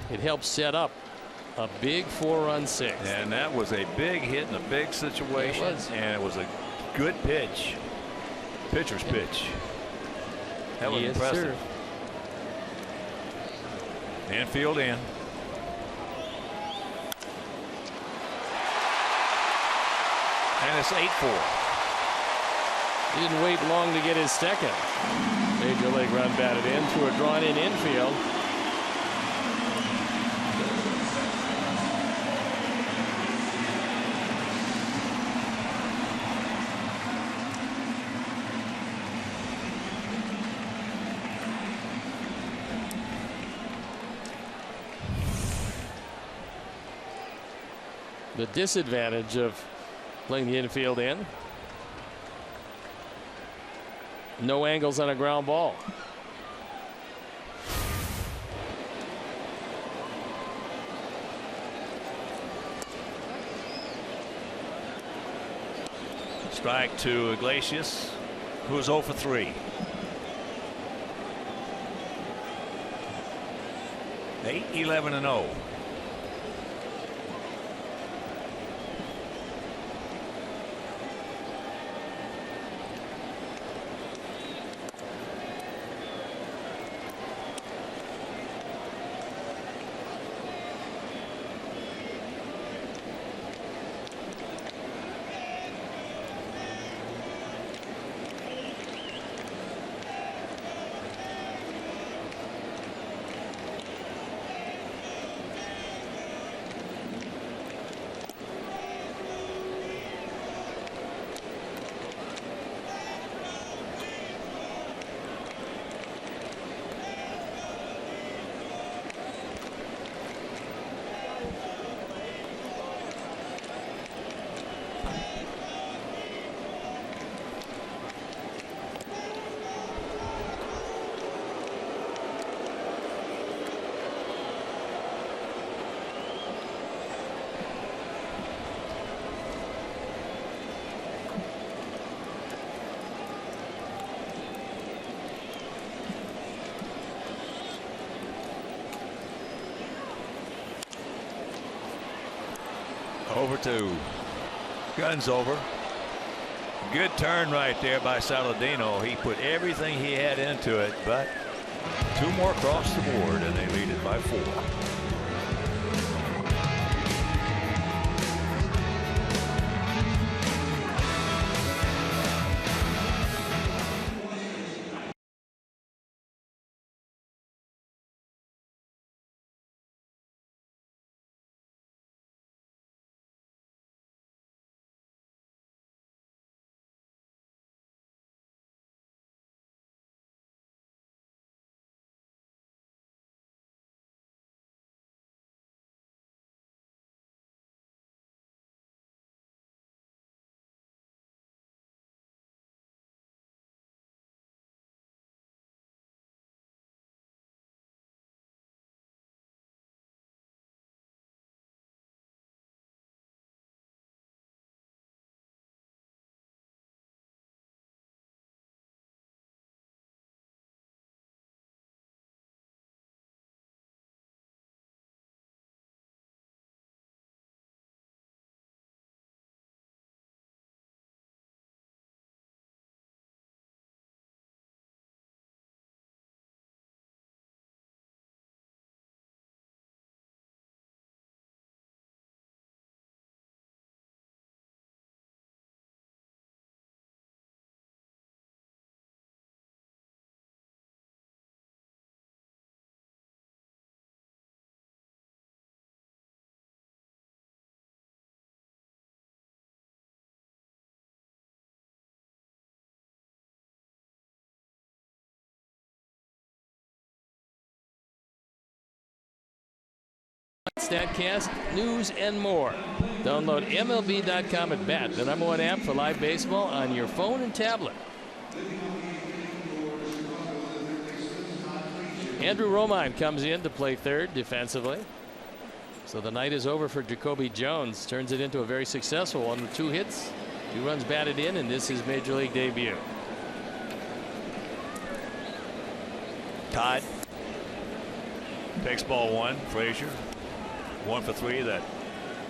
It helps set up a big 4-run 6th. And that was a big hit in a big situation. It was. And it was a good pitch. Pitcher's pitch. That was impressive. Sir. Infield in. And it's 8-4. He didn't wait long to get his second. Major league run batted in to a drawn in infield. The disadvantage of playing the infield in. No angles on a ground ball. Strike to Iglesias, who is 0 for 3. 8-11-0. Over 2. Guns over. Good turn right there by Saladino. He put everything he had into it, but 2 more across the board, and they lead it by 4. Statcast, news, and more. Download MLB.com at Bat, the #1 app for live baseball on your phone and tablet. Andrew Romine comes in to play third defensively. So the night is over for Jacoby Jones. Turns it into a very successful one with 2 hits, 2 runs batted in, and this is Major League debut. Todd takes ball 1. Frazier 1 for 3. That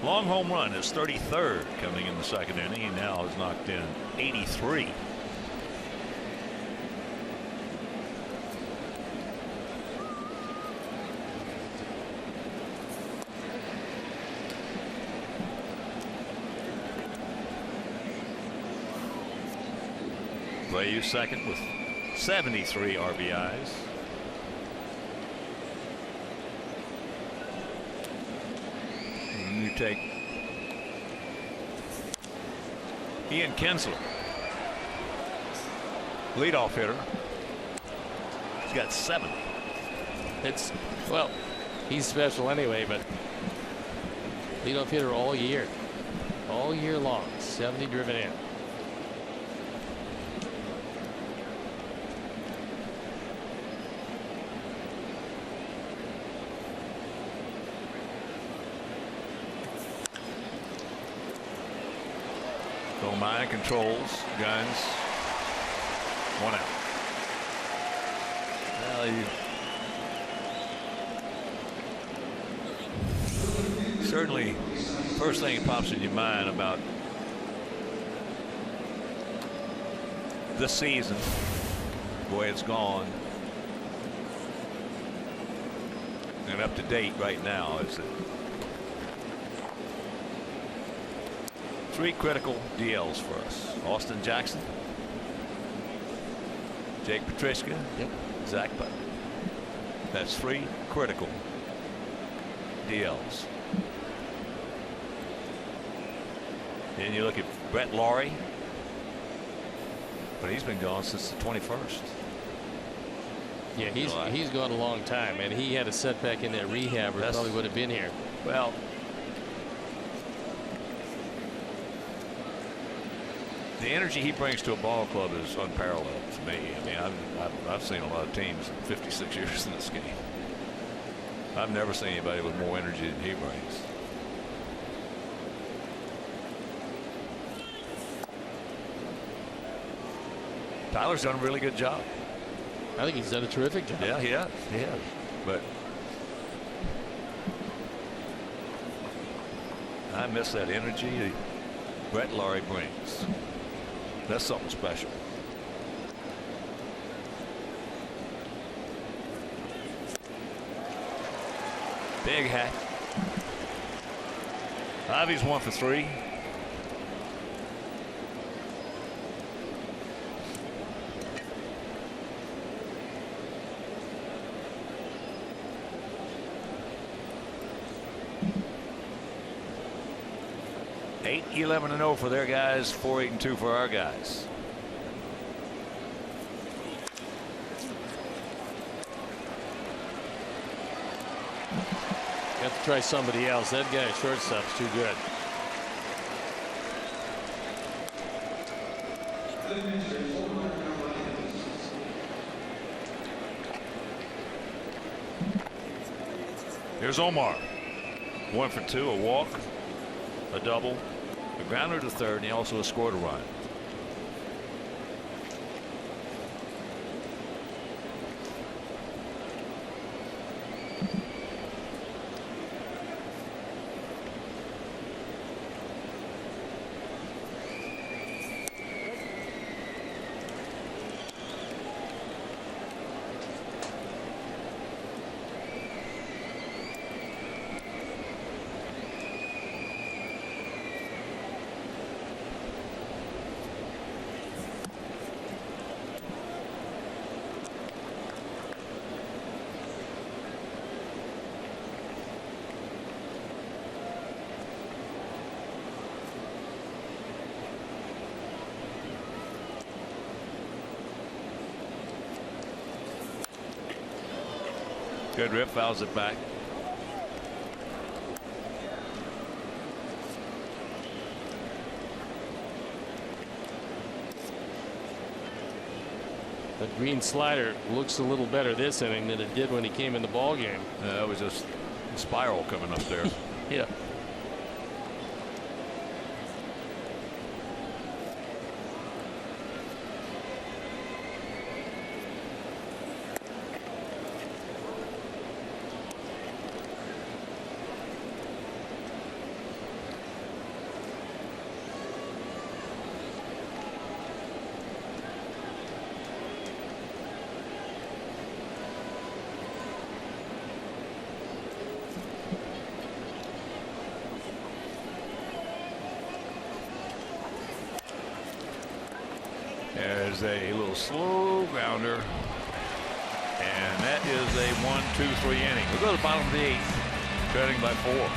long home run, his 33rd coming in the second inning. He now has knocked in 83. Brayu second with 73 RBIs. And you take Ian Kinsler, leadoff hitter. He's got 7. It's, well, he's special anyway, but leadoff hitter all year long. 70 driven in. Mine controls, guns, 1 out. Well, certainly, first thing that pops in your mind about this season, the way it's gone, and up to date right now, is that 3 critical DLs for us. Austin Jackson, Jake Petriska, Zach Butler. That's 3 critical DLs. Then you look at Brett Laurie, but he's been gone since the 21st. Yeah, he's gone a long time, and he had a setback in that rehab, or probably would have been here. Well, the energy he brings to a ball club is unparalleled to me. I mean, I've seen a lot of teams in 56 years in this game. I've never seen anybody with more energy than he brings. Tyler's done a really good job. I think he's done a terrific job. Yeah, he has. But I miss that energy that Brett Laurie brings. That's something special. Big hat. Ivy's 1 for 3. Eight 11-0 for their guys, 4-8-2 for our guys. Got to try somebody else. That guy at shortstop's too good. Here's Omar. 1 for 2, a walk, a double, a grounder to third, and he also scored a run. Good rip, fouls it back. The green slider looks a little better this inning than it did when he came in the ball game. It was just a spiral coming up there. Yeah. There's a little slow grounder, and that is a 1-2-3 inning. We'll go to the bottom of the 8th, trailing by 4.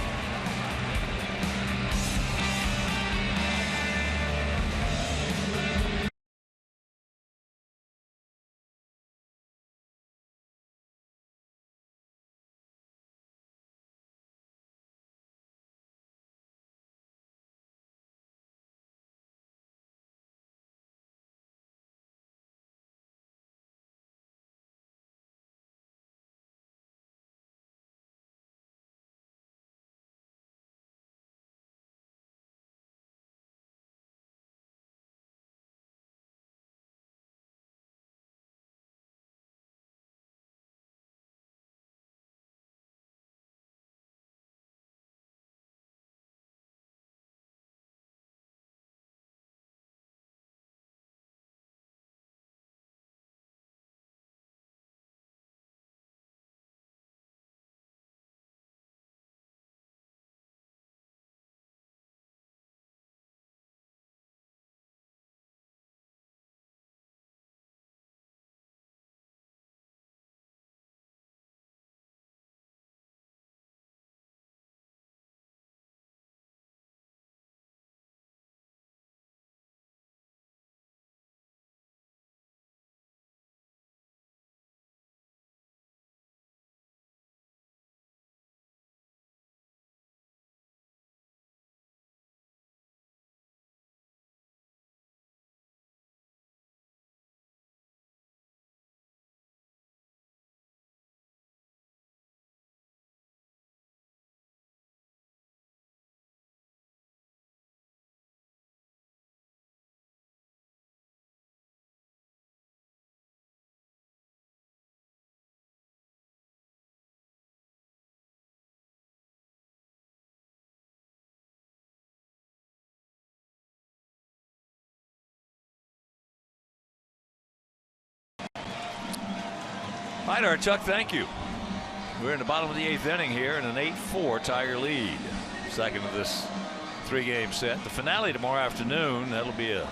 Hi there, Chuck. Thank you. We're in the bottom of the 8th inning here in an 8-4 Tiger lead. Second of this 3-game set. The finale tomorrow afternoon. That'll be a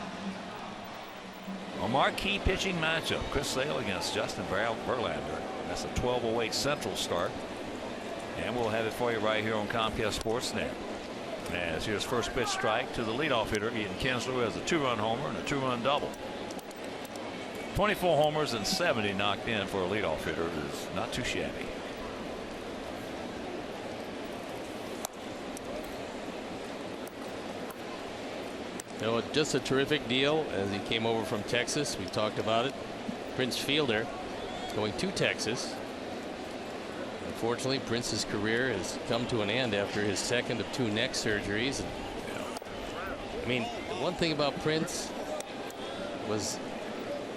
marquee pitching matchup. Chris Sale against Justin Verlander. That's a 12:08 Central start. And we'll have it for you right here on Comcast Sportsnet. As here's first pitch strike to the leadoff hitter, Ian Kinsler, who has a 2-run homer and a 2-run double. 24 homers and 70 knocked in for a leadoff hitter is not too shabby. You know, just a terrific deal as he came over from Texas. We talked about it. Prince Fielder going to Texas. Unfortunately, Prince's career has come to an end after his second of 2 neck surgeries. And, I mean, one thing about Prince was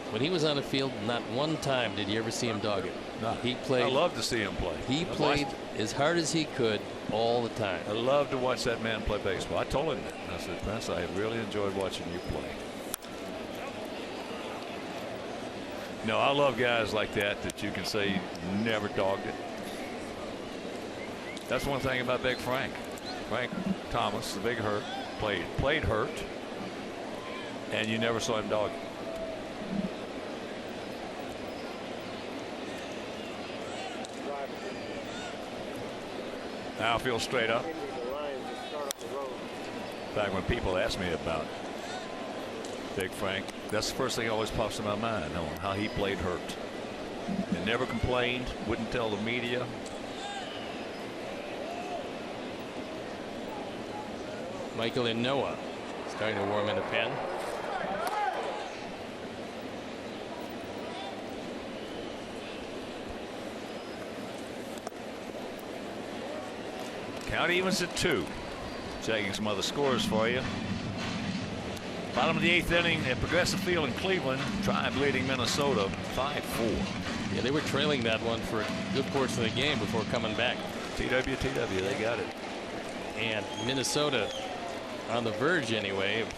when he was on the field, not one time did you ever see him dog it. No. He played. I love to see him play. He played as hard as he could all the time. I love to watch that man play baseball. I told him that. I said, Prince, I have really enjoyed watching you play. No, I love guys like that you can say never dogged it. That's one thing about Big Frank. Frank Thomas, the big hurt, played hurt, and you never saw him dog it. Now feel straight up. In fact, when people ask me about Big Frank, that's the first thing that always pops in my mind, on how he played hurt. And never complained, wouldn't tell the media. Michael and Noah starting to warm in the pen. Count evens at 2. Checking some other scores for you. Bottom of the 8th inning at Progressive Field in Cleveland. Tribe leading Minnesota 5-4. Yeah, they were trailing that one for a good portion of the game before coming back. TW, they got it. And Minnesota on the verge anyway of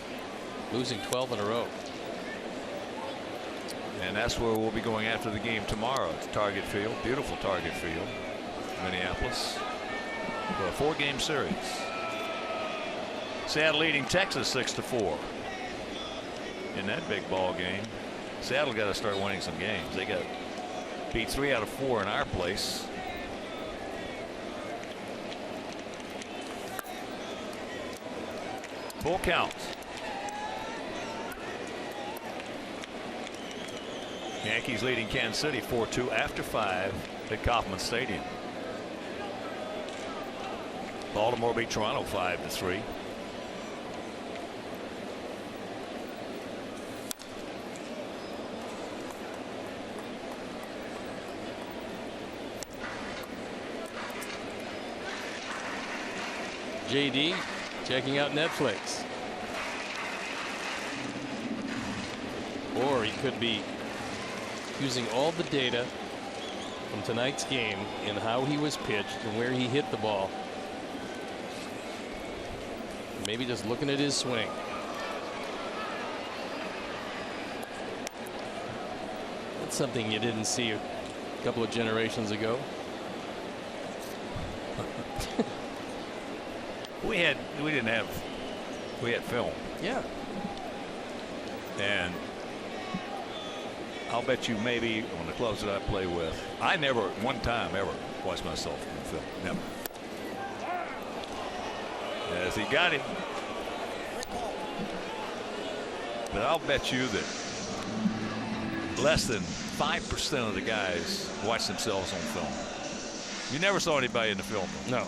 losing 12 in a row. And that's where we'll be going after the game tomorrow at Target Field. Beautiful Target Field, Minneapolis, for a 4-game series. Seattle leading Texas 6-4 in that big ball game. Seattle got to start winning some games. They got beat 3 out of 4 in our place. Full count. Yankees leading Kansas City 4-2 after 5 at Kauffman Stadium. Baltimore beat Toronto 5-3. JD checking out Netflix. Or he could be using all the data from tonight's game and how he was pitched and where he hit the ball. Maybe just looking at his swing. That's something you didn't see a couple of generations ago. We had film. Yeah. And I'll bet you maybe on the clubs that I play with, I never one time ever watched myself in film. Never. As he got him. But I'll bet you that less than 5% of the guys watch themselves on film. You never saw anybody in the film room. No.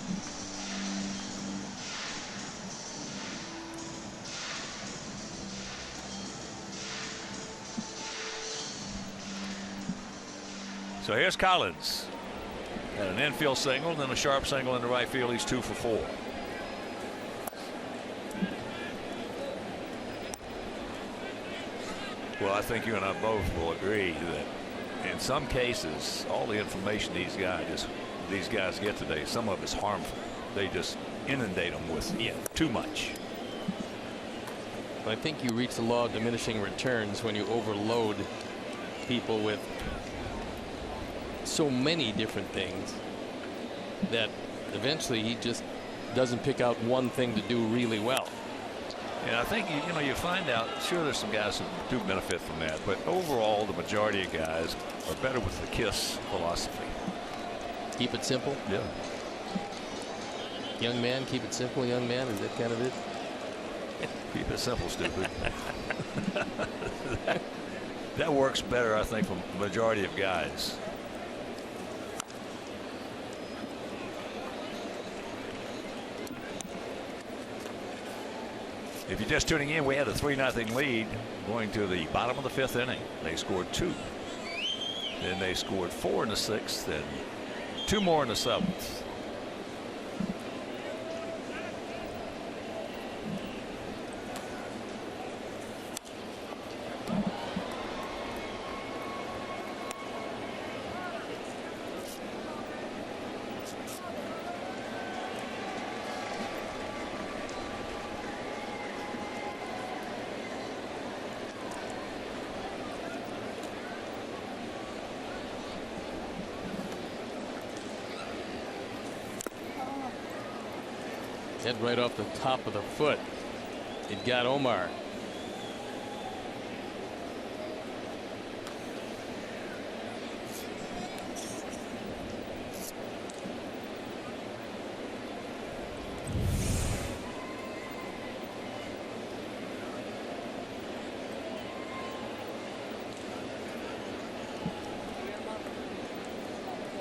So here's Collins. Had an infield single, then a sharp single into right field. He's 2 for 4. Well, I think you and I both will agree that in some cases, all the information these guys get today, some of it's harmful. They just inundate them with too much. I think you reach the law of diminishing returns when you overload people with so many different things that eventually he just doesn't pick out one thing to do really well. And I think you find out, sure, there's some guys who do benefit from that, but overall the majority of guys are better with the KISS philosophy. Keep it simple. Yeah. Young man, keep it simple, young man. Is that kind of it? Keep it simple, stupid. that works better, I think, for the majority of guys. If you're just tuning in, we had a 3-0 lead going to the bottom of the 5th inning. They scored 2. Then they scored 4 in the 6th and 2 more in the 7th. Head right off the top of the foot. It got Omar.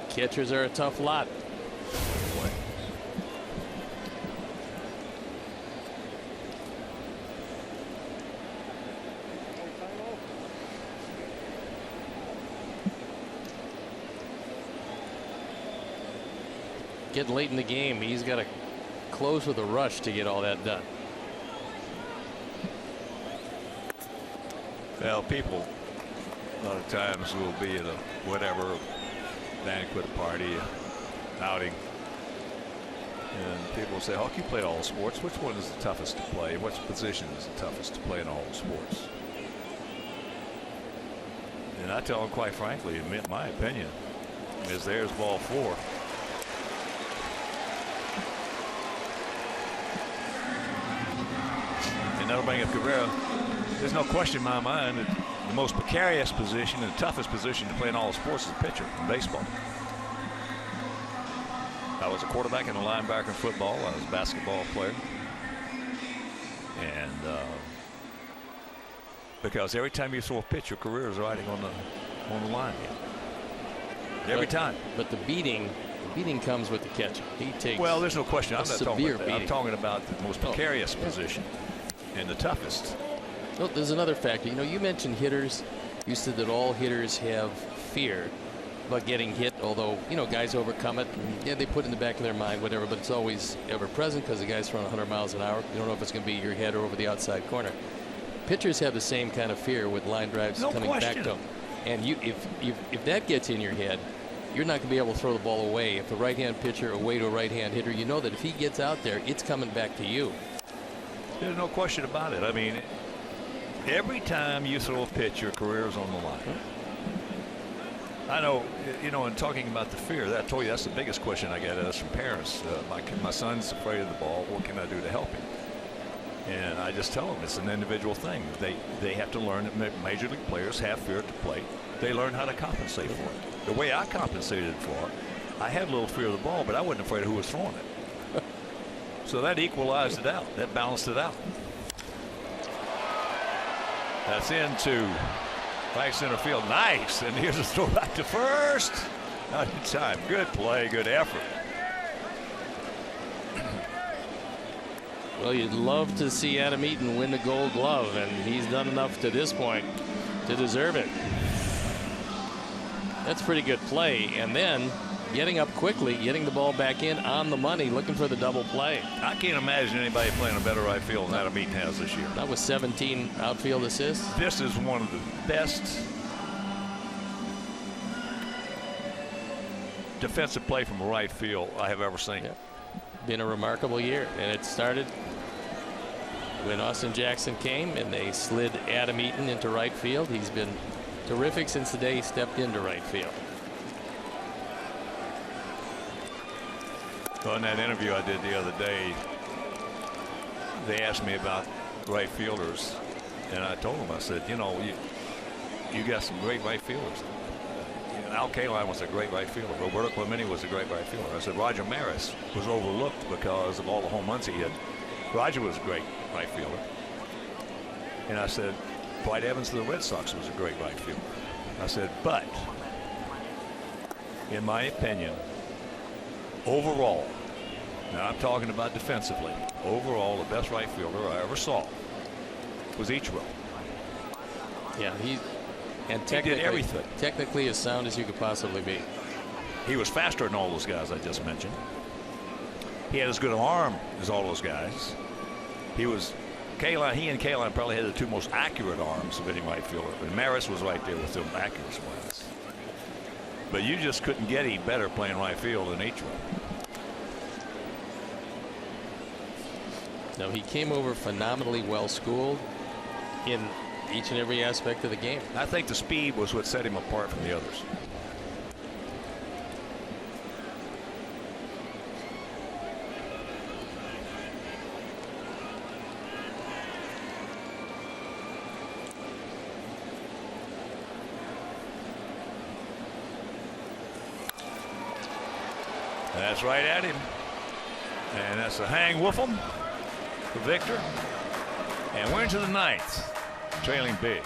Catchers are a tough lot. Getting late in the game, he's got to close with a rush to get all that done. Well, people a lot of times will be at a whatever banquet, party, outing, and people will say, "Oh, you played all sports. Which one is the toughest to play? Which position is the toughest to play in all sports?" And I tell them, quite frankly, in my opinion, is there's ball 4. And that'll bring up Cabrera. There's no question in my mind that the most precarious position and the toughest position to play in all sports is a pitcher in baseball. I was a quarterback and a linebacker in football. I was a basketball player. And because every time you throw a pitch, your career is riding on the line. Every time. But the beating comes with the catcher. He takes. Well, there's no question. I'm not talking about that. Beating. I'm talking about the most precarious position and the toughest. Well, there's another factor. You mentioned hitters. You said that all hitters have fear about getting hit, although, guys overcome it. And, yeah, they put it in the back of their mind, whatever, but it's always ever present because the guy's throwing 100 miles an hour. You don't know if it's going to be your head or over the outside corner. Pitchers have the same kind of fear with line drives coming back to them. And if that gets in your head, you're not going to be able to throw the ball away. If a right-hand pitcher away to a right-hand hitter, you know that if he gets out there, it's coming back to you. There's no question about it. I mean, every time you throw a pitch, your career is on the line. I know, in talking about the fear, I told you that's the biggest question I get from parents. My son's afraid of the ball. What can I do to help him? And I just tell them it's an individual thing. They have to learn that major league players have fear at the plate. They learn how to compensate for it. The way I compensated for it, I had a little fear of the ball, but I wasn't afraid of who was throwing it. So that equalized it out. That balanced it out. That's into right center field. Nice. And here's a throw back to first. Not in time. Good play. Good effort. Well, you'd love to see Adam Eaton win the Gold Glove, and he's done enough to this point to deserve it. That's pretty good play. And then getting up quickly, getting the ball back in on the money, looking for the double play. I can't imagine anybody playing a better right field than Adam Eaton has this year. That was 17 outfield assists. This is one of the best defensive play from right field I have ever seen. Yep. Been a remarkable year, and it started when Austin Jackson came and they slid Adam Eaton into right field. He's been terrific since the day he stepped into right field. Well, in that interview I did the other day, they asked me about right fielders, and I told them, I said, you know, you got some great right fielders. Al Kaline was a great right fielder. Roberto Clemente was a great right fielder. I said Roger Maris was overlooked because of all the home runs he hit. Roger was a great right fielder. And I said Dwight Evans of the Red Sox was a great right fielder. I said, but in my opinion, overall, now I'm talking about defensively, overall the best right fielder I ever saw was Ichiro. Yeah, he did everything. Technically as sound as you could possibly be. He was faster than all those guys I just mentioned. He had as good an arm as all those guys. He and Kaline probably had the two most accurate arms of any right fielder. And Maris was right there with them accuracy-wise. But you just couldn't get any better playing right field than Ichiro. No, he came over phenomenally well schooled in each and every aspect of the game. I think the speed was what set him apart from the others. That's right at him. And that's a hang woofum for Victor. And we're into the ninth, trailing big.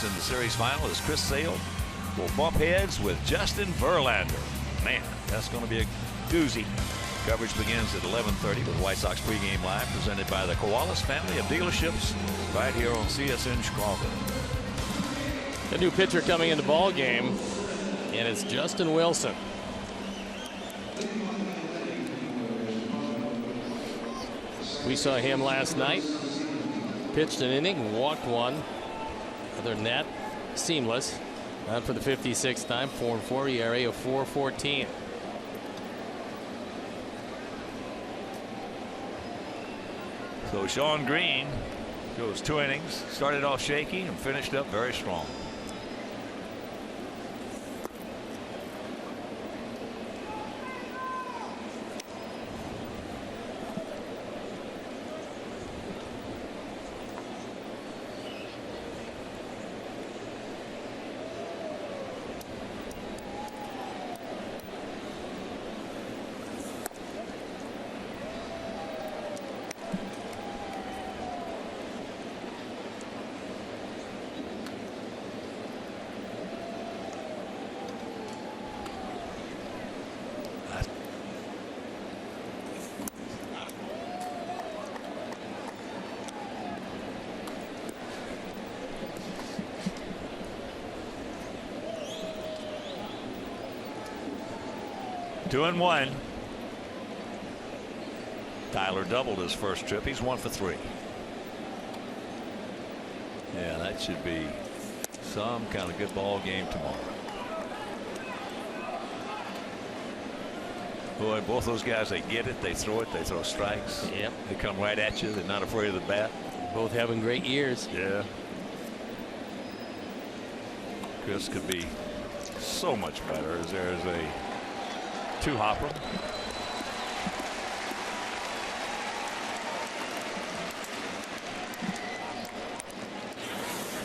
In the series final as Chris Sale will bump heads with Justin Verlander. Man, that's going to be a doozy. Coverage begins at 11:30 with White Sox pregame live, presented by the Koalas family of dealerships right here on CSN Chicago. A new pitcher coming in the ball game, and it's Justin Wilson. We saw him last night. Pitched an inning, walked one. Other than that, seamless. Out for the 56th time, 4-4 ERA of 4.14. So Sean Green goes 2 innings, started off shaky and finished up very strong. 2-1. Tyler doubled his first trip. He's 1 for 3. Yeah, that should be some kind of good ball game tomorrow. Boy, both those guys, they get it, they throw strikes. Yep. They come right at you. They're not afraid of the bat. Both having great years. Yeah. Chris could be so much better as there's a 2-hopper.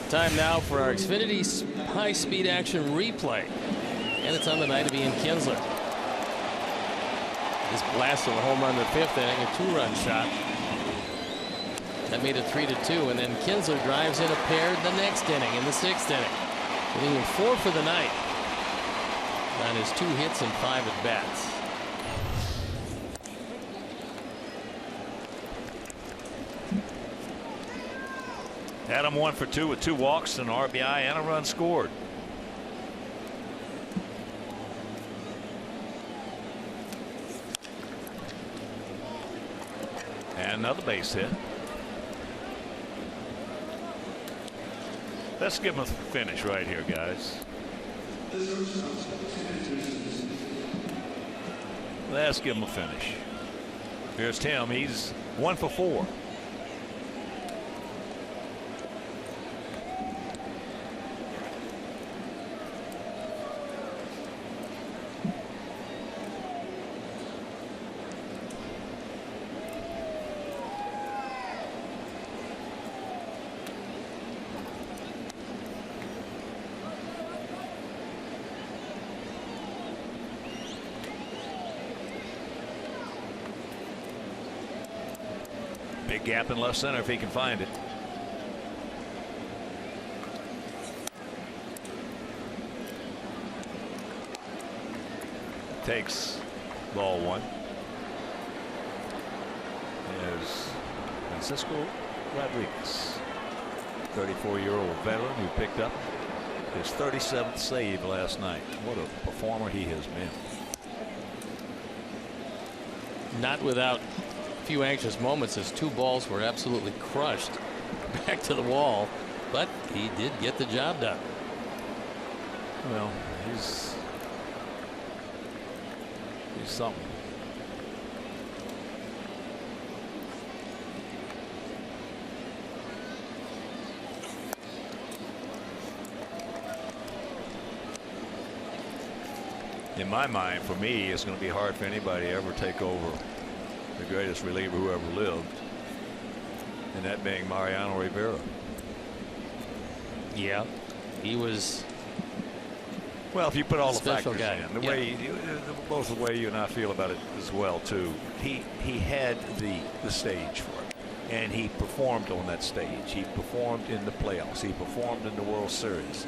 Time now for our Xfinity high-speed action replay. And it's on the night of Ian Kinsler. This blast of a home run in the 5th inning, a 2-run shot. That made it 3-2, and then Kinsler drives in a pair the next inning in the 6th inning. Leaving 4 for the night on his 2 hits and 5 at-bats. Adam 1 for 2 with 2 walks, an RBI, and a run scored. And another base hit. Let's give him a finish right here, guys. Let's give him a finish. Here's Tim. He's 1 for 4. Big gap in left center if he can find it. Takes ball 1. There's Francisco Rodriguez, 34-year-old veteran who picked up his 37th save last night. What a performer he has been. Not without a few anxious moments as 2 balls were absolutely crushed back to the wall, but he did get the job done. Well, he's something. In my mind, for me, it's going to be hard for anybody to ever take over the greatest reliever who ever lived, and that being Mariano Rivera. Yeah, he was. Well, if you put all the special factors guy. in, the way both the way you and I feel about it as well too. He had the stage for it, and he performed on that stage. He performed in the playoffs. He performed in the World Series,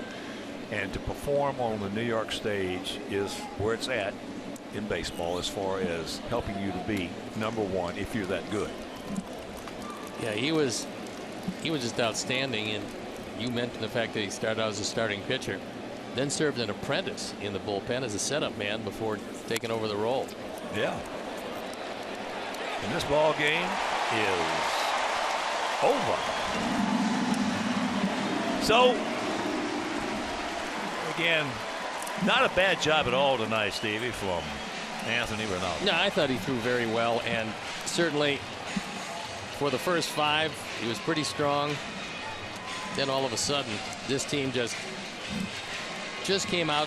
and to perform on the New York stage is where it's at in baseball as far as helping you to be #1 if you're that good. Yeah, he was just outstanding, and you mentioned the fact that he started out as a starting pitcher, then served an apprentice in the bullpen as a setup man before taking over the role. Yeah. And this ball game is over. So again, not a bad job at all tonight, Stevie, from Anthony Ronaldo. No, I thought he threw very well, and certainly for the first 5, he was pretty strong. Then all of a sudden, this team just came out